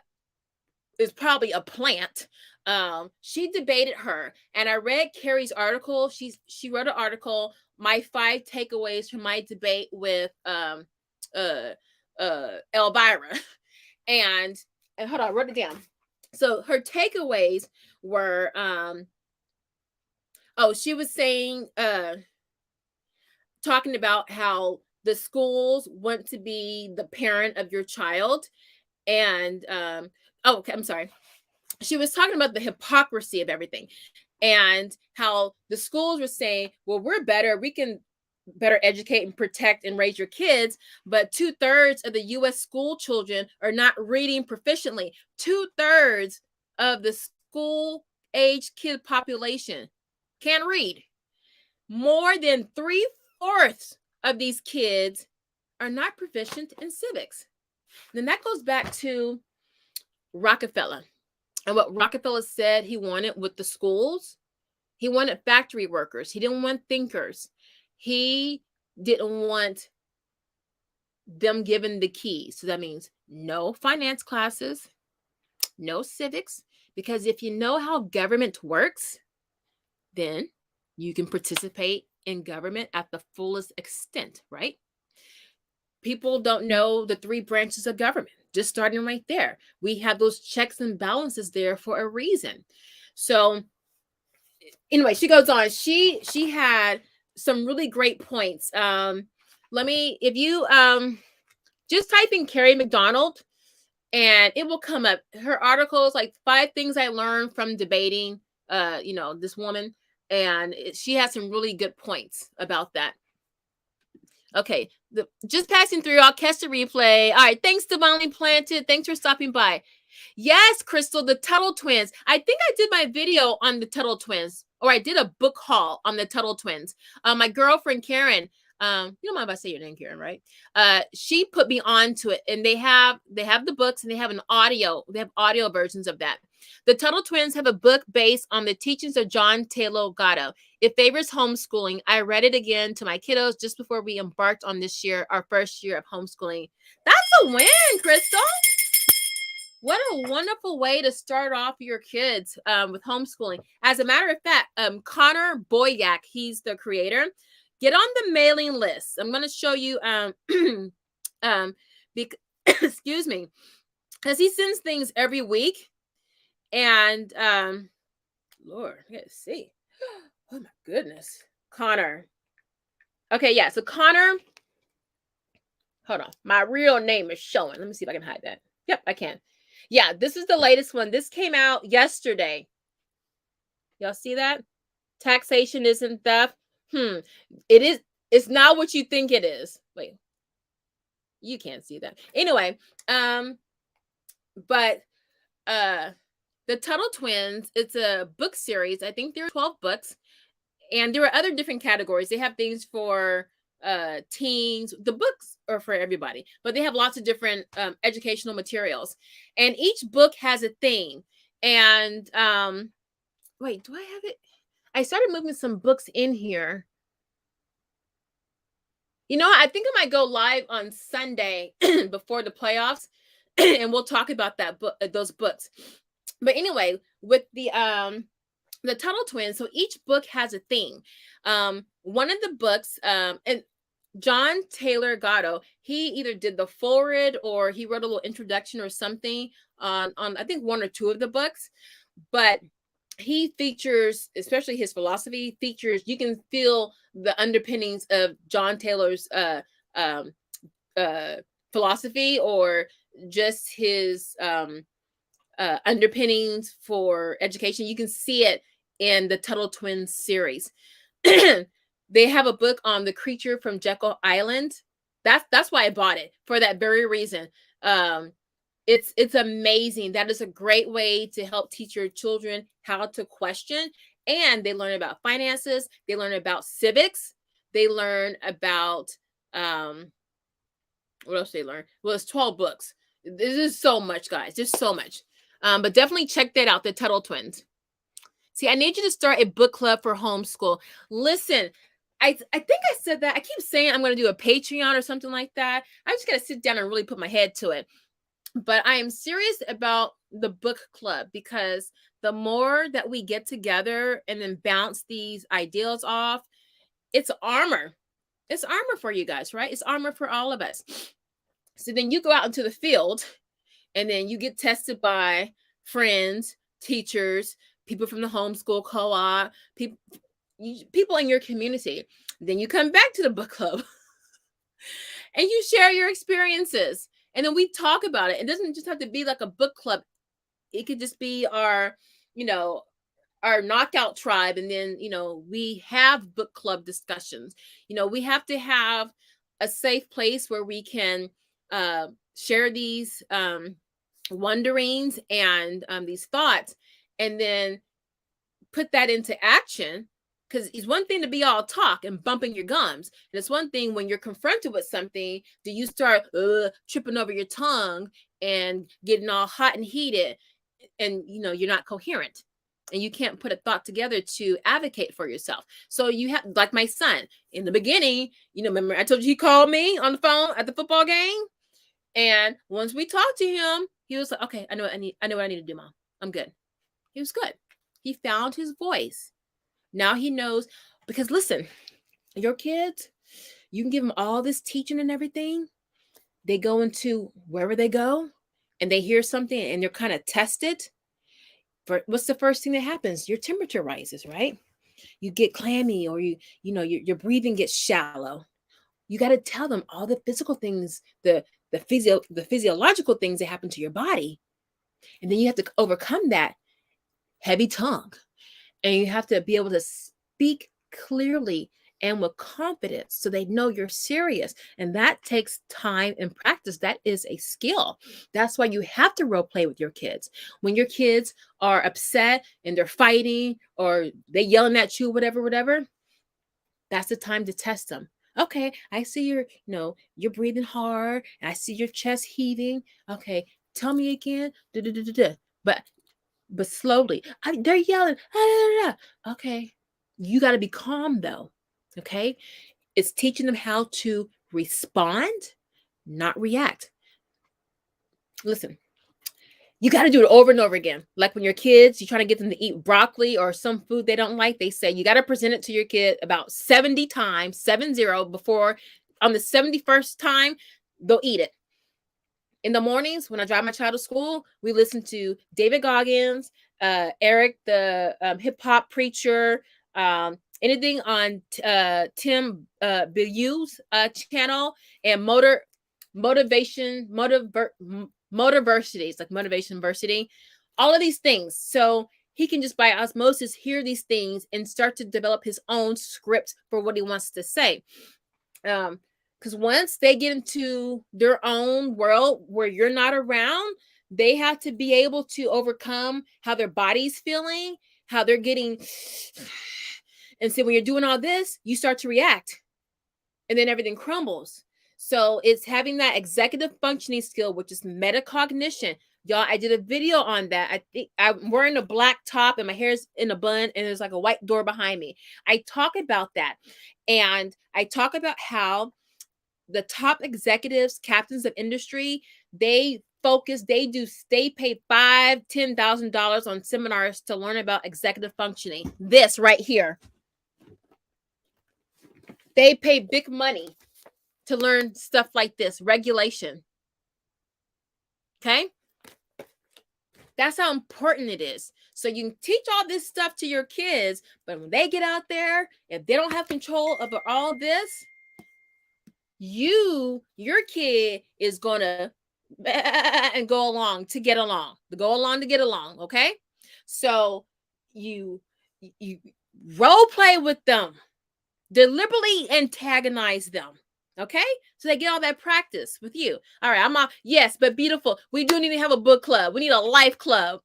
is probably a plant. She debated her, and I read Carrie's article. She wrote an article, my 5 takeaways from my debate with Elvira. And hold on, I wrote it down. So her takeaways were she was saying talking about how the schools want to be the parent of your child. And okay, I'm sorry. She was talking about the hypocrisy of everything and how the schools were saying, well, we're better. We can better educate and protect and raise your kids. But 2/3 of the U.S. school children are not reading proficiently. 2/3 of the school age kid population can't read. More than 3/4 of these kids are not proficient in civics. Then that goes back to Rockefeller and what Rockefeller said he wanted with the schools. He wanted factory workers. He didn't want thinkers. He didn't want them given the keys. So that means no finance classes, no civics, because if you know how government works, then you can participate in government at the fullest extent, right? People don't know the 3 branches of government. Just starting right there. We have those checks and balances there for a reason. So anyway, she goes on. She had some really great points. If you just type in Carrie McDonald and it will come up. Her articles, like 5 things I learned from debating this woman, and she has some really good points about that. Okay, just passing through. I'll catch the replay. All right, thanks, Divinely Planted. Thanks for stopping by. Yes, Crystal, the Tuttle twins. I think I did my video on the Tuttle twins, or I did a book haul on the Tuttle twins. My girlfriend Karen, you don't mind if I say your name, Karen, right? She put me onto it, and they have the books, and they have an audio. They have audio versions of that. The Tuttle twins have a book based on the teachings of John Taylor Gatto. It favors homeschooling. I read it again to my kiddos just before we embarked on this year, our first year of homeschooling. That's a win, Crystal. What a wonderful way to start off your kids with homeschooling. As a matter of fact, Connor Boyack, he's the creator. Get on the mailing list. I'm going to show you, excuse me, because he sends things every week. And Lord, let's see. Oh my goodness, Connor. Okay, yeah. So Connor, hold on. My real name is showing. Let me see if I can hide that. Yep, I can. Yeah, this is the latest one. This came out yesterday. Y'all see that? Taxation isn't theft. It is. It's not what you think it is. Wait, you can't see that. Anyway, but the Tuttle twins, it's a book series. I think there are 12 books, and there are other different categories. They have things for teens. The books are for everybody, but they have lots of different educational materials, and each book has a theme. And wait, do I have it? I started moving some books in here. You know, I think I might go live on Sunday before the playoffs, and we'll talk about that book, those books. But anyway, with the Tuttle twins, so each book has a theme. One of the books, and John Taylor Gatto, he either did the foreword or he wrote a little introduction or something on I think 1 or 2 of the books, but he features, especially his philosophy features, you can feel the underpinnings of John Taylor's philosophy, or just his underpinnings for education. You can see it in the Tuttle Twins series. They have a book on the creature from Jekyll Island. That's why I bought it, for that very reason. It's amazing. That is a great way to help teach your children how to question, and they learn about finances. They learn about civics. They learn about what else they learn? Well, it's 12 books. This is so much, guys. There's so much. But definitely check that out, the Tuttle twins. See, I need you to start a book club for homeschool. Listen, I think I said that. I keep saying I'm going to do a Patreon or something like that. I just got to sit down and really put my head to it. But I am serious about the book club, because the more that we get together and then bounce these ideals off, it's armor. It's armor for you guys, right? It's armor for all of us. So then you go out into the field, and then you get tested by friends, teachers, people from the homeschool co-op, people in your community. Then you come back to the book club and you share your experiences. And then we talk about it. It doesn't just have to be like a book club. It could just be our knockout tribe. And then, we have book club discussions. We have to have a safe place where we can share these wonderings and these thoughts, and then put that into action Because it's one thing to be all talk and bumping your gums. And it's one thing when you're confronted with something, do you start tripping over your tongue and getting all hot and heated, and you're not coherent and you can't put a thought together to advocate for yourself. So you have, like my son in the beginning, remember I told you he called me on the phone at the football game, and once we talked to him, he was like, okay, I know what I need to do, Mom. I'm good. He was good. He found his voice. Now he knows, because listen, your kids, you can give them all this teaching and everything. They go into wherever they go and they hear something and they're kind of tested. What's the first thing that happens? Your temperature rises, right? You get clammy, or your breathing gets shallow. You got to tell them all the physical things, the physiological things that happen to your body. And then you have to overcome that heavy tongue. And you have to be able to speak clearly and with confidence so they know you're serious. And that takes time and practice. That is a skill. That's why you have to role play with your kids. When your kids are upset and they're fighting or they yelling at you, whatever, that's the time to test them. Okay, I see you're breathing hard, and I see your chest heaving. Okay, tell me again. But slowly. They're yelling. Okay, you got to be calm though. Okay, it's teaching them how to respond, not react. Listen, you got to do it over and over again. Like when your kids, you're trying to get them to eat broccoli or some food they don't like, they say you got to present it to your kid about 70 times, 70, before on the 71st time, they'll eat it. In the mornings, when I drive my child to school, we listen to David Goggins, Eric, the hip hop preacher, anything on Tim Bilyeu's channel, and motivations, like Motivation Versity, all of these things. So he can just by osmosis hear these things and start to develop his own script for what he wants to say. Because once they get into their own world where you're not around, they have to be able to overcome how their body's feeling, how they're getting. And so when you're doing all this, you start to react, and then everything crumbles. So it's having that executive functioning skill, which is metacognition. Y'all, I did a video on that. I think I'm wearing a black top and my hair's in a bun and there's like a white door behind me. I talk about that. And I talk about how the top executives, captains of industry, they pay $5,000-$10,000 on seminars to learn about executive functioning. This right here. They pay big money to learn stuff like this, regulation. Okay? That's how important it is. So you can teach all this stuff to your kids, but when they get out there, if they don't have control over all this, your kid is gonna and go along to get along, okay? So you role play with them, deliberately antagonize them, okay? So they get all that practice with you. All right, yes, but beautiful. We do need to have a book club. We need a life club.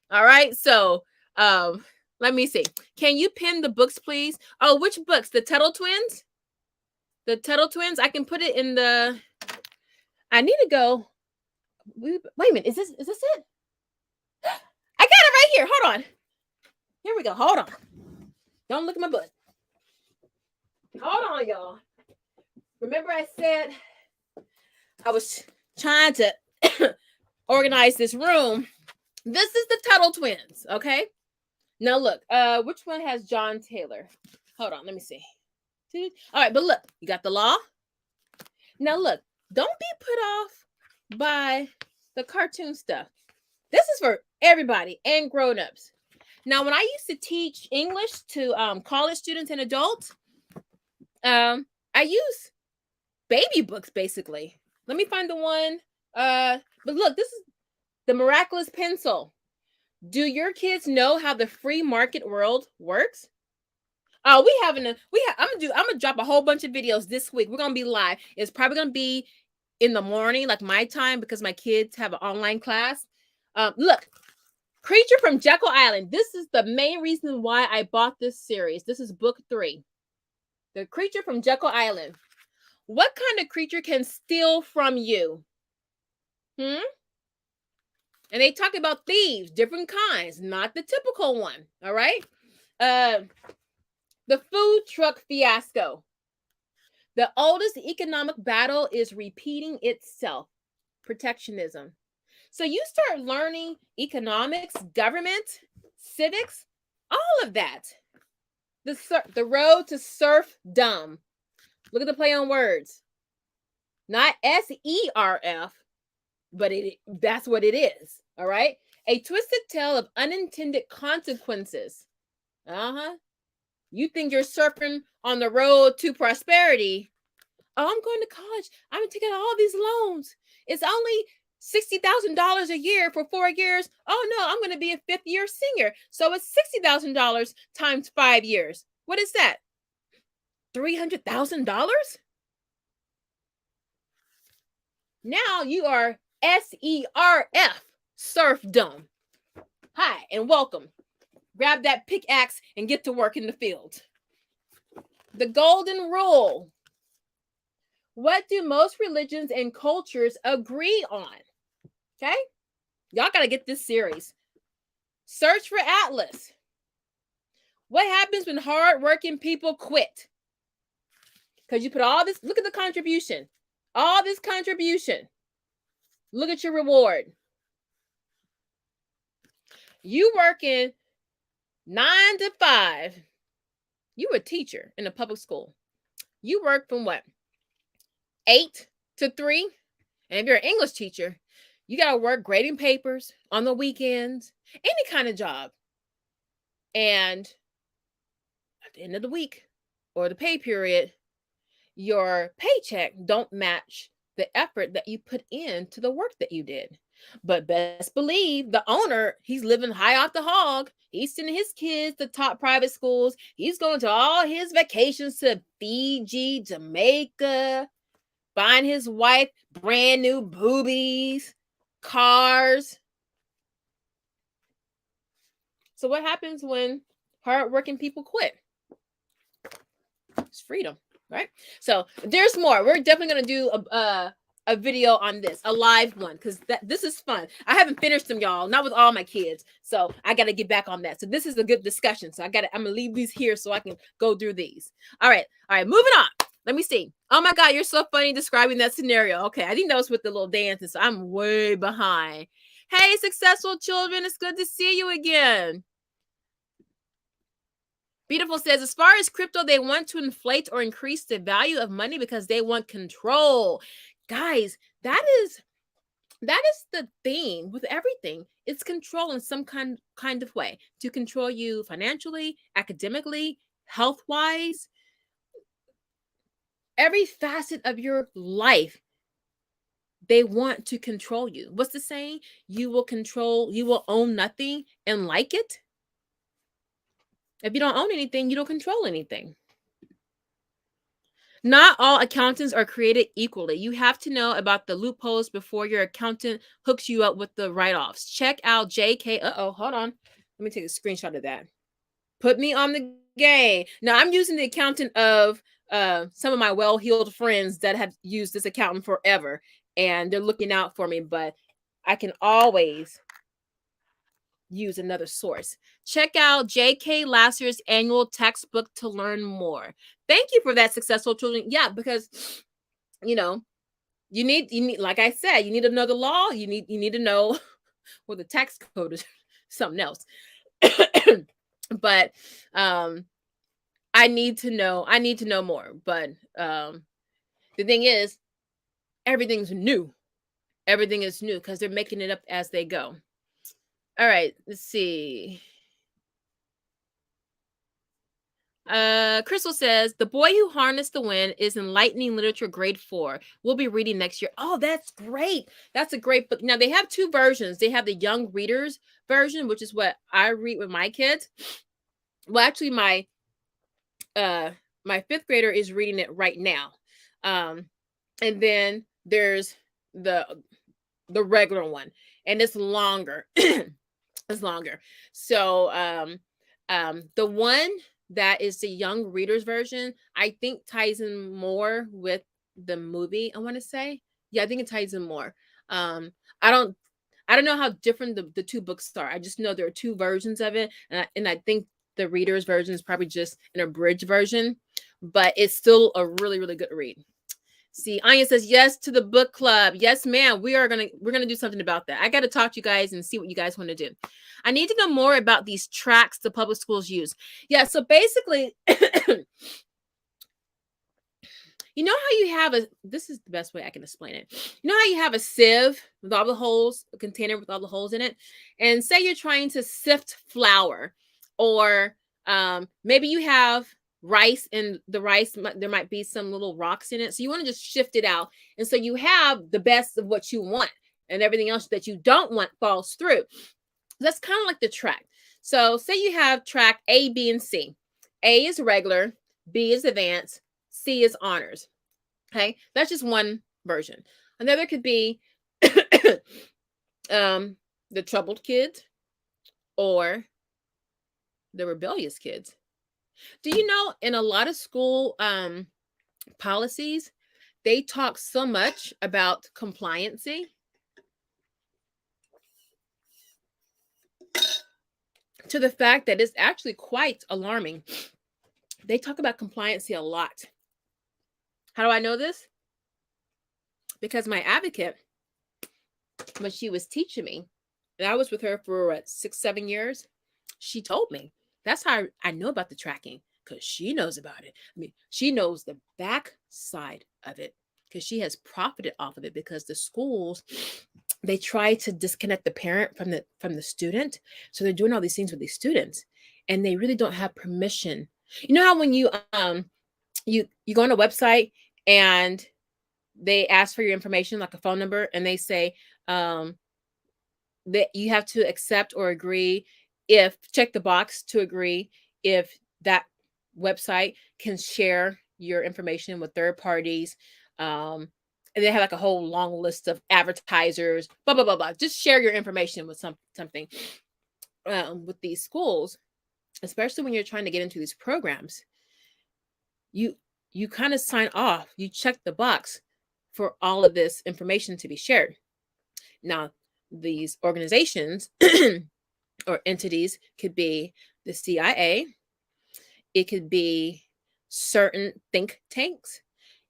All right, so let me see. Can you pin the books, please? Oh, which books? The Tuttle Twins? The Tuttle Twins? I can put it in the... I need to go... Wait a minute. Is this it? I got it right here. Hold on. Here we go. Hold on. Don't look at my butt. Hold on, y'all. Remember I said I was trying to organize this room. This is the Tuttle Twins, okay? Now look, which one has John Taylor? Hold on, let me see. All right, but look, you got the law. Now look, don't be put off by the cartoon stuff. This is for everybody and grown-ups. Now, when I used to teach English to college students and adults, I use baby books, basically. Let me find the one. But look, this is the Miraculous Pencil. Do your kids know how the free market world works? I'm gonna drop a whole bunch of videos this week. We're gonna be live. It's probably gonna be in the morning, like my time, because my kids have an online class. Look, Creature from Jekyll Island. This is the main reason why I bought this series. This is book 3. The Creature from Jekyll Island. What kind of creature can steal from you? And they talk about thieves, different kinds, not the typical one. All right. The food truck fiasco. The oldest economic battle is repeating itself. Protectionism. So you start learning economics, government, civics, all of that. The road to serfdom. Look at the play on words. Not SERF, but that's what it is. All right. A twisted tale of unintended consequences. You think you're surfing on the road to prosperity. Oh, I'm going to college. I'm taking all these loans. It's only $60,000 a year for 4 years. Oh no, I'm going to be a 5th year senior. So it's $60,000 times 5 years. What is that? $300,000? Now you are SERF, serfdom. Hi, and welcome. Grab that pickaxe and get to work in the field. The golden rule. What do most religions and cultures agree on? Okay? Y'all got to get this series. Search for Atlas. What happens when hardworking people quit? Because you put all this, look at the contribution. All this contribution. Look at your reward. You working 9 to 5. You a teacher in a public school. You work from what? 8 to 3. And if you're an English teacher, you got to work grading papers on the weekends, any kind of job. And at the end of the week or the pay period, your paycheck don't match the effort that you put into the work that you did. But best believe the owner, he's living high off the hog. He's sending his kids to top private schools. He's going to all his vacations to Fiji, Jamaica, buying his wife brand new boobies, cars. So what happens when hardworking people quit? It's freedom, right? So there's more. We're definitely going to do a video on this, a live one, because this is fun. I haven't finished them, y'all, not with all my kids. So I got to get back on that. So this is a good discussion. So I'm going to leave these here so I can go through these. All right, moving on. Let me see. Oh my God, you're so funny describing that scenario. Okay, I think that was with the little dances. So I'm way behind. Hey, successful children, it's good to see you again. Beautiful says, as far as crypto, they want to inflate or increase the value of money because they want control. Guys, that is the thing with everything. It's control in some kind of way to control you financially, academically, health-wise. Every facet of your life, they want to control you. What's the saying? You will own nothing and like it. If you don't own anything, you don't control anything. Not all accountants are created equally. You have to know about the loopholes before your accountant hooks you up with the write-offs. Check out JK. Hold on. Let me take a screenshot of that. Put me on the game. Now, I'm using the accountant of some of my well-heeled friends that have used this accountant forever, and they're looking out for me, but I can always use another source. Check out J.K. Lasser's annual textbook to learn more. Thank you for that, successful children. Yeah, because you need, like I said, you need to know the law. You need to know well, the tax code is something else. But I need to know more. But the thing is, everything's new. Everything is new because they're making it up as they go. All right, let's see. Crystal says, The Boy Who Harnessed the Wind is Enlightening Literature Grade 4. We'll be reading next year. Oh, that's great. That's a great book. Now, they have 2 versions. They have the young readers version, which is what I read with my kids. Well, actually, my 5th grader is reading it right now. And then there's the regular one, and it's longer. It's longer. So the one that is the young readers version, I think ties in more with the movie, I want to say. Yeah, I think it ties in more. Um I don't I don't know how different the two books are. I just know there are two versions of it, and I think the readers version is probably just an abridged version, but it's still a really really good read. See, Anya says yes to the book club. Yes, ma'am. We're gonna do something about that. I gotta talk to you guys and see what you guys want to do. I need to know more about these tracks the public schools use. Yeah, so basically, you know how you have this is the best way I can explain it. You know how you have a sieve with all the holes, a container with all the holes in it, and say you're trying to sift flour, or maybe you have rice, and the rice there might be some little rocks in it, so you want to just shift it out, and so you have the best of what you want, and everything else that you don't want falls through. That's kind of like the track. So say you have track A, B, and C. A is regular, B is advanced, C is honors. Okay, that's just one version. Another could be the troubled kids or the rebellious kids. Do you know in a lot of school policies, they talk so much about compliancy to the fact that it's actually quite alarming. They talk about compliancy a lot. How do I know this? Because my advocate, when she was teaching me, and I was with her for what, 6-7 years, she told me. That's how I know about the tracking, because she knows about it. I mean, she knows the back side of it, because she has profited off of it, because the schools, they try to disconnect the parent from the student. So they're doing all these things with these students, and they really don't have permission. You know how when you go on a website and they ask for your information, like a phone number, and they say that you have to accept or agree, check the box to agree if that website can share your information with third parties. And they have like a whole long list of advertisers, blah blah blah blah. Just share your information with something. With these schools, especially when you're trying to get into these programs, you kind of sign off, you check the box for all of this information to be shared. Now, these organizations or entities could be the CIA, it could be certain think tanks,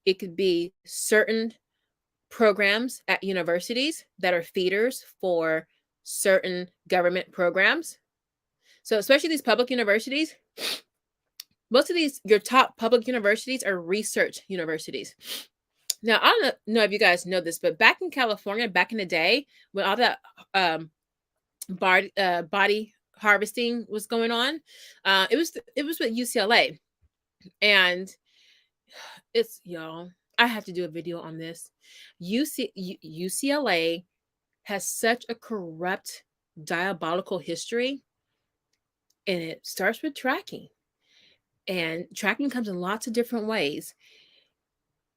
it could be certain programs at universities that are feeders for certain government programs. So, especially these public universities, most of your top public universities are research universities. Now, I don't know if you guys know this, but back in California, back in the day, when all that body harvesting was going on, it was with UCLA, and it's, y'all, I have to do a video on this. UCLA has such a corrupt, diabolical history, and it starts with tracking, and tracking comes in lots of different ways.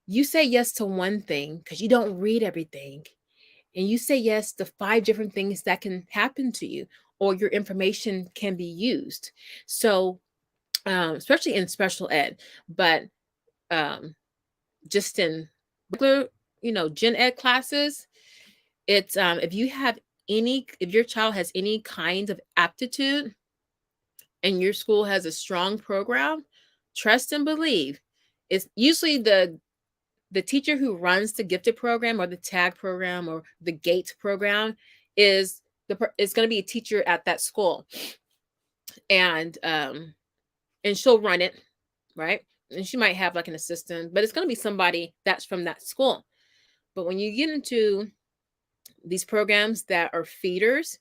You say yes to one thing because you don't read everything, and you say yes to 5 different things that can happen to you, or your information can be used. So especially in special ed, but just in regular, gen ed classes, it's if your child has any kind of aptitude and your school has a strong program, trust and believe, it's usually the teacher who runs the gifted program or the tag program or the gate program is going to be a teacher at that school, and she'll run it, right? And she might have like an assistant, but it's going to be somebody that's from that school. But when you get into these programs that are feeders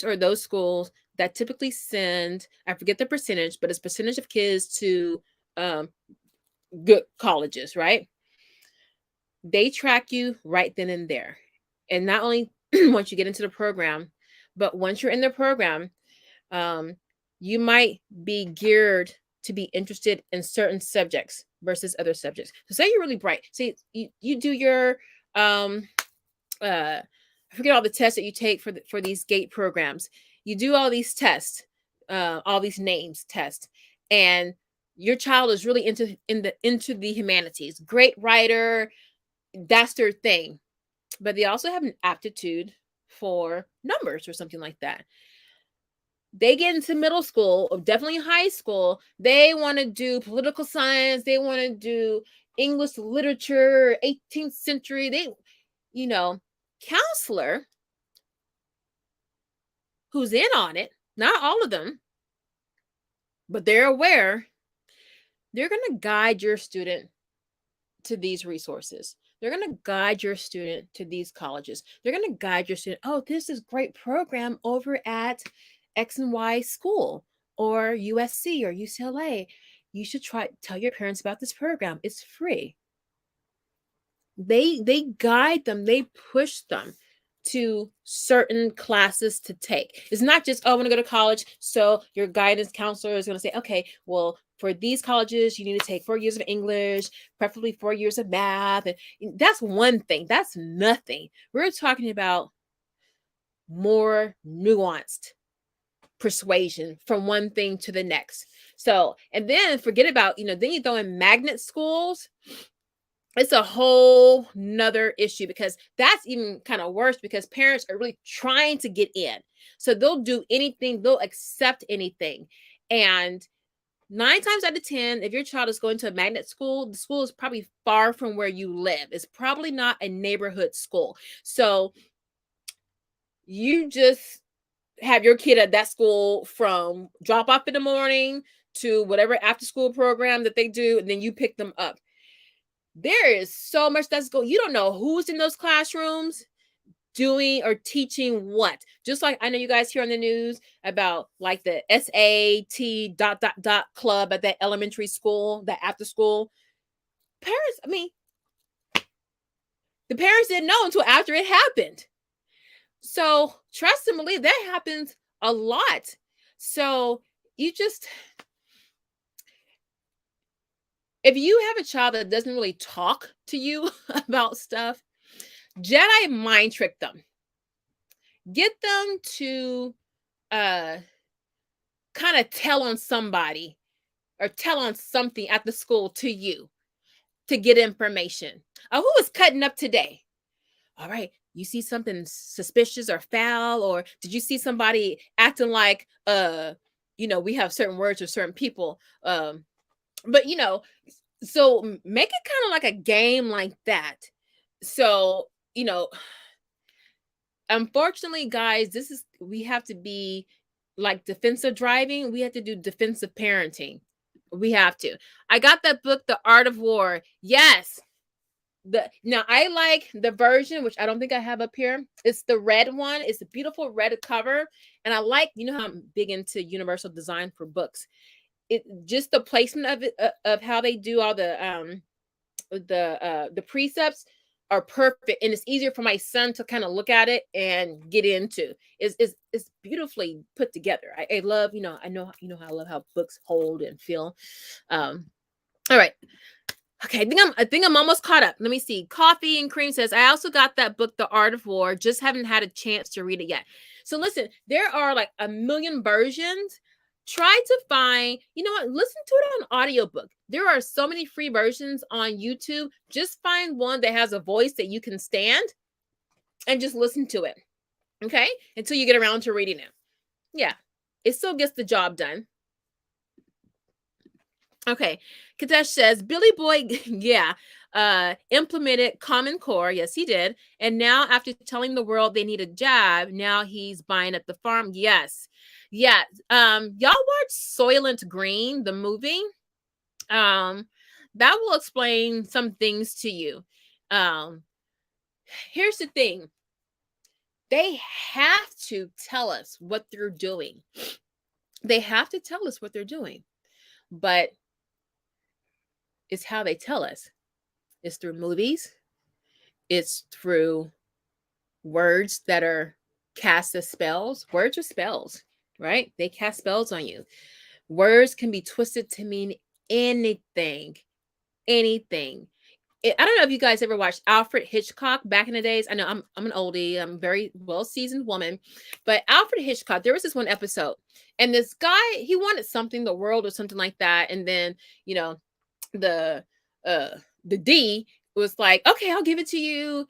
are those schools that typically send, I forget the percentage, but it's percentage of kids to good colleges, right? They track you right then and there. And not only once you get into the program, but once you're in the program, you might be geared to be interested in certain subjects versus other subjects. So say you're really bright. Say you do your I forget all the tests that you take for these GATE programs. you do all these tests, all these names tests, and your child is really into the humanities, great writer, that's their thing, but they also have an aptitude for numbers or something like that. They get into middle school, or definitely high school, they want to do political science, they want to do English literature, 18th century. Counselor who's in on it, not all of them, but they're aware, they're going to guide your student to these resources. They're going to guide your student to these colleges. They're going to guide your student, oh, this is great program over at X and Y school or USC or UCLA. You should tell your parents about this program. It's free. They guide them, they push them to certain classes to take. It's not just, oh, I want to go to college. So your guidance counselor is going to say, okay, well, for these colleges, you need to take 4 years of English, preferably 4 years of math. And that's one thing. That's nothing. We're talking about more nuanced persuasion from one thing to the next. So, and then forget about, then you throw in magnet schools. It's a whole nother issue, because that's even kind of worse, because parents are really trying to get in. So they'll do anything, they'll accept anything. And 9 times out of 10, if your child is going to a magnet school, the school is probably far from where you live. It's probably not a neighborhood school. So you just have your kid at that school from drop off in the morning to whatever after school program that they do, and then you pick them up. There is so much that's going. You don't know who's in those classrooms doing or teaching what. Just like I know you guys hear on the news about like the SAT ... club at that elementary school, that after school. Parents, the parents didn't know until after it happened. So trust and believe that happens a lot. So if you have a child that doesn't really talk to you about stuff, Jedi mind trick them. Get them to kind of tell on somebody or tell on something at the school to you to get information. Who was cutting up today? All right, you see something suspicious or foul, or did you see somebody acting like we have certain words for certain people, but so make it kind of like a game like that. So unfortunately, guys, we have to be like defensive driving. We have to do defensive parenting. We have to. I got that book, The Art of War. Yes. Now I like the version, which I don't think I have up here. It's the red one. It's a beautiful red cover. And I like, how I'm big into universal design for books. It just the placement of it, of how they do all the precepts are perfect, and it's easier for my son to kind of look at it and get into. It's beautifully put together. I love, I know how I love how books hold and feel. All right. Okay, I think I'm almost caught up. Let me see. Coffee and Cream says, I also got that book, The Art of War, just haven't had a chance to read it yet. So listen, there are like a million versions. Try to find, listen to it on audiobook. There are so many free versions on YouTube. Just find one that has a voice that you can stand and just listen to it. Okay? Until you get around to reading it. Yeah. It still gets the job done. Okay. Kadesh says, Billy Boy, yeah, implemented Common Core. Yes, he did. And now after telling the world they need a job, now he's buying up the farm. Yes. Yeah. Y'all watch Soylent Green, the movie? That will explain some things to you. Here's the thing. They have to tell us what they're doing. They have to tell us what they're doing. But it's how they tell us. It's through movies. It's through words that are cast as spells. Words are spells, right? They cast spells on you. Words can be twisted to mean anything. Anything. I don't know if you guys ever watched Alfred Hitchcock back in the days. I know I'm an oldie. I'm a very well seasoned woman, but Alfred Hitchcock. There was this one episode, and this guy, he wanted something, the world or something like that, and then you know the the D was like, okay, I'll give it to you.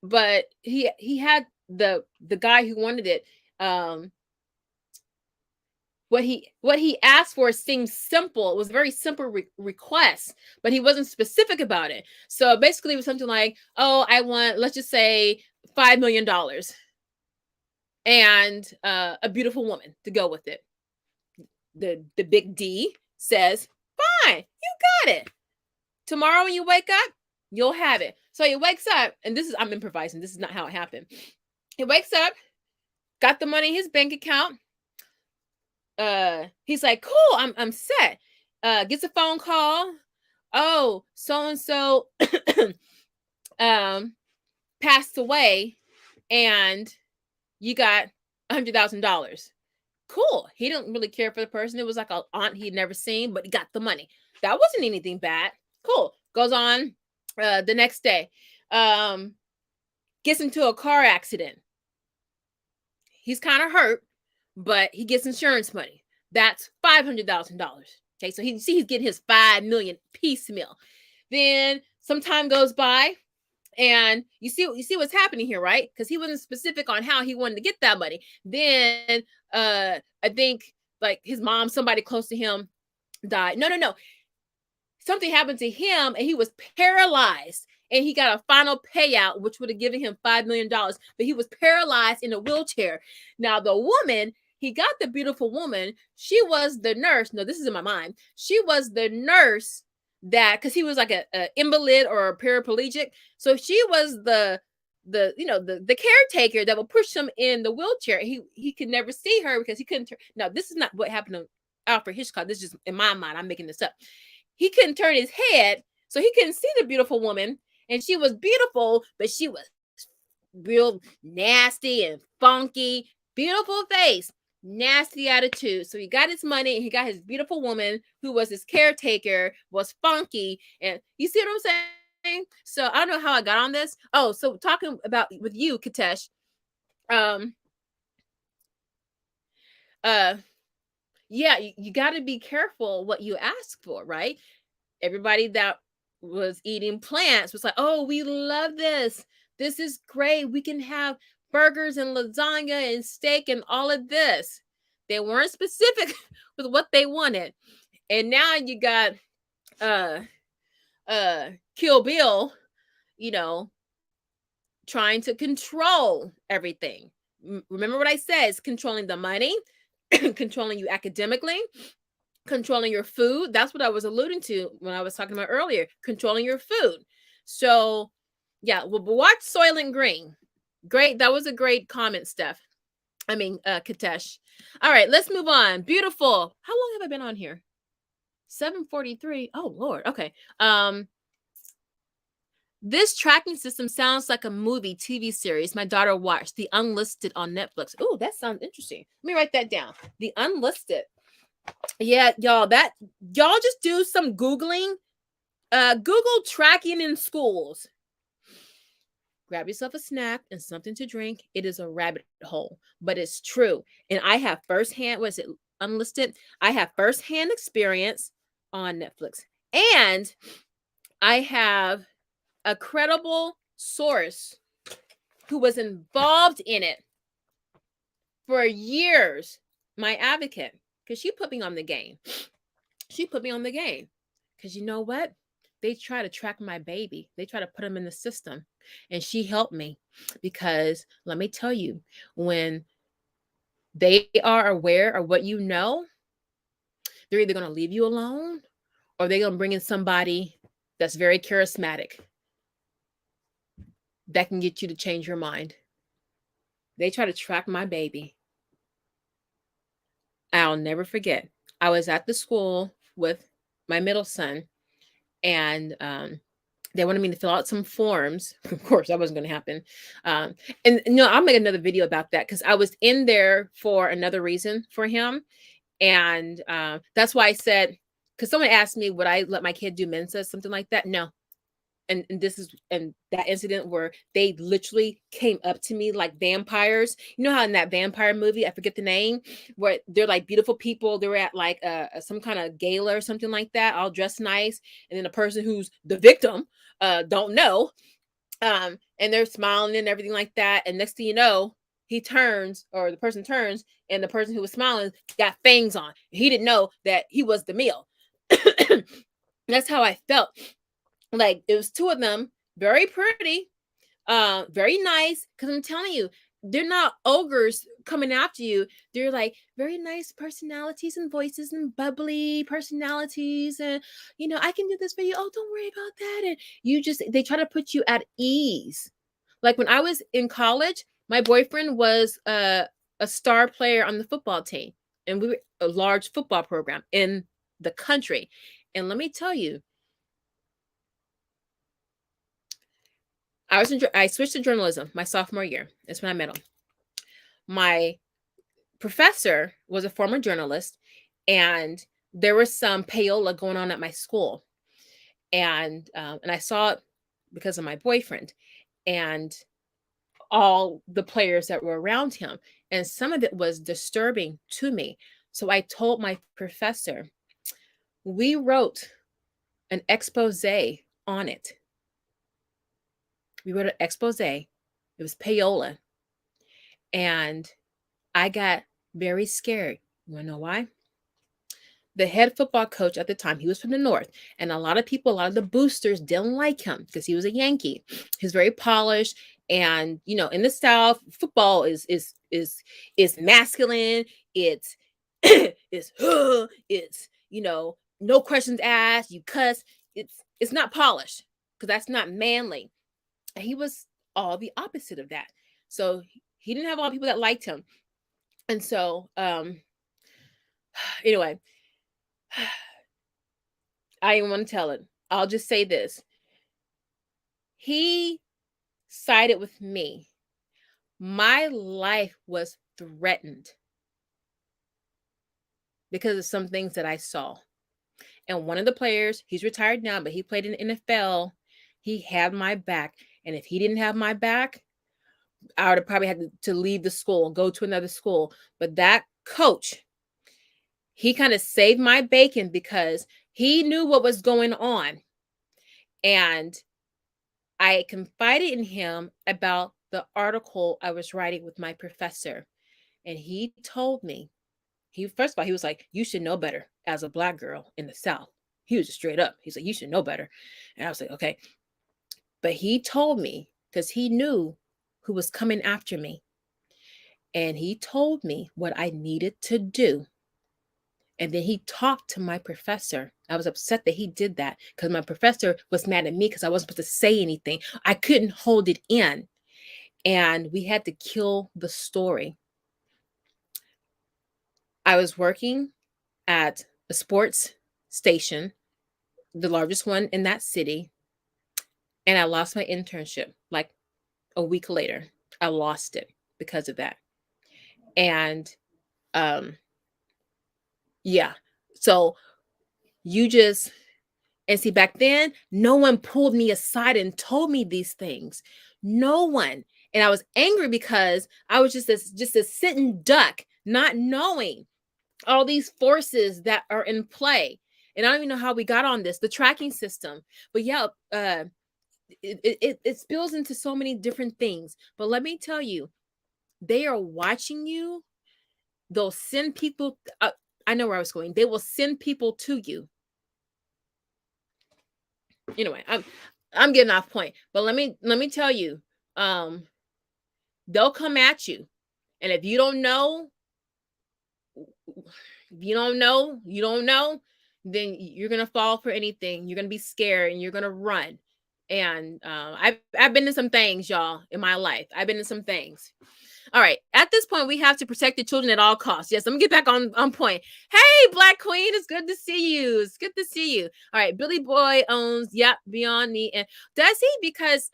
But he had the guy who wanted it. What he asked for seemed simple. It was a very simple request, but he wasn't specific about it. So basically, it was something like, "Oh, I want, let's just say, $5 million and a beautiful woman to go with it." The big D says, "Fine, you got it. Tomorrow when you wake up, you'll have it." So he wakes up, and I'm improvising. This is not how it happened. He wakes up, got the money in his bank account. He's like, cool, I'm set. Gets a phone call. Oh, so and so passed away, and you got $100,000. Cool. He didn't really care for the person. It was like an aunt he'd never seen, but he got the money. That wasn't anything bad. Cool. Goes on the next day. Gets into a car accident. He's kind of hurt, but he gets insurance money. That's $500,000. Okay, so he's getting his $5 million piecemeal. Then some time goes by, and you see what's happening here, right? Because he wasn't specific on how he wanted to get that money. Then I think like his mom, somebody close to him, died. No. Something happened to him, and he was paralyzed. And he got a final payout, which would have given him $5 million. But he was paralyzed in a wheelchair. Now, the woman, he got the beautiful woman. She was the nurse. No, this is in my mind. She was the nurse that, because he was like a invalid or a paraplegic. So she was the caretaker that would push him in the wheelchair. He could never see her because he couldn't turn. Now, this is not what happened to Alfred Hitchcock. This is just in my mind. I'm making this up. He couldn't turn his head, so he couldn't see the beautiful woman. And she was beautiful, but she was real nasty and funky. Beautiful face, nasty attitude. So he got his money, and he got his beautiful woman, who was his caretaker, was funky. And you see what I'm saying? So I don't know how I got on this. Oh, so talking about with you, Katesh. Yeah, you got to be careful what you ask for, right? Everybody that was eating plants was like, oh, we love this. This is great. We can have burgers and lasagna and steak and all of this. They weren't specific with what they wanted. And now you got Kill Bill, trying to control everything. Remember what I said? It's controlling the money, controlling you academically, controlling your food. That's what I was alluding to when I was talking about earlier, controlling your food. So yeah, well, watch Soylent Green. Great. That was a great comment, Steph. Katesh. All right, let's move on. Beautiful. How long have I been on here? 7:43. Oh, Lord. Okay. This tracking system sounds like a movie TV series my daughter watched, The Unlisted on Netflix. Oh, that sounds interesting. Let me write that down. The Unlisted. Yeah, y'all just do some Googling. Google tracking in schools. Grab yourself a snack and something to drink. It is a rabbit hole, but it's true. And I have firsthand, Unlisted? I have firsthand experience on Netflix. And I have a credible source who was involved in it for years, my advocate, because she put me on the game. Because you know what? They try to track my baby. They try to put him in the system. And she helped me because let me tell you, when they are aware of what you know, they're either going to leave you alone or they're going to bring in somebody that's very charismatic that can get you to change your mind. They try to track my baby. I'll never forget. I was at the school with my middle son, and they wanted me to fill out some forms. Of course, that wasn't going to happen. And I'll make another video about that because I was in there for another reason for him. And that's why I said because someone asked me, would I let my kid do Mensa, something like that? No. And this is and that incident where they literally came up to me like vampires. You know how in that vampire movie, I forget the name, where they're like beautiful people. They were at like some kind of gala or something like that, all dressed nice, and then the person who's the victim don't know, and they're smiling and everything like that. And next thing you know, he turns, or the person turns, and the person who was smiling got fangs on. He didn't know that he was the meal. That's how I felt. Like, it was two of them, very pretty, very nice. Because I'm telling you, they're not ogres coming after you. They're like very nice personalities and voices and bubbly personalities, and I can do this for you. Oh, don't worry about that. And they try to put you at ease. Like when I was in college, my boyfriend was a star player on the football team, and we were a large football program in the country. And let me tell you, I switched to journalism my sophomore year. That's when I met him. My professor was a former journalist, and there was some payola going on at my school, and I saw it because of my boyfriend and all the players that were around him, and some of it was disturbing to me. So I told my professor, we wrote an expose on it. We wrote an expose. It was payola. And I got very scared. You want to know why? The head football coach at the time, he was from the North. And a lot of the boosters didn't like him because he was a Yankee. He's very polished. And, in the South, football is masculine. It's, it's, no questions asked. You cuss. It's not polished because that's not manly. And he was all the opposite of that. So he didn't have a lot of people that liked him. And so, anyway, I didn't want to tell it. I'll just say this. He sided with me. My life was threatened because of some things that I saw. And one of the players, he's retired now, but he played in the NFL. He had my back. And if he didn't have my back, I would have probably had to leave the school and go to another school. But that coach, he kind of saved my bacon because he knew what was going on. And I confided in him about the article I was writing with my professor. And he told me, first of all, he was like, you should know better as a Black girl in the South. He was just straight up. He's like, you should know better. And I was like, okay. But he told me, because he knew who was coming after me. And he told me what I needed to do. And then he talked to my professor. I was upset that he did that because my professor was mad at me because I wasn't supposed to say anything. I couldn't hold it in. And we had to kill the story. I was working at a sports station, the largest one in that city. And I lost my internship like a week later. I lost it because of that. And yeah. So and see, back then, no one pulled me aside and told me these things. No one. And I was angry because I was just a sitting duck, not knowing all these forces that are in play. And I don't even know how we got on this, the tracking system. But yeah, it spills into so many different things. But let me tell you, they are watching you. They'll send people. I know where I was going. They will send people to you. Anyway, I'm getting off point. But let me tell you, they'll come at you, and if you don't know, you don't know, then you're gonna fall for anything. You're gonna be scared, and you're gonna run. And I've been in some things, y'all, in my life. I've been in some things. All right. At this point, we have to protect the children at all costs. Yes, let me get back on point. Hey, Black Queen, it's good to see you. It's good to see you. All right. Billy Boy owns, Beyond Meat. And does he? Because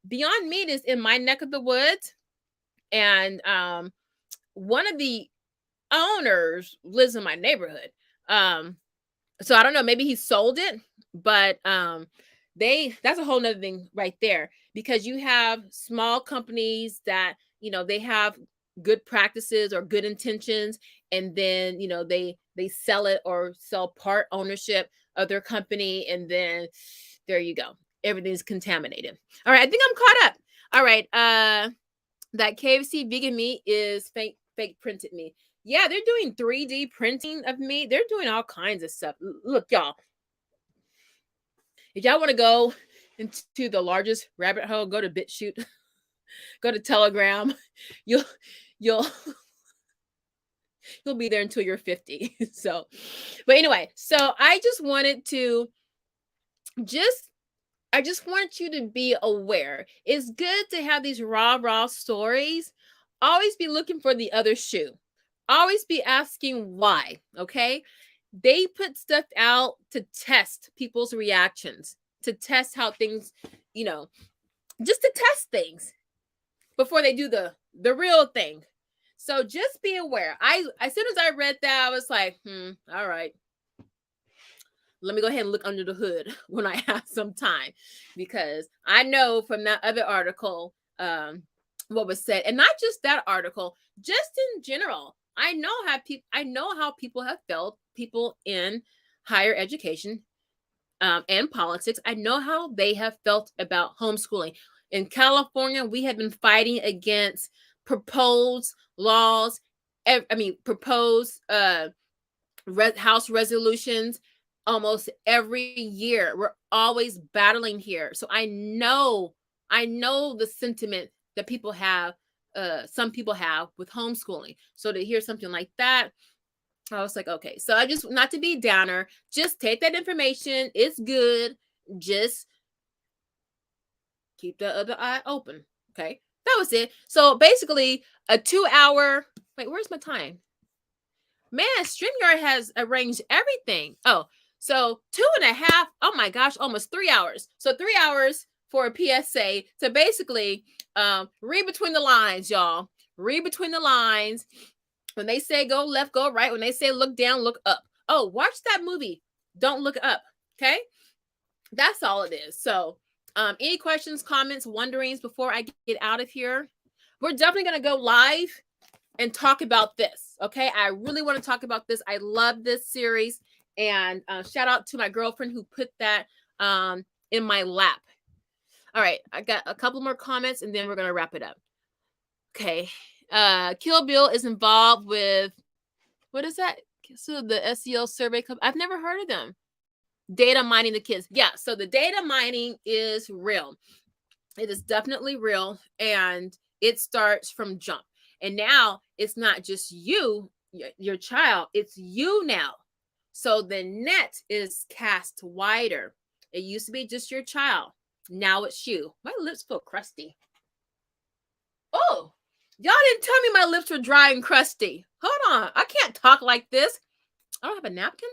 Beyond Meat is in my neck of the woods. And one of the owners lives in my neighborhood. So I don't know, maybe he sold it, but that's a whole nother thing right there, because you have small companies that, they have good practices or good intentions, and then, they sell it or sell part ownership of their company, and then there you go. Everything's contaminated. All right, I think I'm caught up. All right, that KFC vegan meat is fake printed meat. Yeah, they're doing 3D printing of meat. They're doing all kinds of stuff. Look, y'all, if y'all want to go into the largest rabbit hole, go to BitChute, go to Telegram. You'll you'll you'll be there until you're 50. So, but anyway, so I just wanted to just I just want you to be aware. It's good to have these raw stories. Always be looking for the other shoe. Always be asking why, okay? They put stuff out to test people's reactions, to test how things, just to test things before they do the real thing. So just be aware. As soon as I read that, I was like, all right. Let me go ahead and look under the hood when I have some time, because I know from that other article what was said, and not just that article, just in general. I know how people have felt, people in higher education and politics. I know how they have felt about homeschooling. In California, we have been fighting against proposed laws. Proposed House resolutions almost every year. We're always battling here. So I know the sentiment that people have, some people have with homeschooling. So to hear something like that, I was like, okay. So I just, not to be downer, just take that information. It's good. Just keep the other eye open. Okay. That was it. So basically a 2-hour, wait, where's my time? Man, StreamYard has arranged everything. Oh, so 2.5, oh my gosh, almost 3 hours. So 3 hours for a PSA to basically read between the lines, y'all. Read between the lines. When they say go left, go right. When they say look down, look up. Oh, watch that movie. Don't look up. Okay? That's all it is. So any questions, comments, wonderings before I get out of here? We're definitely going to go live and talk about this. Okay, I really want to talk about this. I love this series, and shout out to my girlfriend who put that in my lap. All right, I got a couple more comments, and then we're gonna wrap it up. Okay, Kill Bill is involved with, what is that? So the SEL survey company. I've never heard of them. Data mining the kids. Yeah, so the data mining is real. It is definitely real, and it starts from jump. And now it's not just you, your child, it's you now. So the net is cast wider. It used to be just your child. Now it's you. My lips feel crusty. Oh, y'all didn't tell me my lips were dry and crusty. Hold on. I can't talk like this. I don't have a napkin.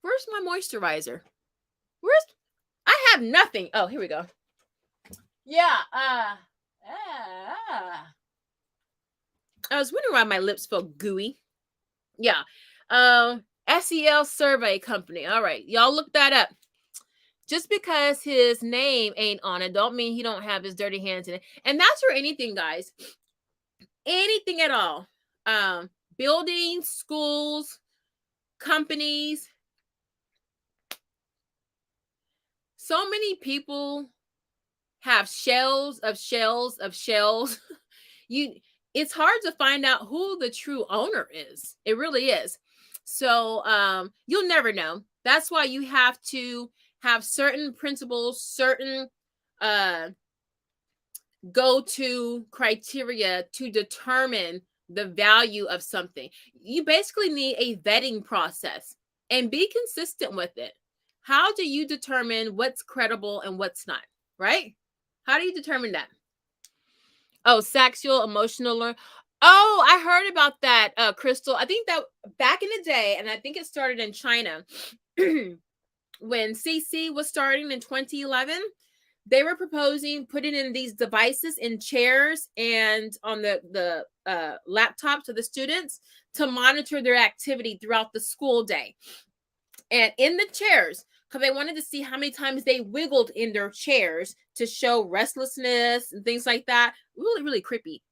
Where's my moisturizer? I have nothing. Oh, here we go. Yeah. I was wondering why my lips felt gooey. Yeah. SEL survey company. All right. Y'all look that up. Just because his name ain't on it, don't mean he don't have his dirty hands in it. And that's for anything, guys. Anything at all. Buildings, schools, companies. So many people have shells of shells of shells. It's hard to find out who the true owner is. It really is. So you'll never know. That's why you have to have certain principles, certain go-to criteria to determine the value of something. You basically need a vetting process, and be consistent with it. How do you determine what's credible and what's not, right? How do you determine that? Oh, sexual, emotional learn. Oh, I heard about that, Crystal. I think that back in the day, and I think it started in China, when CC was starting in 2011, they were proposing putting in these devices in chairs and on the laptops of the students to monitor their activity throughout the school day. And in the chairs, because they wanted to see how many times they wiggled in their chairs to show restlessness and things like that. Really, really creepy.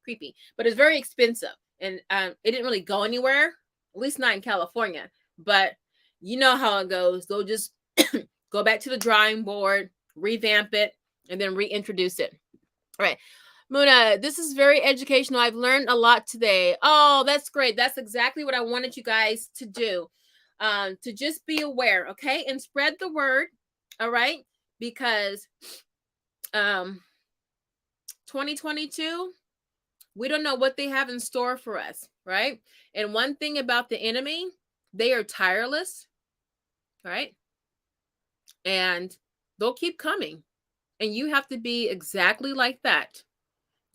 But it's very expensive. And it didn't really go anywhere, at least not in California. But you know how it goes. They'll just go back to the drawing board, revamp it, and then reintroduce it. All right. Muna, this is very educational. I've learned a lot today. Oh, that's great. That's exactly what I wanted you guys to do. To just be aware, okay? And spread the word, all right? Because 2022, we don't know what they have in store for us, right? And one thing about the enemy, they are tireless, right? And they'll keep coming. And you have to be exactly like that.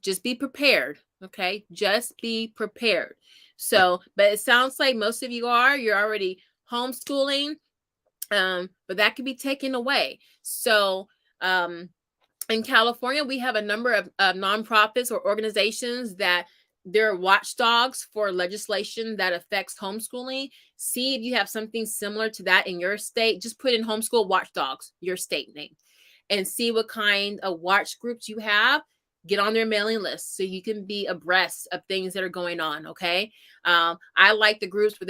Just be prepared, okay? Just be prepared. So, but it sounds like most of you're already homeschooling, but that could be taken away. So, in California, we have a number of nonprofits or organizations that they're watchdogs for legislation that affects homeschooling. See if you have something similar to that in your state. Just put in homeschool watchdogs, your state name, and see what kind of watch groups you have. Get on their mailing list so you can be abreast of things that are going on. Okay. I like the groups where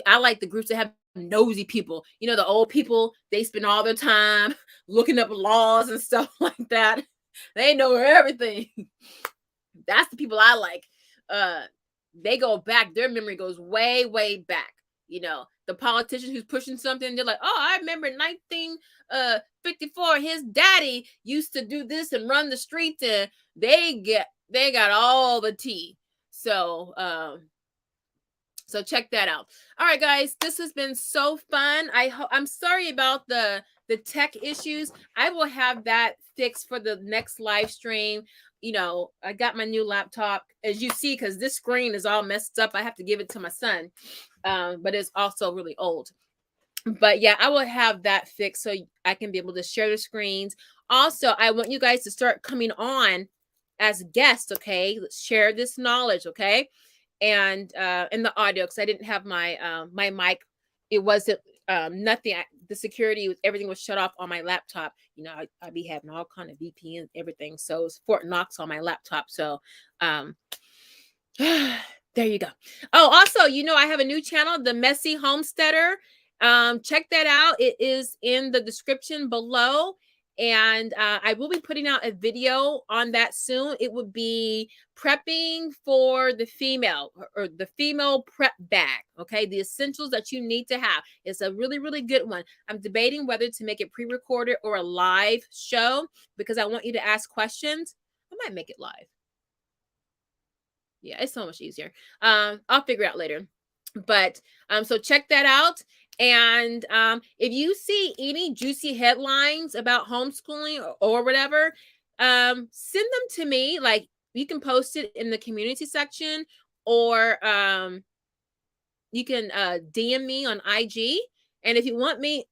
I like the groups that have nosy people. You know, the old people, they spend all their time looking up laws and stuff like that. They know everything. That's the people I like. They go back. Their memory goes way, way back. You know, the politician who's pushing something, they're like, oh, I remember 1954, his daddy used to do this and run the streets, and they got all the tea. So so check that out. All right, guys, this has been so fun. I'm sorry about the tech issues. I will have that fixed for the next live stream. You know, I got my new laptop, as you see, because this screen is all messed up. I have to give it to my son, but it's also really old. But yeah, I will have that fixed so I can be able to share the screens. Also, I want you guys to start coming on as guests, okay? Let's share this knowledge, okay? And in the audio, because I didn't have my my mic. It wasn't nothing. The security, everything was shut off on my laptop. You know, I'd be having all kind of VPN, everything. So it's Fort Knox on my laptop. So there you go. Oh, also, you know, I have a new channel, The Messy Homesteader. Check that out. It is in the description below. And I will be putting out a video on that soon. It would be prepping for the female, or the female prep bag. Okay, the essentials that you need to have. It's a really, really good one. I'm debating whether to make it pre-recorded or a live show, because I want you to ask questions. I might make it live. Yeah, it's so much easier. I'll figure it out later. But so check that out. And if you see any juicy headlines about homeschooling or whatever, send them to me. Like, you can post it in the community section, or you can DM me on IG. And if you want me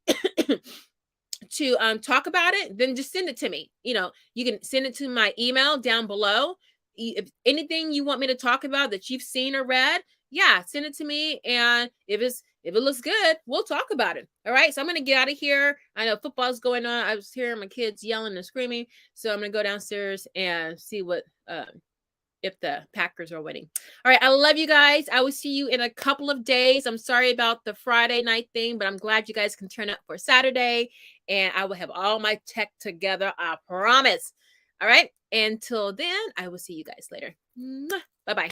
to talk about it, then just send it to me. You know, you can send it to my email down below. If anything you want me to talk about that you've seen or read, yeah, send it to me. And if it looks good, we'll talk about it. All right. So I'm going to get out of here. I know football's going on. I was hearing my kids yelling and screaming. So I'm going to go downstairs and see what, if the Packers are winning. All right. I love you guys. I will see you in a couple of days. I'm sorry about the Friday night thing, but I'm glad you guys can turn up for Saturday, and I will have all my tech together. I promise. All right. Until then, I will see you guys later. Bye-bye.